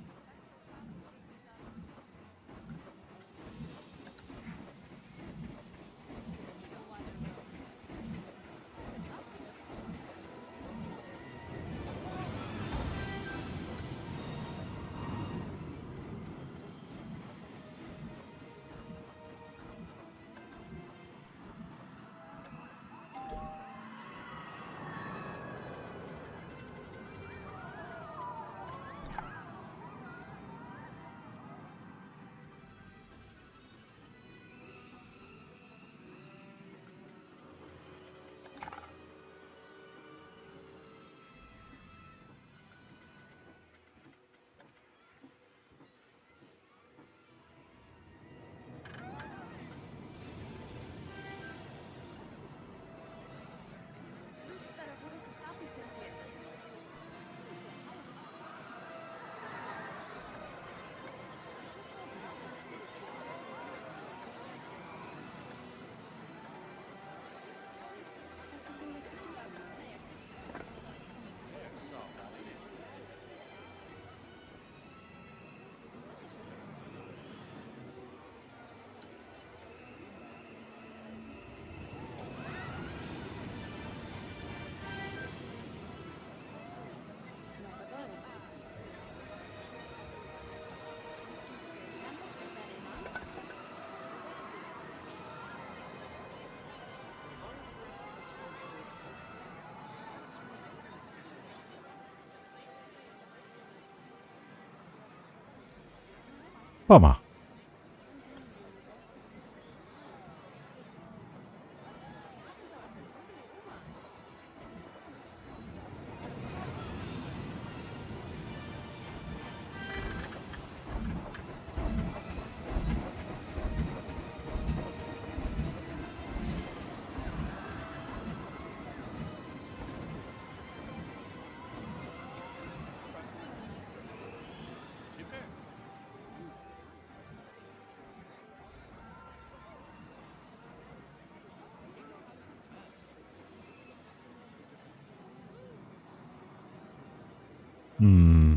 Bummer. Hmm.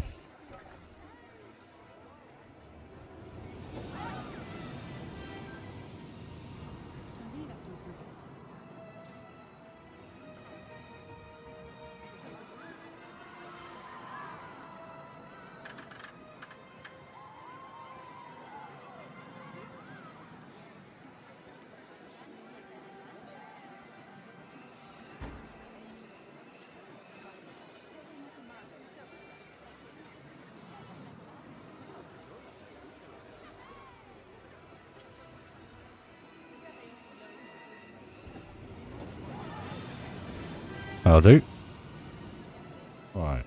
I'll do. Right.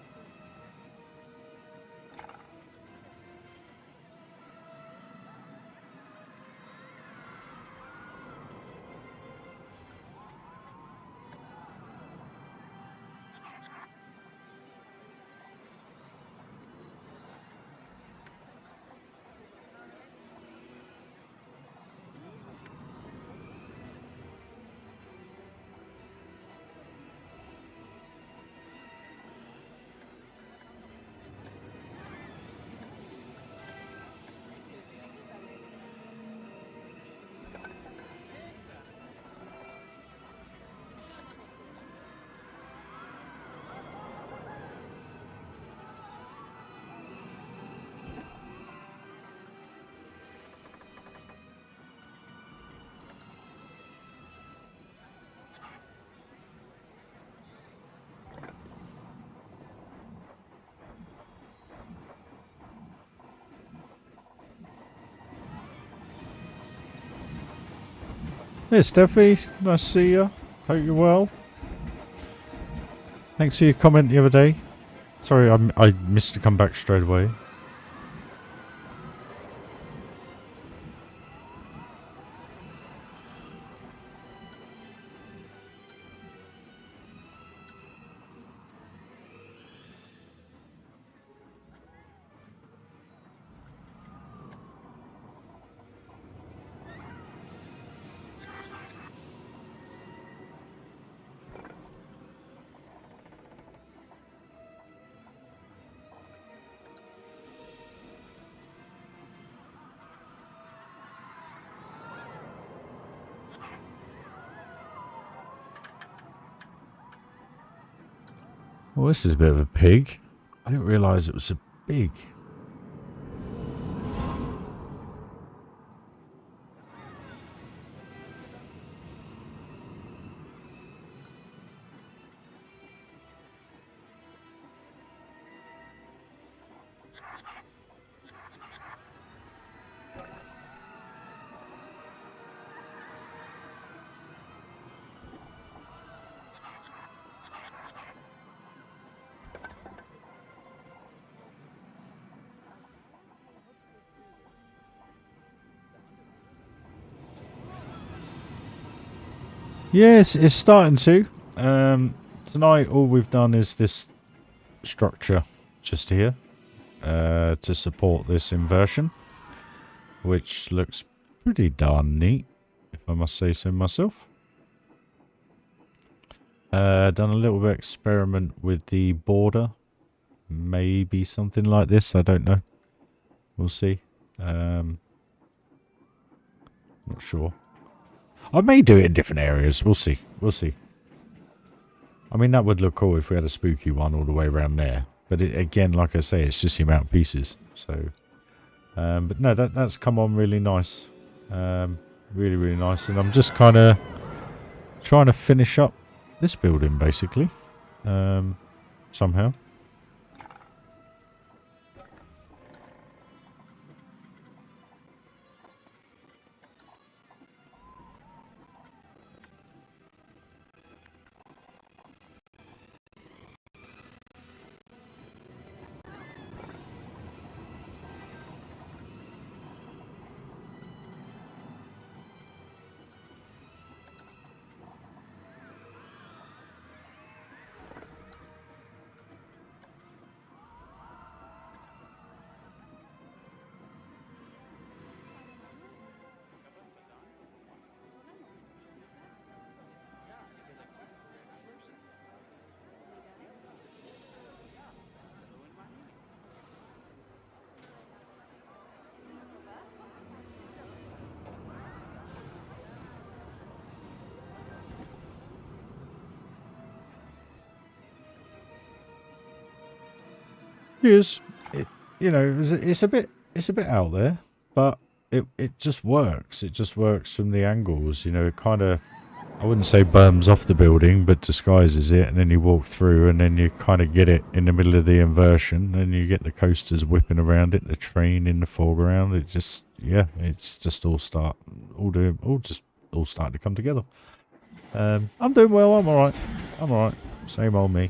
Hey, Steffi. Nice to see you. Hope you're well. Thanks for your comment the other day. Sorry, I missed to come back straight away. Well, this is a bit of a pig. I didn't realise it was so big. Yes, it's starting to. Tonight all we've done is this structure just here to support this inversion, which looks pretty darn neat, if I must say so myself. Done a little bit of experiment with the border. Maybe something like this, I don't know. We'll see. Not sure. I may do it in different areas. We'll see. We'll see. I mean, that would look cool if we had a spooky one all the way around there. But it, again, like I say, it's just the amount of pieces. So, but no, that's come on really nice. Really, really nice. And I'm just kind of trying to finish up this building, basically. Somehow. Yes, you know, it's a bit out there, but it just works. It just works from the angles. You know, it kind of, I wouldn't say berms off the building, but disguises it, and then you walk through, and then you kind of get it in the middle of the inversion, and you get the coasters whipping around it, the train in the foreground. It just, yeah, it's just all starting to come together. I'm doing well. I'm all right. I'm all right. Same old me.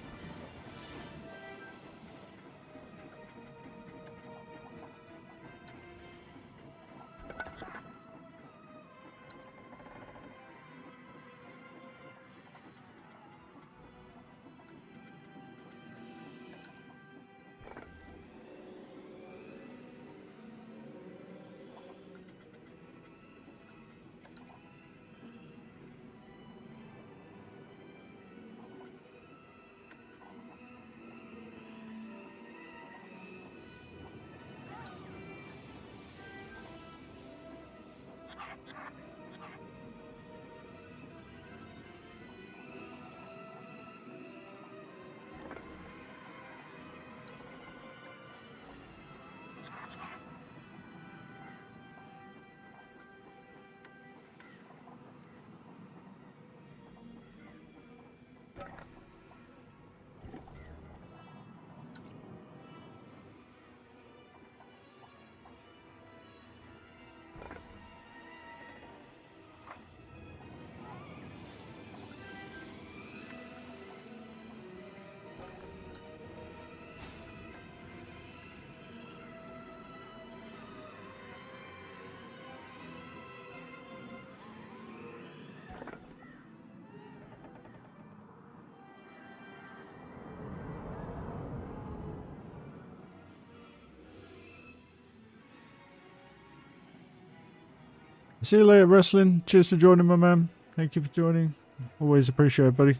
See you later, wrestling. Cheers for joining, my man. Thank you for joining. Always appreciate it, buddy.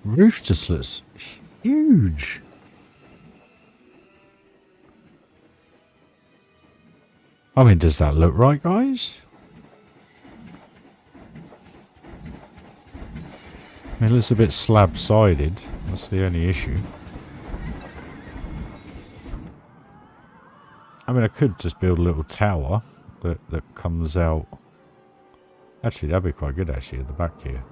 Roof just looks huge. I mean, does that look right, guys? I mean, it looks a bit slab-sided. That's the only issue. I mean, I could just build a little tower that comes out. Actually, that'd be quite good, actually, at the back here.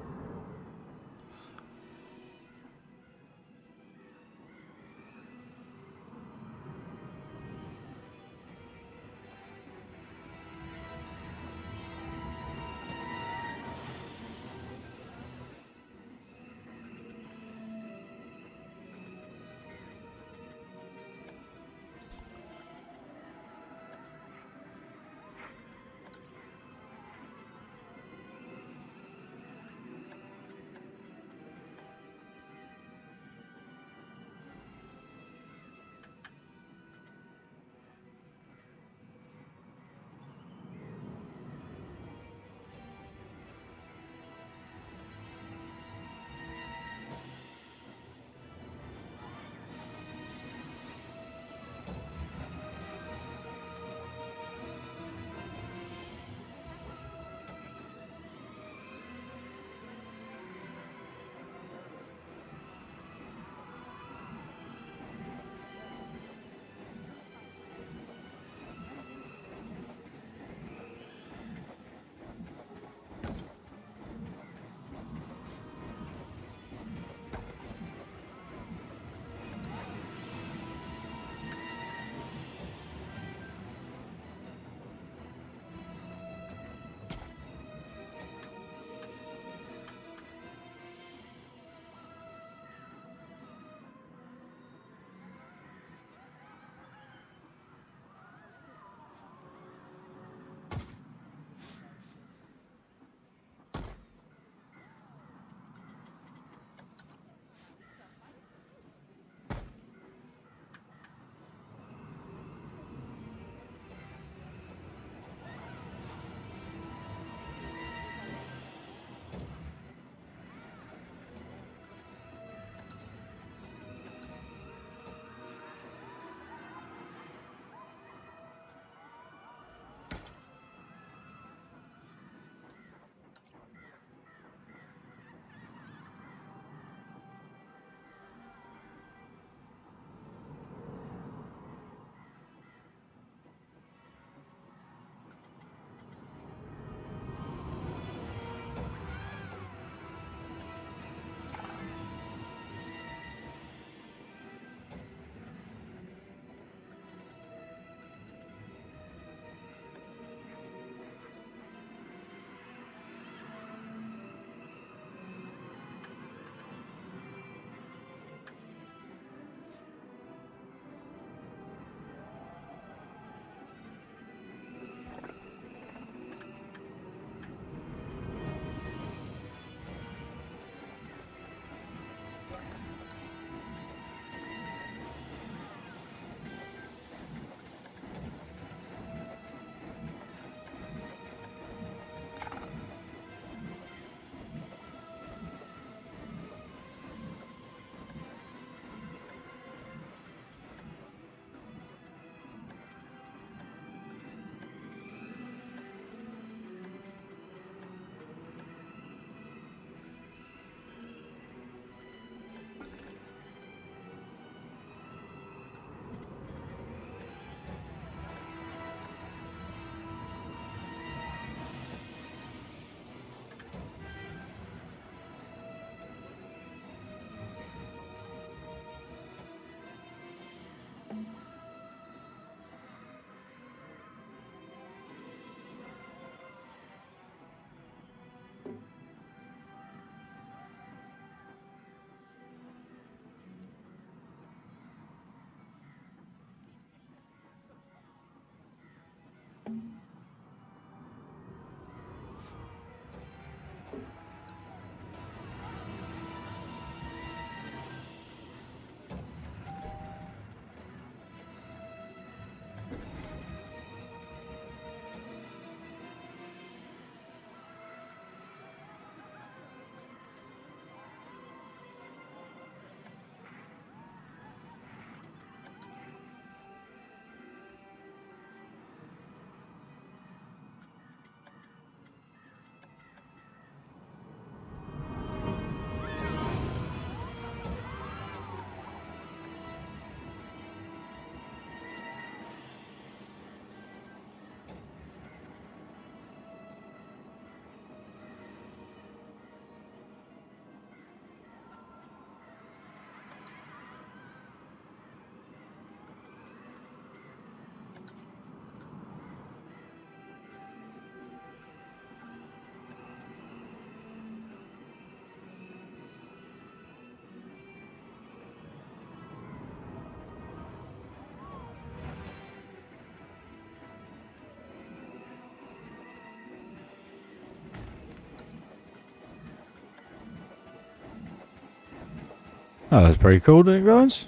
Oh, that's pretty cool, doesn't it, guys?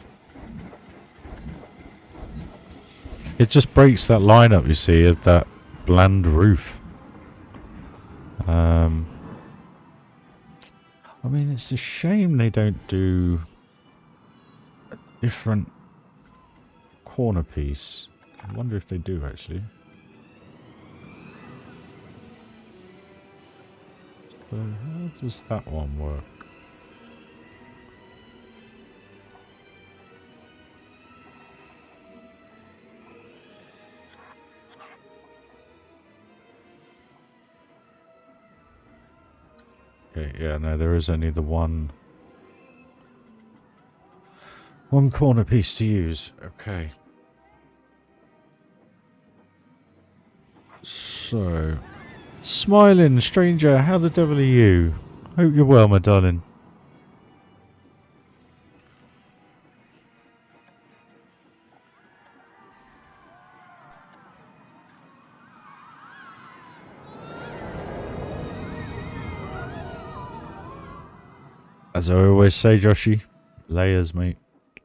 It just breaks that lineup, you see, of that bland roof. I mean, it's a shame they don't do a different corner piece. I wonder if they do, actually. So how does that one work? Okay, yeah, no, there is only the one corner piece to use. Okay. So, smiling stranger, how the devil are you? Hope you're well, my darling. As I always say, Joshy, layers, mate.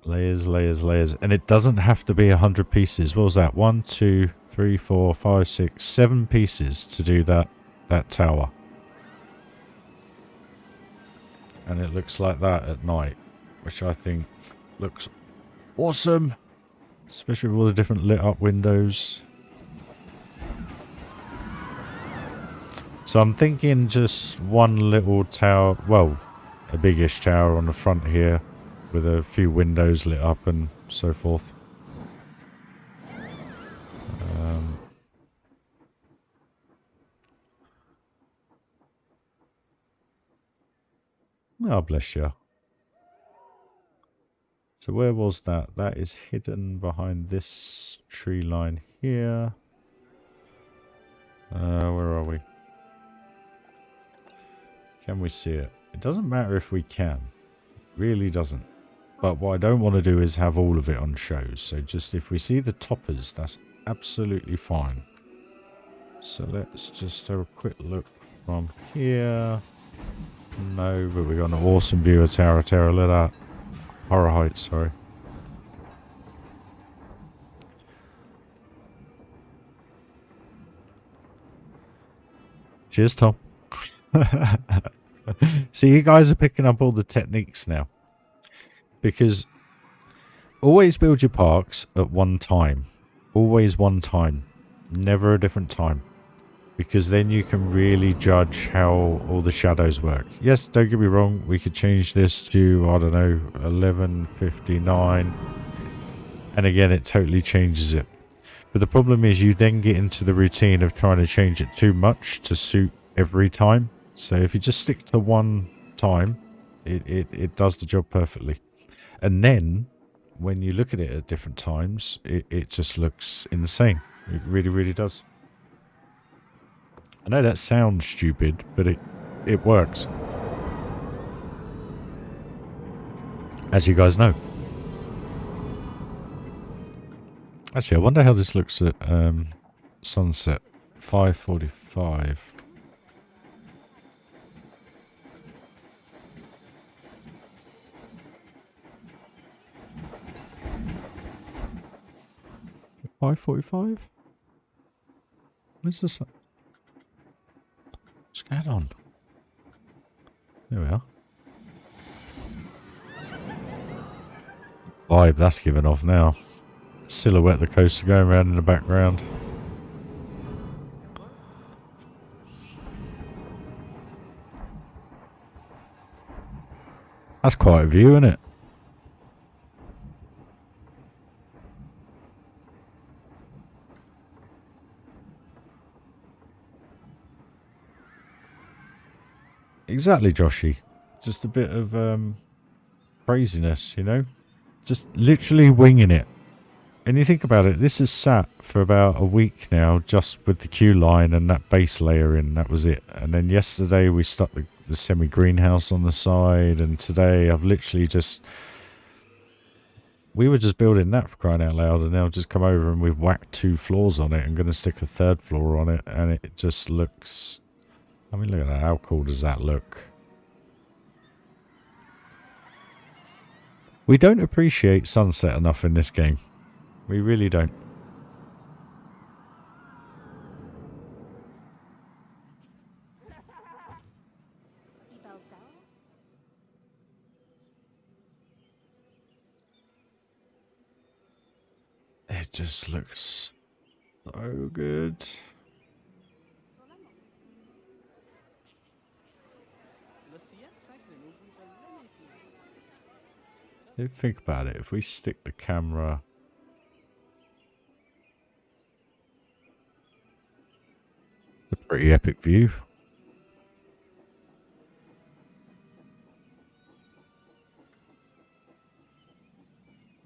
Layers, layers, layers. And it doesn't have to be 100 pieces. What was that? 1, 2, 3, 4, 5, 6, 7 pieces to do that tower. And it looks like that at night, which I think looks awesome. Especially with all the different lit up windows. So I'm thinking just one little tower, well, a biggish tower on the front here with a few windows lit up and so forth. Oh, bless you. So where was that? That is hidden behind this tree line here. Where are we? Can we see it? It doesn't matter if we can. It really doesn't. But what I don't want to do is have all of it on shows. So just if we see the toppers, that's absolutely fine. So let's just have a quick look from here. No, but we got an awesome view of Tower of Terror. Look at that. Horror Heights, sorry. Cheers, Tom. So you guys are picking up all the techniques now. Because always build your parks at one time. Always one time. Never a different time. Because then you can really judge how all the shadows work. Yes, don't get me wrong. We could change this to, I don't know, 11:59. And again, it totally changes it. But the problem is you then get into the routine of trying to change it too much to suit every time. So if you just stick to one time, it does the job perfectly. And then when you look at it at different times, it just looks insane. It really, really does. I know that sounds stupid, but it works. As you guys know. Actually, I wonder how this looks at sunset. 5:45. $5:45? Where's the sun? What's going on? There we are. Vibe, that's given off now. Silhouette the coaster going around in the background. That's quite a view, isn't it? Exactly, Joshy. Just a bit of craziness, you know? Just literally winging it. And you think about it, this has sat for about a week now, just with the queue line and that base layer in, that was it. And then yesterday we stuck the semi-greenhouse on the side, and today I've literally just... We were just building that, for crying out loud, and now I've just come over and we've whacked 2 floors on it and going to stick a 3rd floor on it, and it just looks... I mean, look at that, how cool does that look? We don't appreciate sunset enough in this game. We really don't. It just looks so good. Think about it, if we stick the camera... It's a pretty epic view.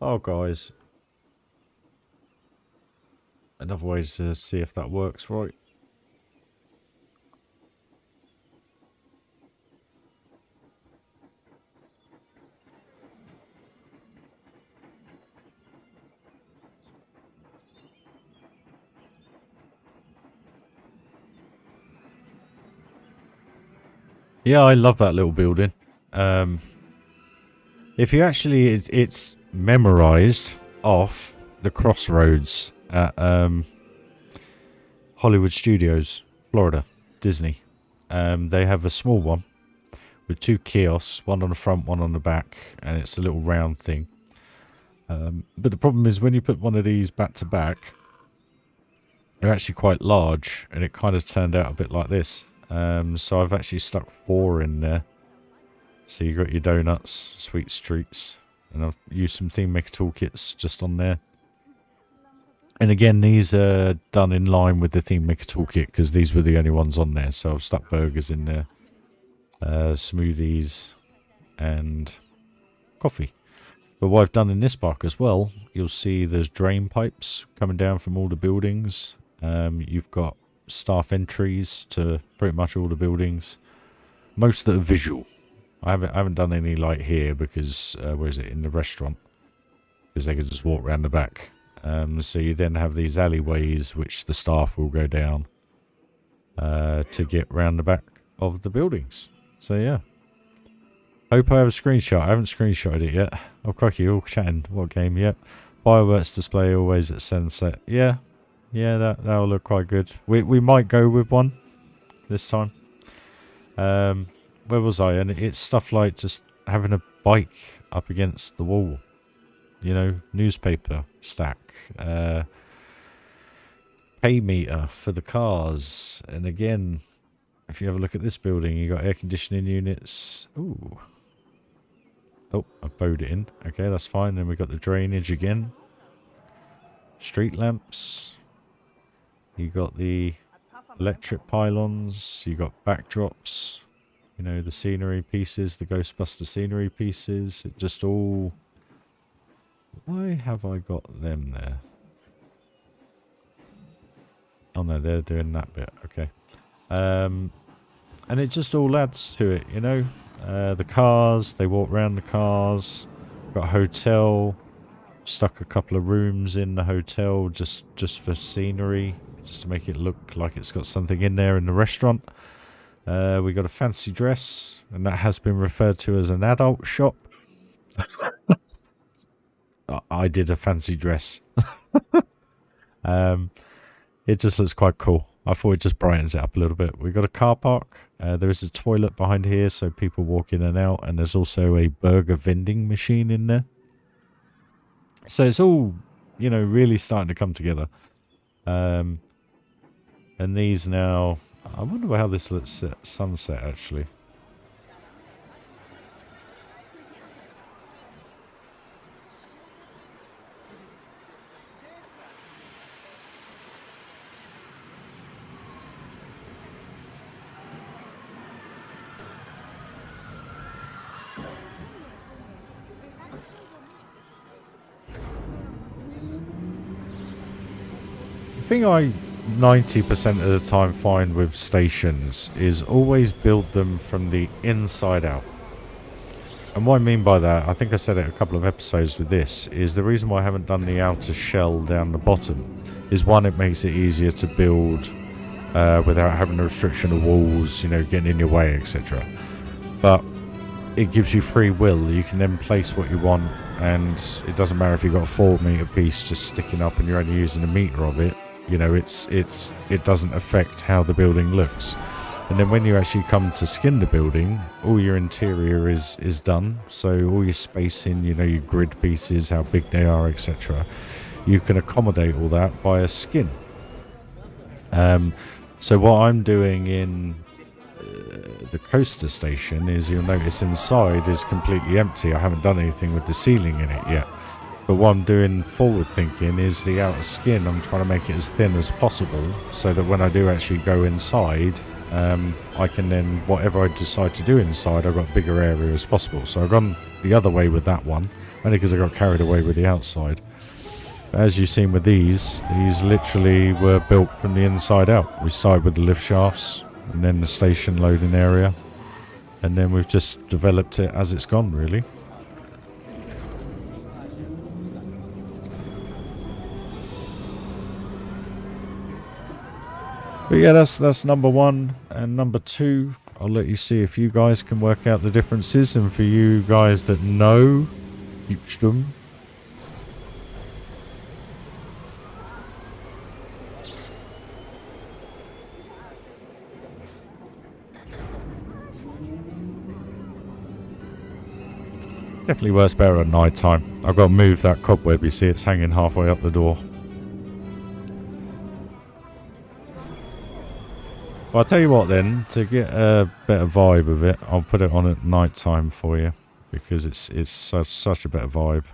Oh, guys. Another way to see if that works right. Yeah, I love that little building. If you actually, it's memorized off the crossroads at Hollywood Studios, Florida, Disney. They have a small one with 2 kiosks, one on the front, one on the back, and it's a little round thing. But the problem is when you put one of these back to back, they're actually quite large, and it kind of turned out a bit like this. So I've actually stuck 4 in there. So you got your donuts, sweet treats, and I've used some theme maker toolkits just on there. And again, these are done in line with the theme maker toolkit because these were the only ones on there. So I've stuck burgers in there, smoothies, and coffee. But what I've done in this park as well, you'll see there's drain pipes coming down from all the buildings. You've got staff entries to pretty much all the buildings. Most that are visual. I haven't done any like here because where is it, in the restaurant, because they can just walk around the back. So you then have these alleyways which the staff will go down to get round the back of the buildings. So yeah, hope I have a screenshot. I haven't screenshotted it yet. Oh crikey, you're all chatting. What game? Yep. Fireworks display always at sunset. Yeah, that'll look quite good. We might go with one this time. Where was I? And it's stuff like just having a bike up against the wall. You know, newspaper stack. Pay meter for the cars. And again, if you have a look at this building, you got air conditioning units. Ooh. Oh, I bowed it in. Okay, that's fine. Then we got the drainage again. Street lamps. You got the electric pylons. You got backdrops. You know, the scenery pieces, the Ghostbuster scenery pieces. It just all Why have I got them there? Oh no, they're doing that bit. Okay. And it just all adds to it, you know. The cars, they walk around the cars. Got a hotel. Stuck a couple of rooms in the hotel just for scenery, just to make it look like it's got something in there in the restaurant. We got a fancy dress, and that has been referred to as an adult shop. I did a fancy dress. It just looks quite cool. I thought it just brightens it up a little bit. We've got a car park. There is a toilet behind here, so people walk in and out. And there's also a burger vending machine in there. So it's all, you know, really starting to come together. And these now... I wonder how this looks at sunset, actually. The thing I 90% of the time find with stations is always build them from the inside out. And what I mean by that, I think I said it a couple of episodes with this, is the reason why I haven't done the outer shell down the bottom is, one, it makes it easier to build without having a restriction of walls, you know, getting in your way, etc. But it gives you free will. You can then place what you want, and it doesn't matter if you've got a 4 meter piece just sticking up and you're only using a meter of it. You know, it doesn't affect how the building looks. And then when you actually come to skin the building, all your interior is done. So all your spacing, you know, your grid pieces, how big they are, etc. You can accommodate all that by a skin. So what I'm doing in the coaster station is, you'll notice inside is completely empty. I haven't done anything with the ceiling in it yet. But what I'm doing forward thinking is the outer skin, I'm trying to make it as thin as possible so that when I do actually go inside, I can then, whatever I decide to do inside, I've got a bigger area as possible. So I've gone the other way with that one, only because I got carried away with the outside. But as you've seen with these literally were built from the inside out. We started with the lift shafts and then the station loading area, and then we've just developed it as it's gone, really. But yeah, that's number one. And number two, I'll let you see if you guys can work out the differences. And for you guys that know, teach them. Definitely works better at night time. I've got to move that cobweb, you see, it's hanging halfway up the door. Well, I'll tell you what then, to get a better vibe of it, I'll put it on at night time for you, because it's such a better vibe.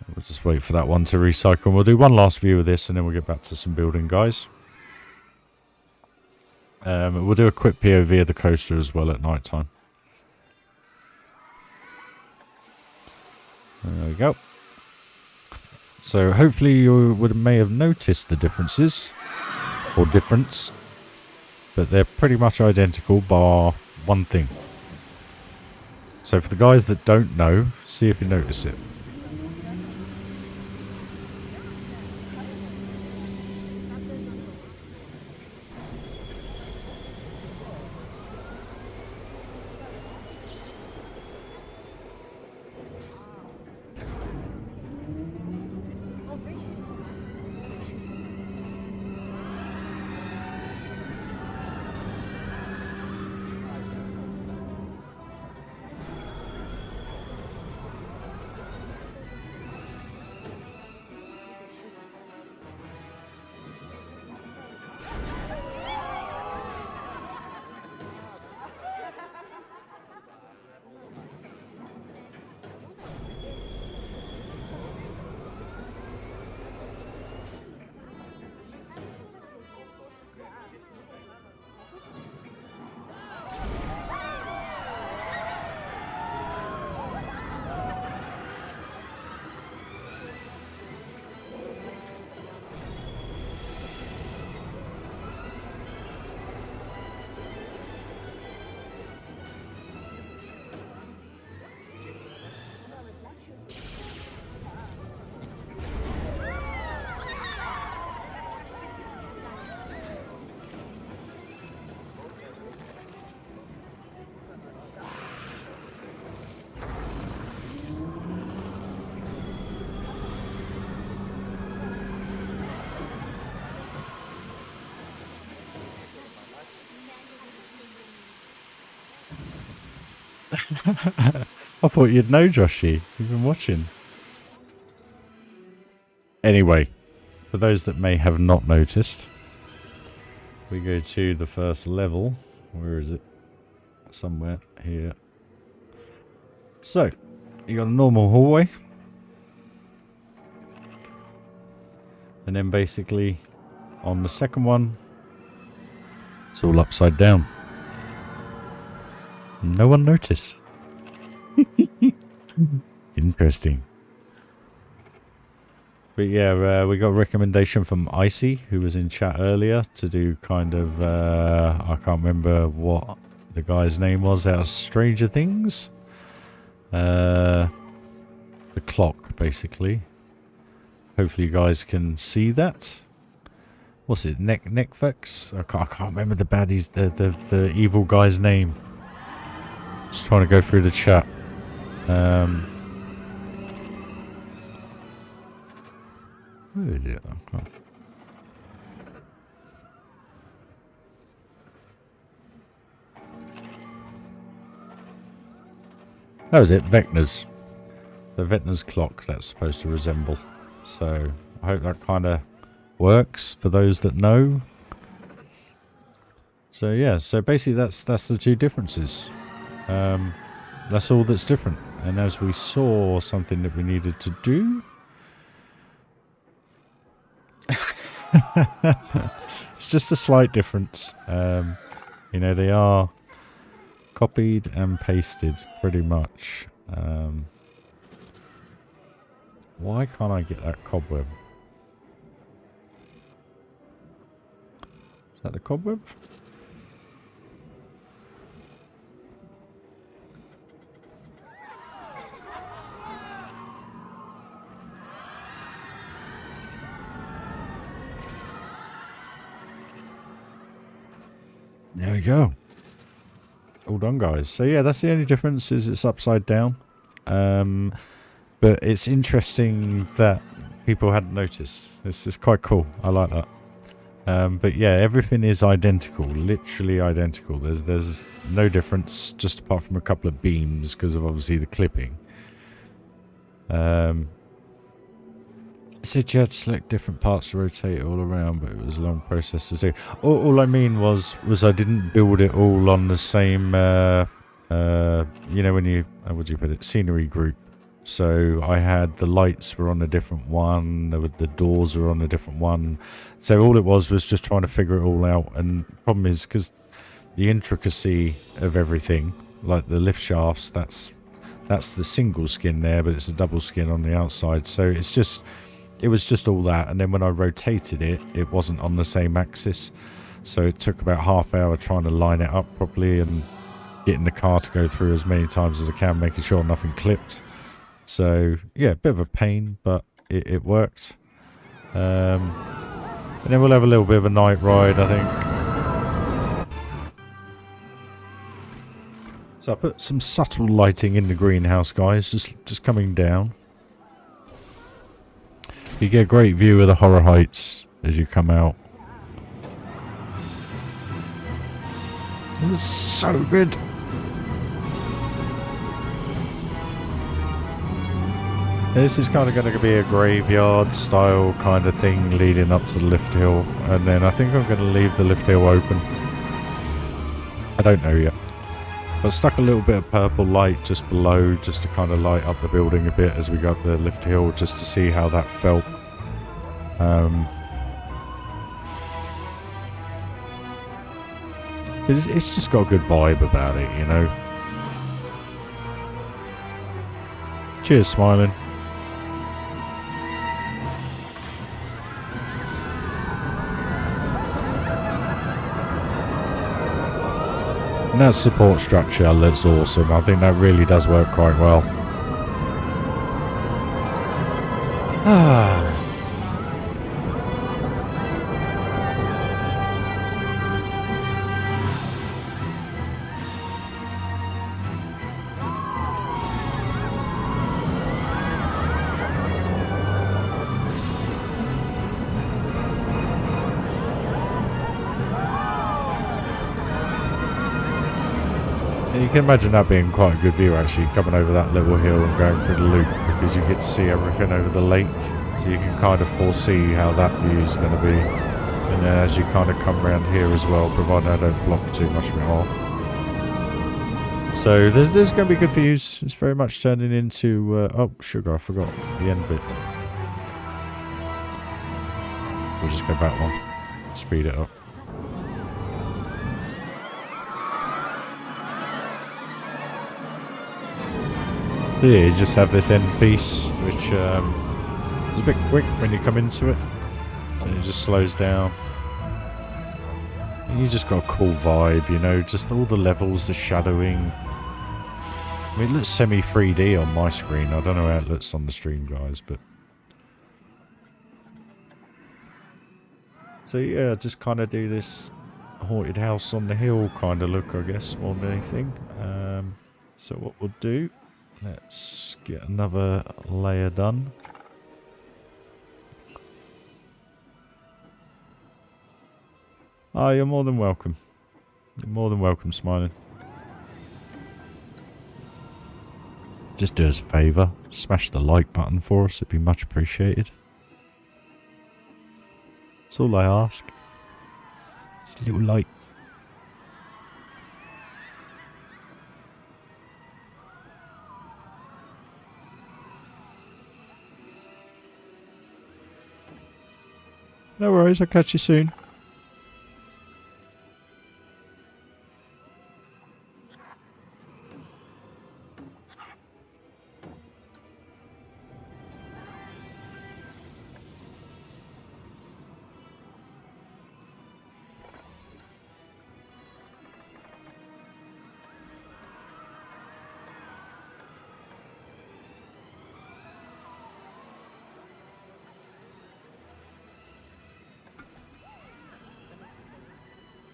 We'll just wait for that one to recycle. We'll do one last view of this and then we'll get back to some building, guys. We'll do a quick POV of the coaster as well at night time. There we go. So hopefully you may have noticed the differences. Or difference, but they're pretty much identical bar one thing. So for the guys that don't know, see if you notice it. I thought you'd know, Joshy. You've been watching. Anyway, for those that may have not noticed, we go to the first level. Where is it? Somewhere here. So, you got a normal hallway. And then basically, on the second one, it's all upside down. No one noticed. Interesting. But yeah, we got a recommendation from Icy, who was in chat earlier, to do kind of, I can't remember what the guy's name was out of Stranger Things. The clock, basically. Hopefully you guys can see that. What's it? Neckfax? I can't remember the baddie's, the evil guy's name. Just trying to go through the chat. Where is it? That was it, Vecna's. The Vecna's clock that's supposed to resemble. So I hope that kind of works for those that know. So yeah, so basically that's the two differences. That's all that's different. And as we saw something that we needed to do, it's just a slight difference. You know, they are copied and pasted pretty much. Why can't I get that cobweb? Is that the cobweb? There we go. All done, guys. So yeah, that's the only difference, is it's upside down. But it's interesting that people hadn't noticed. This is quite cool. I like that. But yeah, everything is identical, literally identical. There's no difference, just apart from a couple of beams because of obviously the clipping. It said you had to select different parts to rotate it all around, but it was a long process to do. All I mean was I didn't build it all on the same, you know, when you, how would you put it, scenery group. So I had the lights were on a different one, the doors were on a different one. So all it was just trying to figure it all out. And the problem is, because the intricacy of everything, like the lift shafts, that's the single skin there, but it's a double skin on the outside. So it was just all that. And then when I rotated it, it wasn't on the same axis. So it took about half hour trying to line it up properly and getting the car to go through as many times as I can, making sure nothing clipped. So yeah, a bit of a pain, but it worked. And then we'll have a little bit of a night ride, I think. So I put some subtle lighting in the greenhouse, guys, just coming down. You get a great view of the Horror Heights as you come out. It's so good. This is kind of going to be a graveyard style kind of thing leading up to the lift hill, and then I think I'm going to leave the lift hill open. I don't know yet. But stuck a little bit of purple light just below, just to kind of light up the building a bit as we go up the lift hill, just to see how that felt. It's just got a good vibe about it, you know. Cheers, Smiling. And that support structure looks awesome. I think that really does work quite well. Ah. And you can imagine that being quite a good view actually, coming over that little hill and going through the loop, because you get to see everything over the lake, so you can kind of foresee how that view is going to be. And then as you kind of come around here as well, provided I don't block too much of it off. So there's going to be good views. It's very much turning into... oh, sugar, I forgot the end bit. We'll just go back one. Speed it up. So yeah, you just have this end piece, which is a bit quick when you come into it. And it just slows down. And you just got a cool vibe, you know, just all the levels, the shadowing. I mean, it looks semi 3D on my screen. I don't know how it looks on the stream, guys, but... So yeah, just kind of do this haunted house on the hill kind of look, I guess, more than anything. So what we'll do, let's get another layer done. Oh, you're more than welcome. You're more than welcome, Smiling. Just do us a favour, smash the like button for us, it'd be much appreciated. That's all I ask. It's a little like. No worries, I'll catch you soon.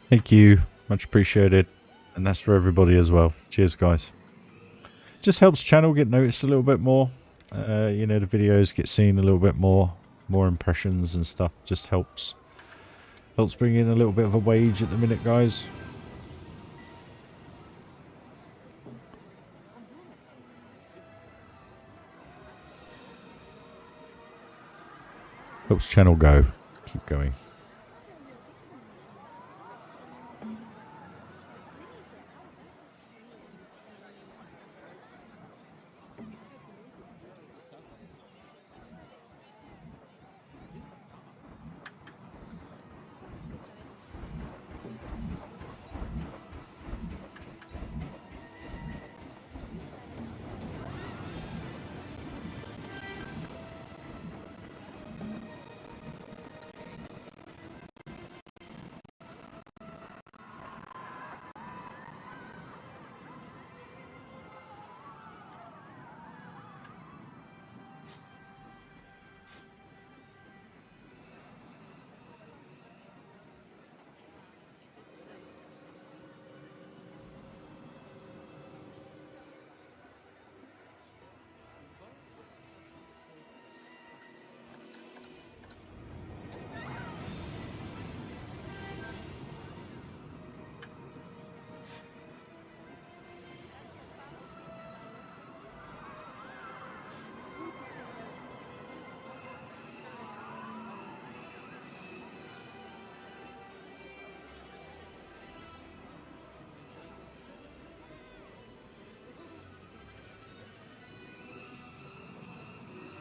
Thank you, much appreciated, and that's for everybody as well. Cheers, guys. Just helps channel get noticed a little bit more. You know, the videos get seen a little bit more impressions and stuff. Just helps bring in a little bit of a wage at the minute, guys. Helps channel go. Keep going.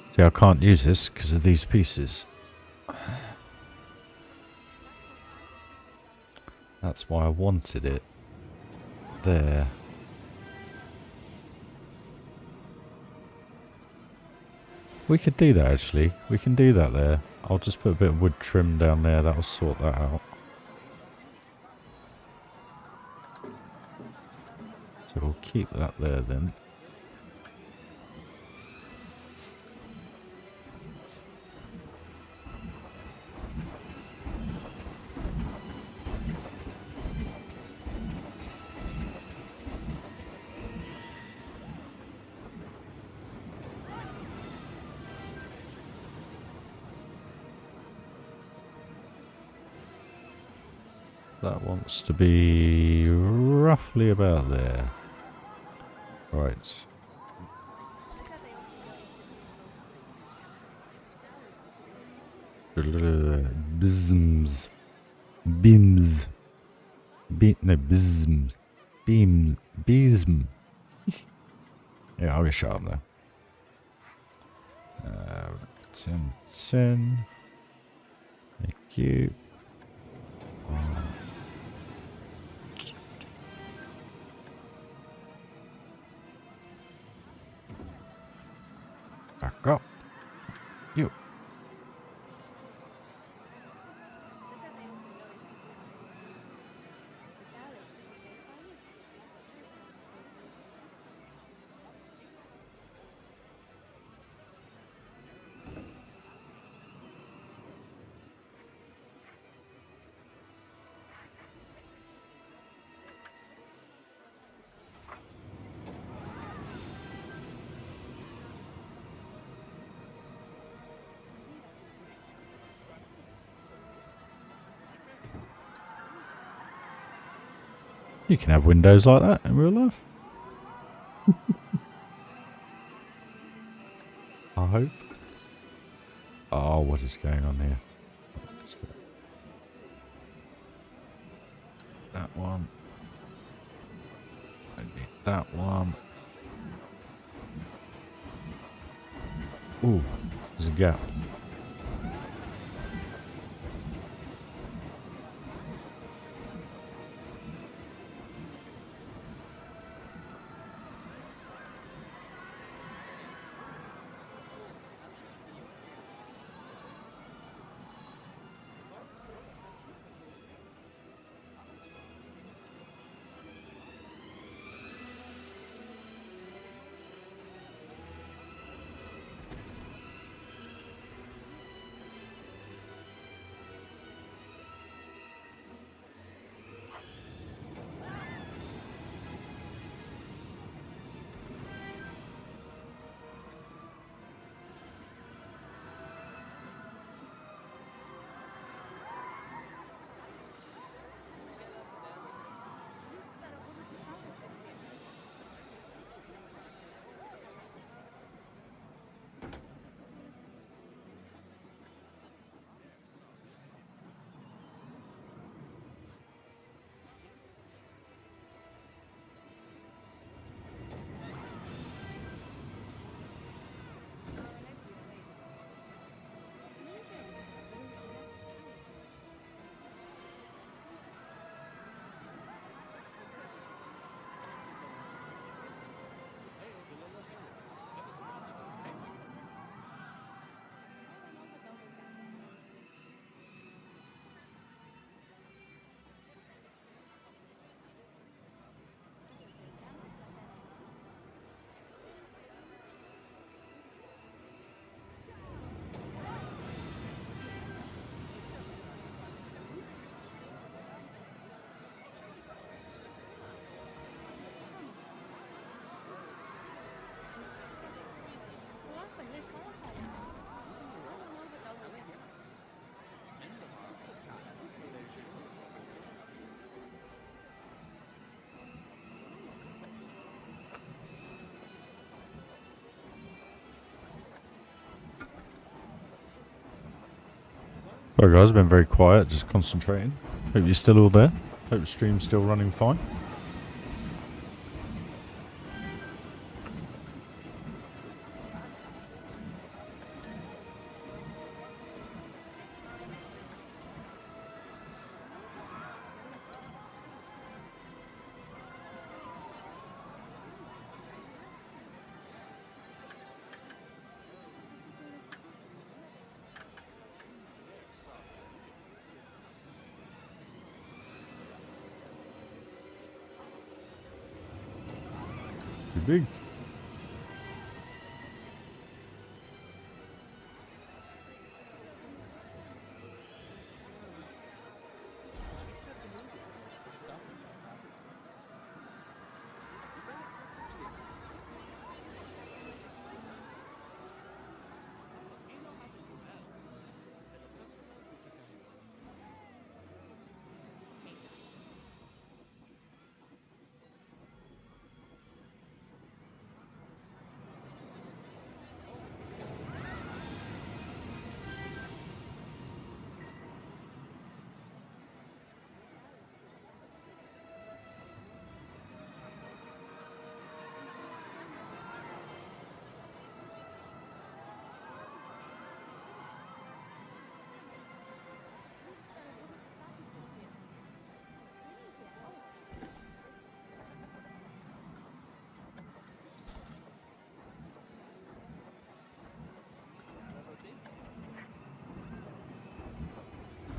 See, I can't use this because of these pieces. That's why I wanted it there. We could do that actually. We can do that there. I'll just put a bit of wood trim down there. That'll sort that out. So we'll keep that there then. That wants to be roughly about there. Right. Bzms. Beams. No, bzms. Beam. Beam. Yeah, I'll get shut up there. 10, 10. Thank you. Back up. You. You can have windows like that in real life. I hope. Oh, what is going on here? That one. Maybe that one. Ooh, there's a gap. Sorry guys, I've been very quiet, just concentrating. Hope you're still all there. Hope the stream's still running fine. Too big.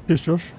Cheers, Josh.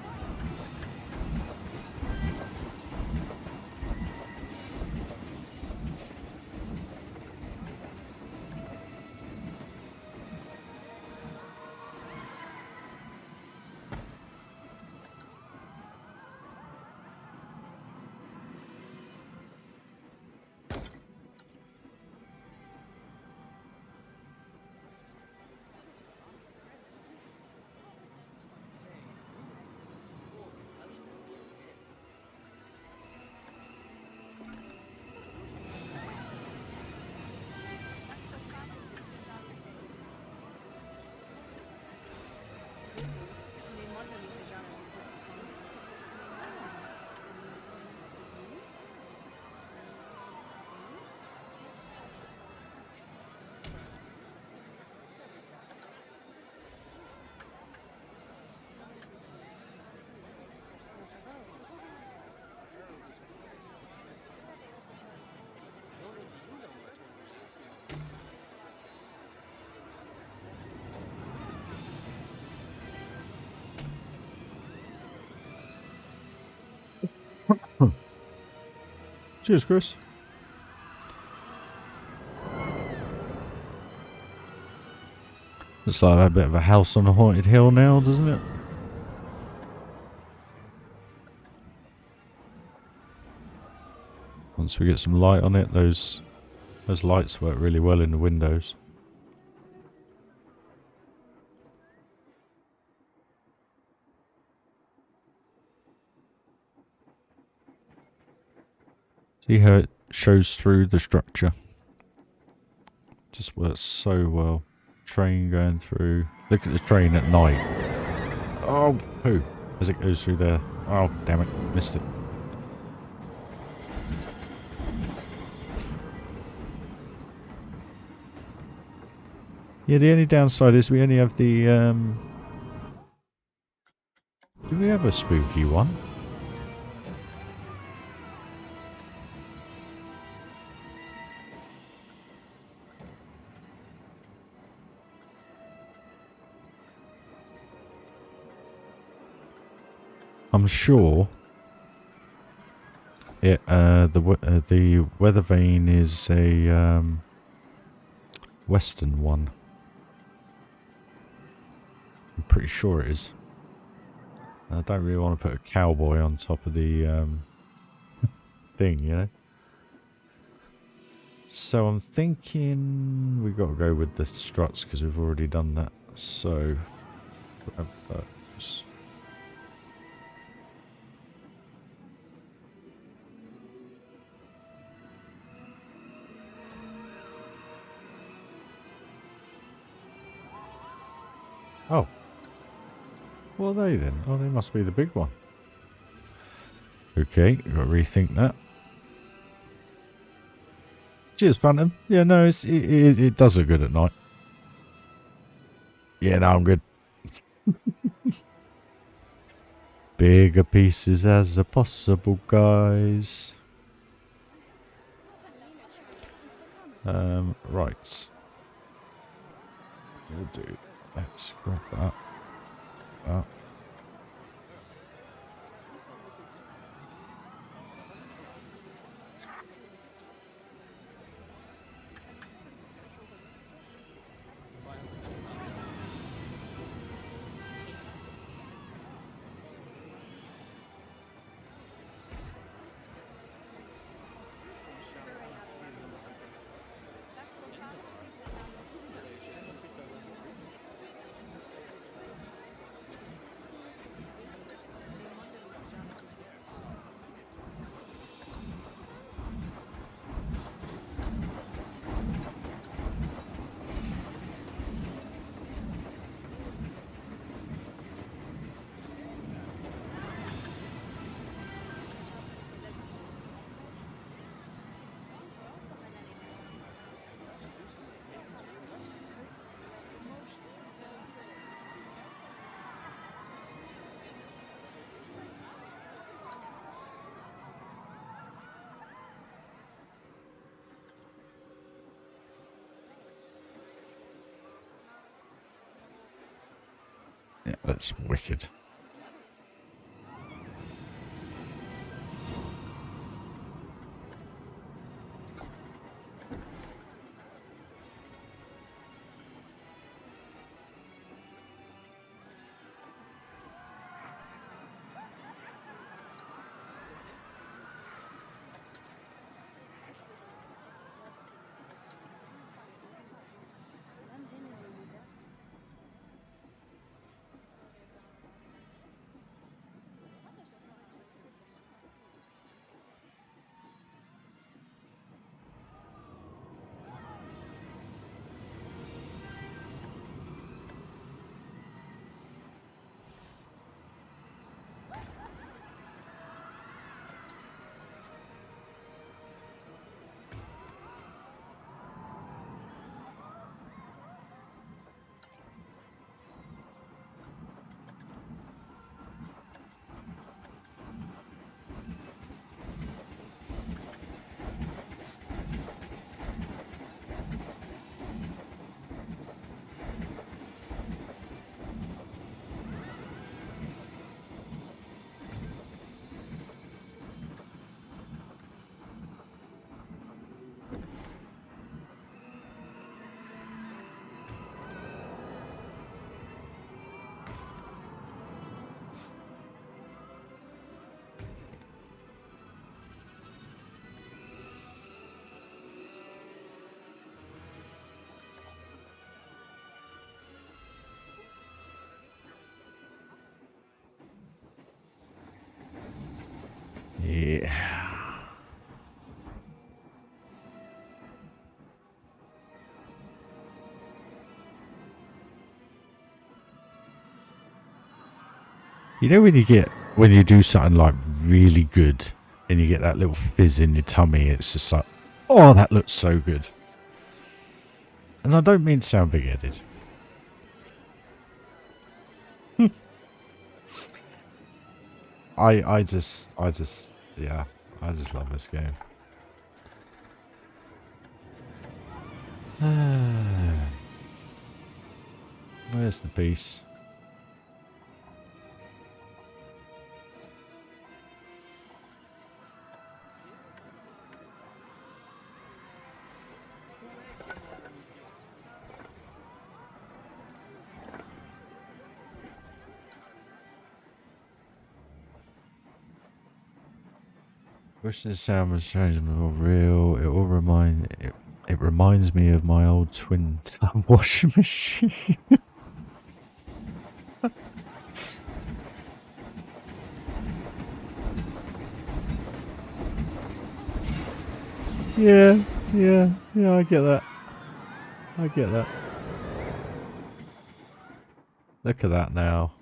Cheers, Chris. Looks like a bit of a house on a haunted hill now, doesn't it? Once we get some light on it, those lights work really well in the windows. See how it shows through the structure. Just works so well. Train going through. Look at the train at night. Oh, poo. As it goes through there. Oh, damn it. Missed it. Yeah, the only downside is we only have the, do we have a spooky one? I'm sure it, the weather vane is a, western one. I'm pretty sure it is. I don't really want to put a cowboy on top of the thing, you know. So I'm thinking we've got to go with the struts because we've already done that. So grab those. Oh. What are they then? Oh, they must be the big one. Okay, got to rethink that. Cheers, Phantom. Yeah, no, it does look good at night. Yeah, no, I'm good. Bigger pieces as a possible, guys. Right. We'll do. Let's grab that. That. Yeah, that's wicked. Yeah. You know when you do something like really good and you get that little fizz in your tummy, it's just like, oh, that looks so good. And I don't mean to sound big-headed. I just yeah, I just love this game. Where's the piece? Wish this sound was strange and more real. It reminds me of my old twin tub washing machine. Yeah, I get that. I get that. Look at that now.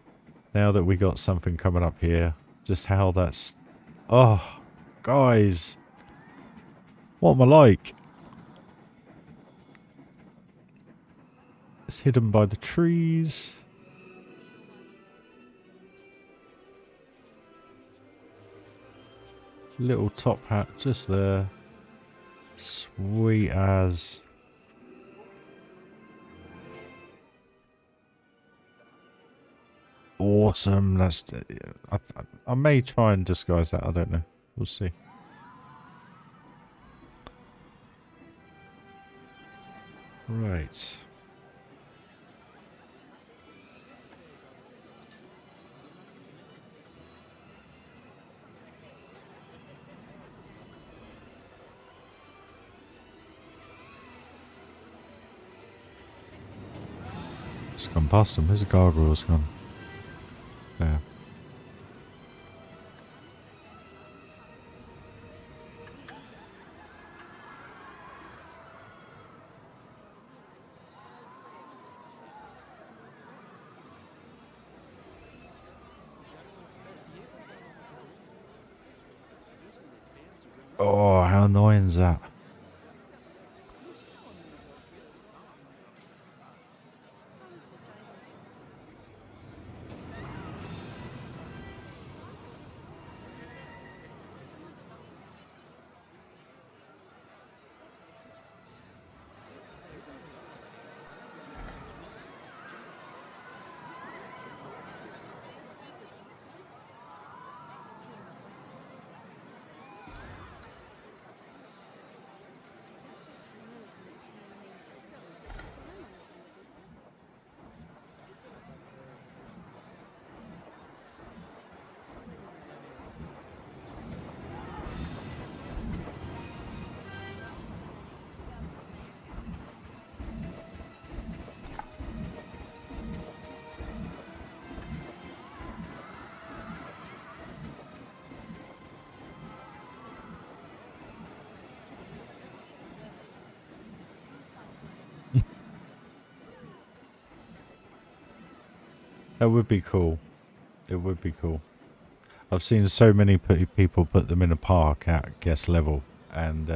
Now that we got something coming up here, just how that's... Oh, guys. What am I like? It's hidden by the trees. Little top hat just there. Sweet as. Awesome. That's... I may try and disguise that. I don't know. We'll see. Right. It's gone past him. Where's the gargoyle's gone? There. Oh, how annoying is that? That would be cool. It would be cool. I've seen so many people put them in a park at guest level, and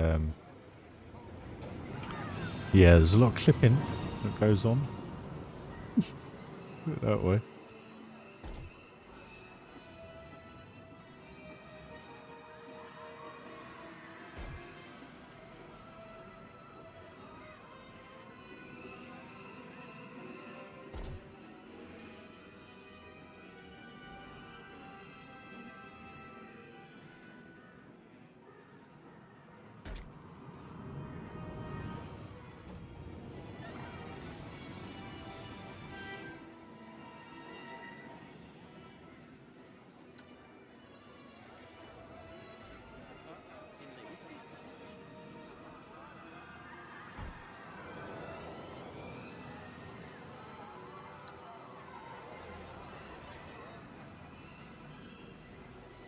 yeah, there's a lot of clipping that goes on. Put it that way.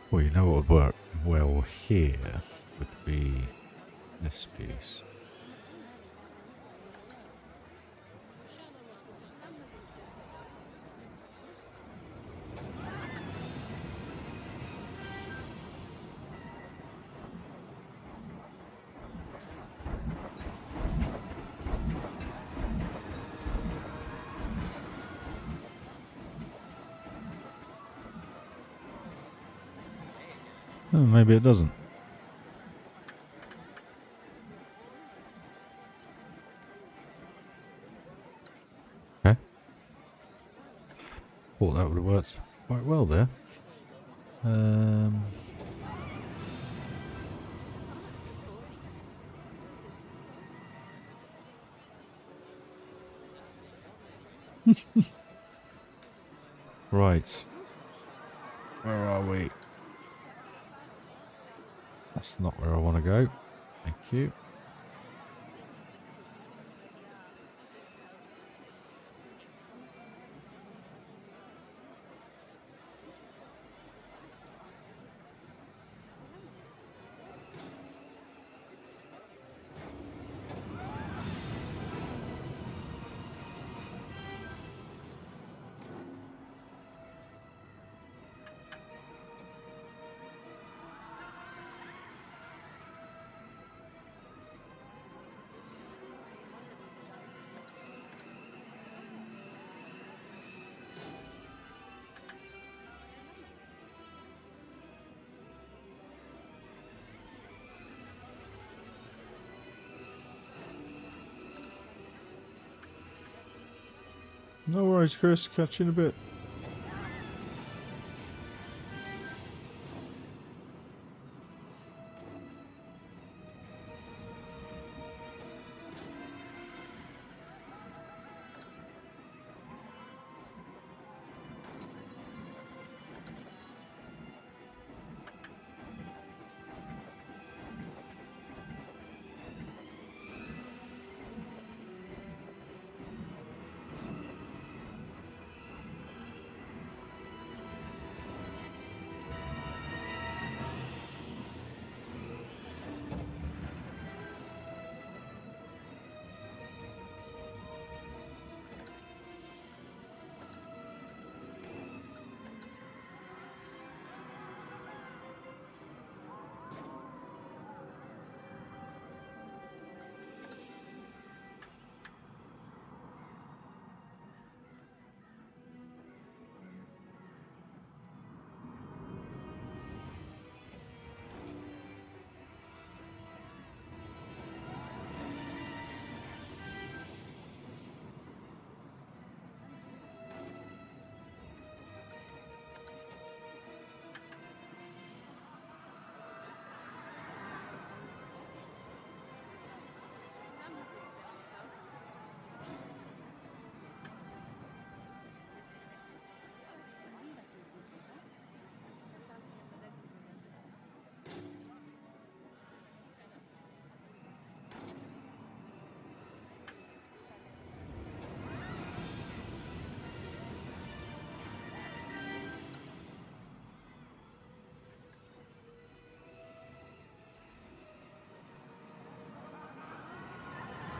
Well, you know what would work well here would be this piece. Oh, maybe it doesn't. Okay. Thought that would have worked quite well there. Right. Where are we? That's not where I want to go. Thank you. No worries, Chris. Catch you in a bit.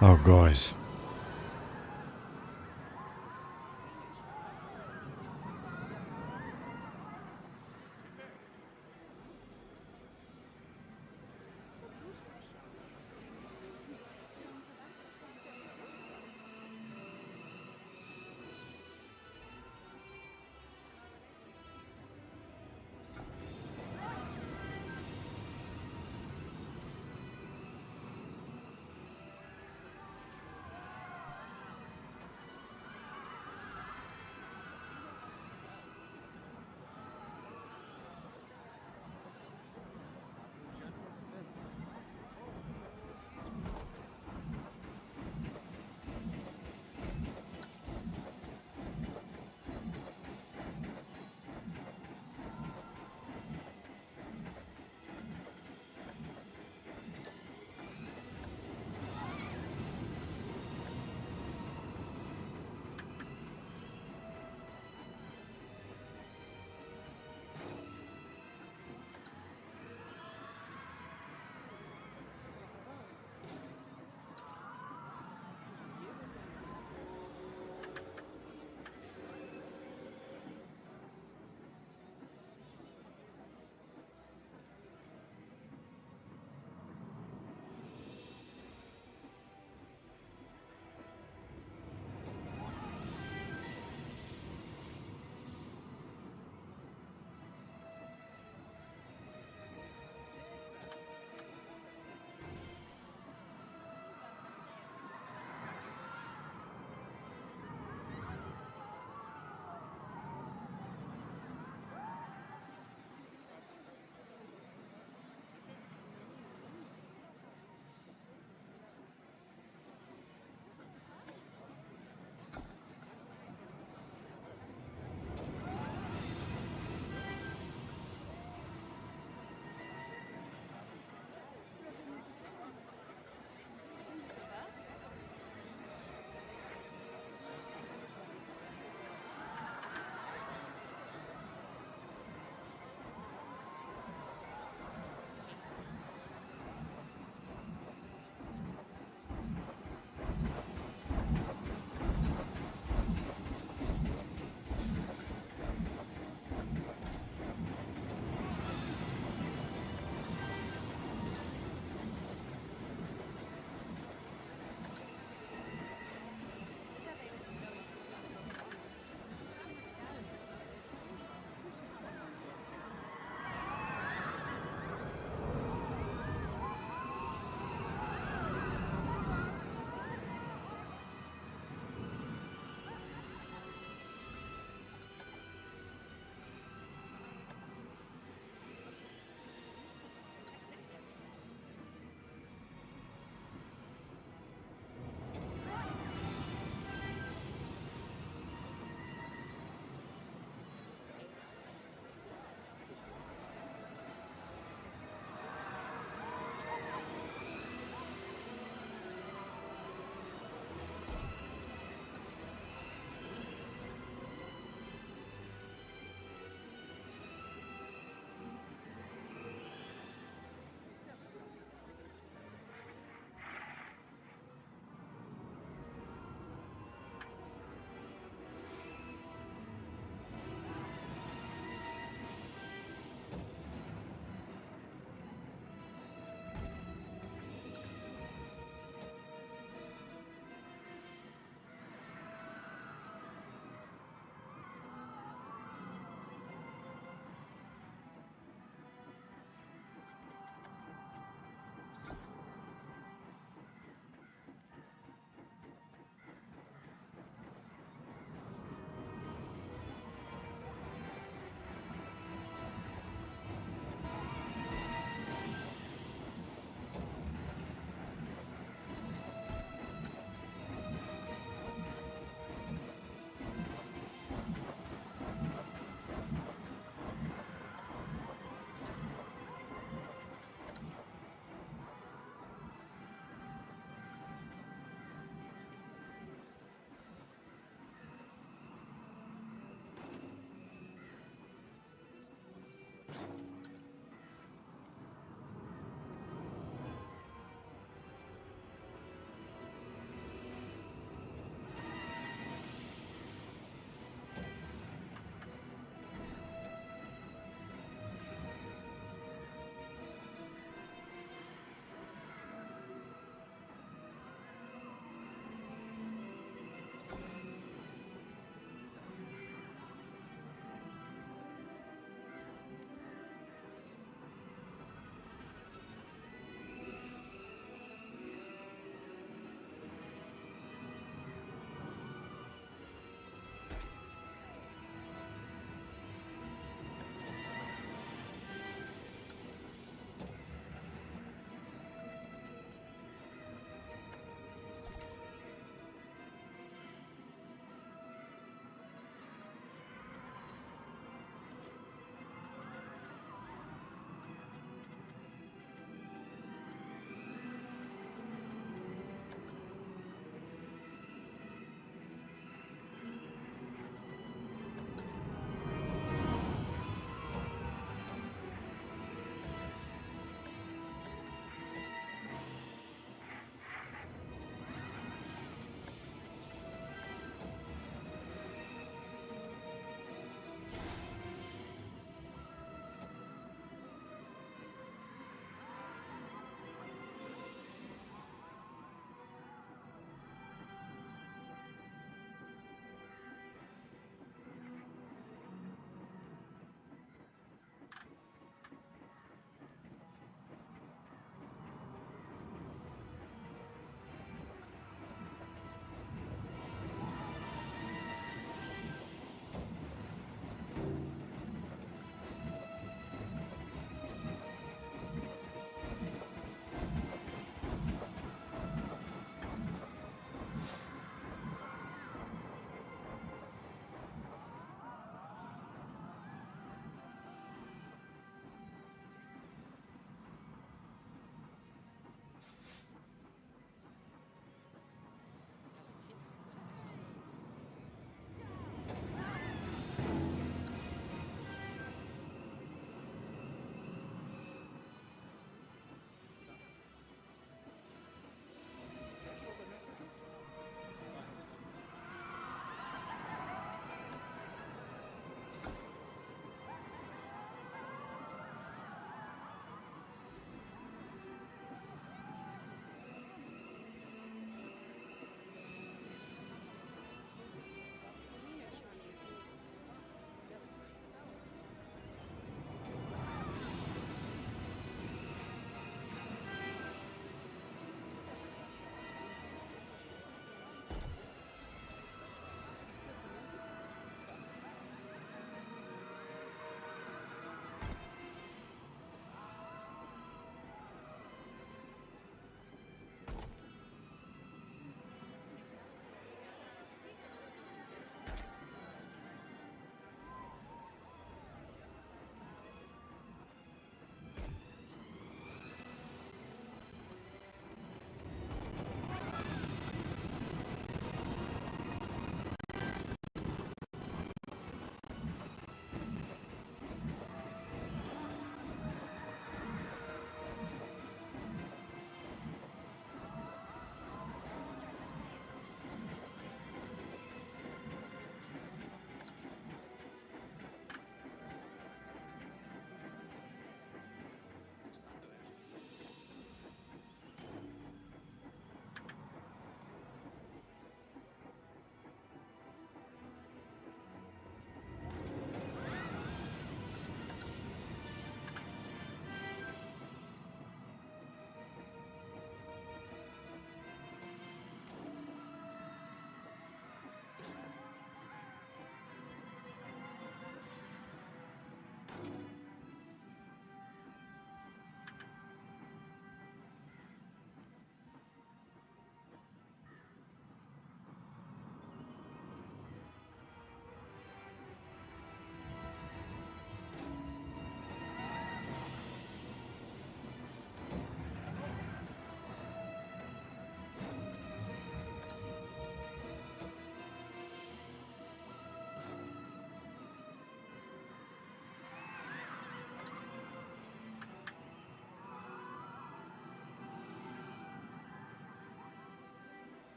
Oh, guys.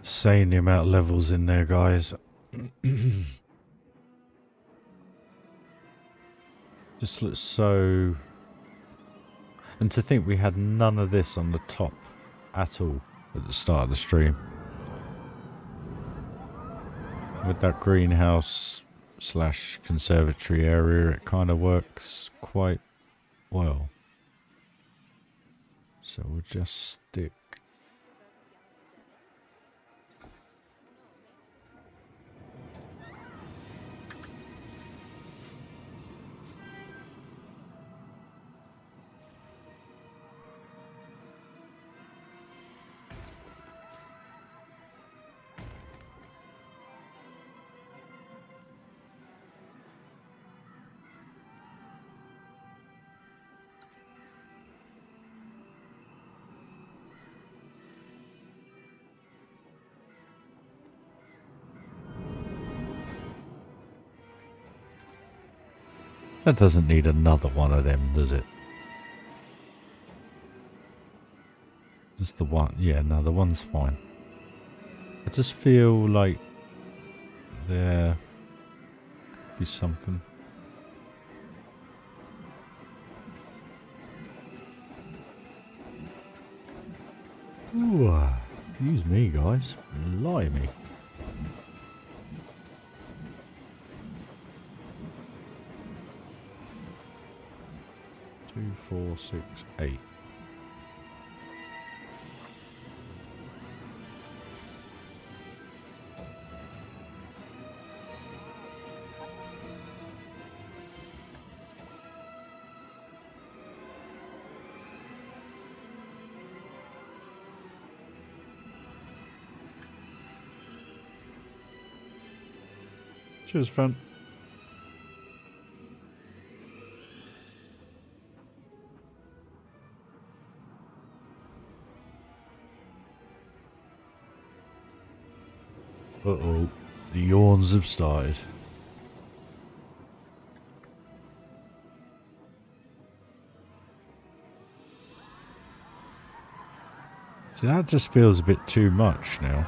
Insane the amount of levels in there, guys. Just looks so... And to think we had none of this on the top at all at the start of the stream. With that greenhouse / conservatory area, it kind of works quite well. So we'll just stick... That doesn't need another one of them, does it? Just the one. Yeah, no, the one's fine. I just feel like there could be something. Ooh, use me, guys. Blimey. 2, 4, 6, 8. Cheers, friend. Uh-oh, the yawns have started. See, that just feels a bit too much now.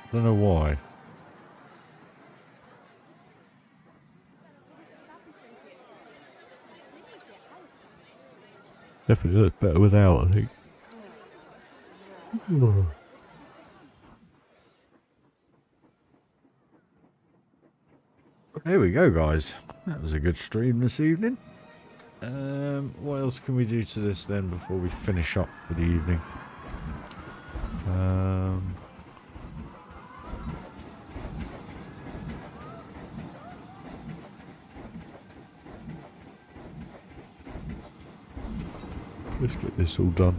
I don't know why. Definitely looks better without, I think. There we go, guys. That was a good stream this evening. What else can we do to this then before we finish up for the evening? Let's get this all done.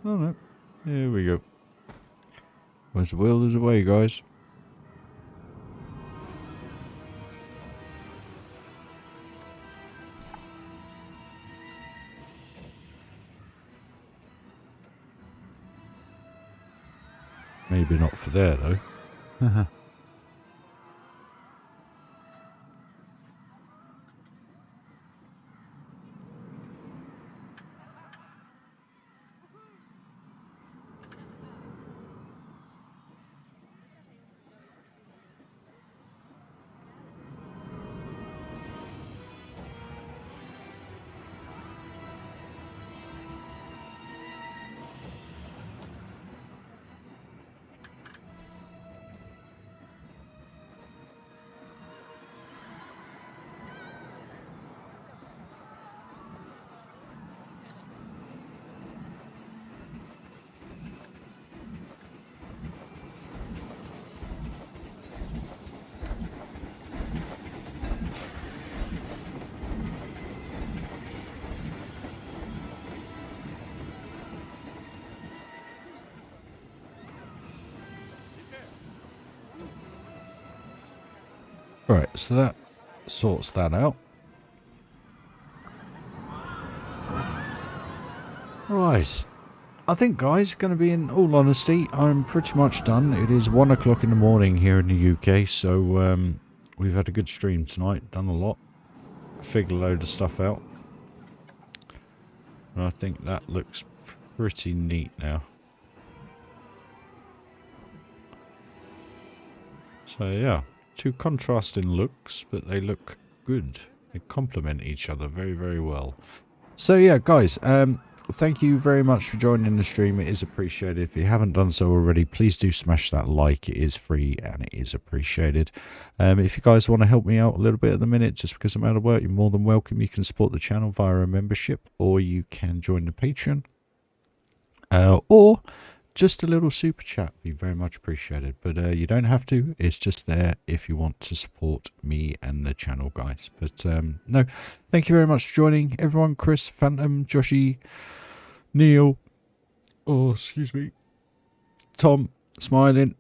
Oh no. Here we go. Where's the will, there's a way, guys. Maybe not for there, though. Right, so that sorts that out. Right. I think, guys, going to be, in all honesty, I'm pretty much done. It is 1 o'clock in the morning here in the UK, so we've had a good stream tonight, done a lot. Figured a load of stuff out. And I think that looks pretty neat now. So, yeah. Two contrasting looks, but they look good. They complement each other very, very well. So yeah, guys, thank you very much for joining the stream. It is appreciated. If you haven't done so already, please do smash that like. It is free and it is appreciated. If you guys want to help me out a little bit at the minute, just because I'm out of work, you're more than welcome. You can support the channel via a membership, or you can join the Patreon, or just a little super chat, be very much appreciated. But you don't have to. It's just there if you want to support me and the channel, guys. But no, thank you very much for joining, everyone. Chris, Phantom, Joshy, Neil, oh excuse me, Tom, Smiling,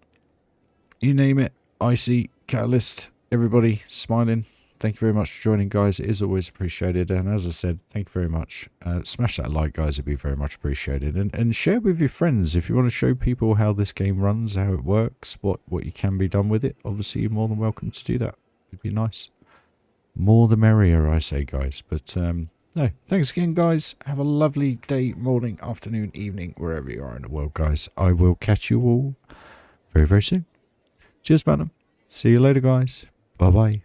you name it, Icy, Catalyst, everybody smiling. Thank you very much for joining, guys. It is always appreciated. And as I said, thank you very much. Smash that like, guys. It'd be very much appreciated. And share with your friends if you want to show people how this game runs, how it works, what you can be done with it. Obviously, you're more than welcome to do that. It'd be nice. More the merrier, I say, guys. But no, thanks again, guys. Have a lovely day, morning, afternoon, evening, wherever you are in the world, guys. I will catch you all very, very soon. Cheers, Phantom. See you later, guys. Bye-bye.